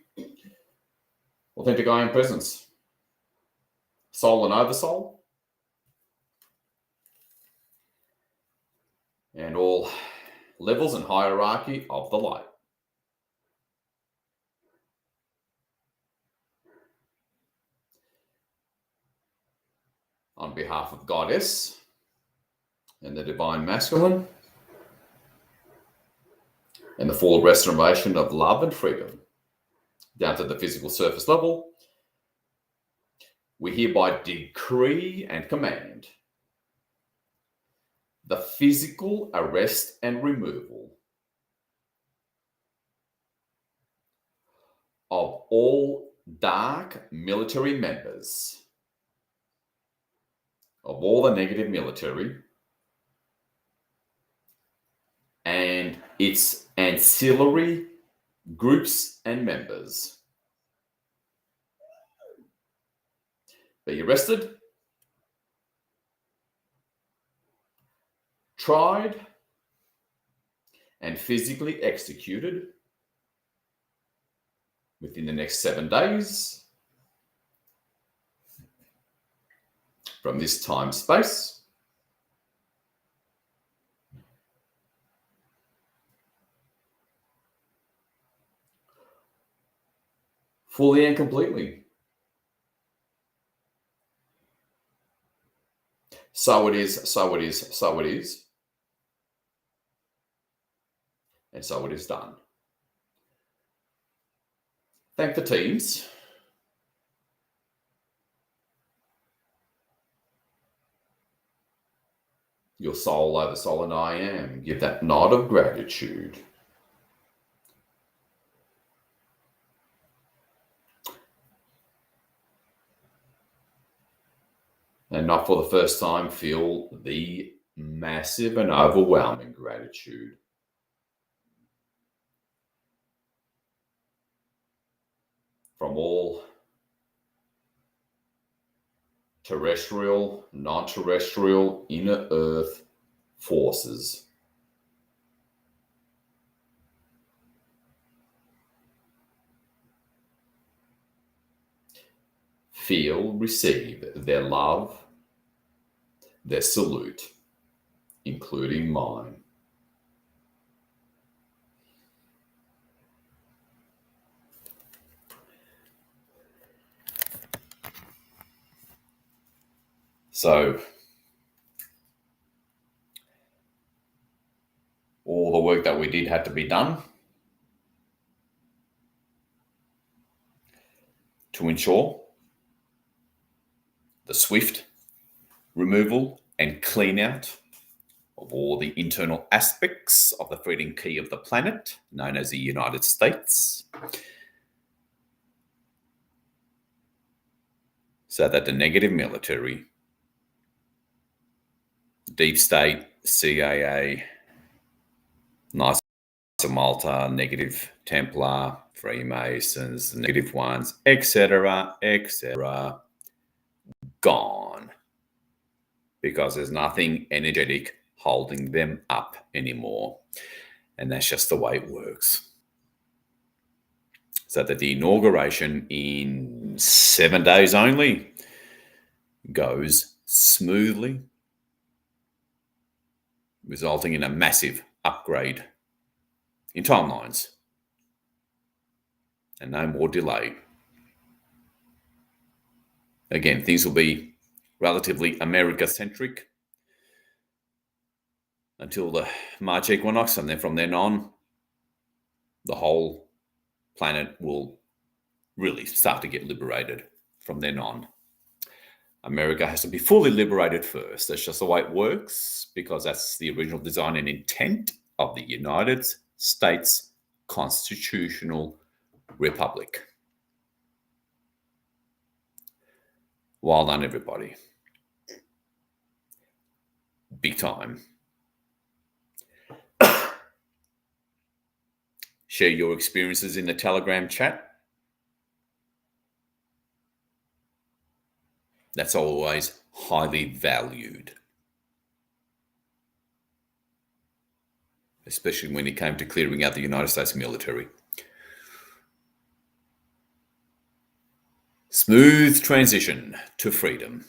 Authentic I Am presence. Soul and oversoul. And all levels and hierarchy of the light. On behalf of Goddess and the Divine Masculine and the full restoration of love and freedom down to the physical surface level, we hereby decree and command the physical arrest and removal of all dark military members, of all the negative military, and its ancillary groups and members. Be arrested, tried, and physically executed within the next 7 days from this time space. Fully and completely. So it is, so it is, so it is. And so it is done. Thank the teams. Your soul over soul and I am. Give that nod of gratitude. And not for the first time, feel the massive and overwhelming gratitude from all terrestrial, non-terrestrial, inner earth forces. Feel, receive their love, their salute, including mine. So, all the work that we did had to be done to ensure the swift removal and clean out of all the internal aspects of the freedom key of the planet, known as the United States, so that the negative military, deep state, CIA, Nice Malta, negative Templar, Freemasons, negative ones, etc., gone. Because there's nothing energetic holding them up anymore. And that's just the way it works. So that the inauguration in 7 days only goes smoothly, resulting in a massive upgrade in timelines and no more delay. Again, things will be relatively America-centric until the March equinox, and then from then on, the whole planet will really start to get liberated from then on. America has to be fully liberated first. That's just the way it works, because that's the original design and intent of the United States Constitutional Republic. Well done, everybody. Big time. Share your experiences in the Telegram chat. That's always highly valued, especially when it came to clearing out the United States military. Smooth transition to freedom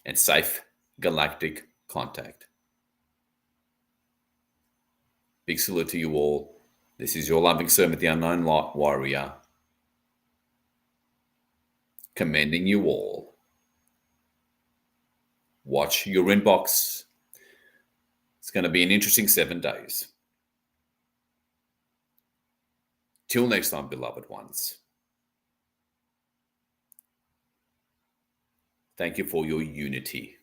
and safe galactic contact. Big salute to you all. This is your loving servant, the Unknown Light Warrior, commending you all. Watch your inbox. It's going to be an interesting 7 days. Till next time, beloved ones. Thank you for your unity.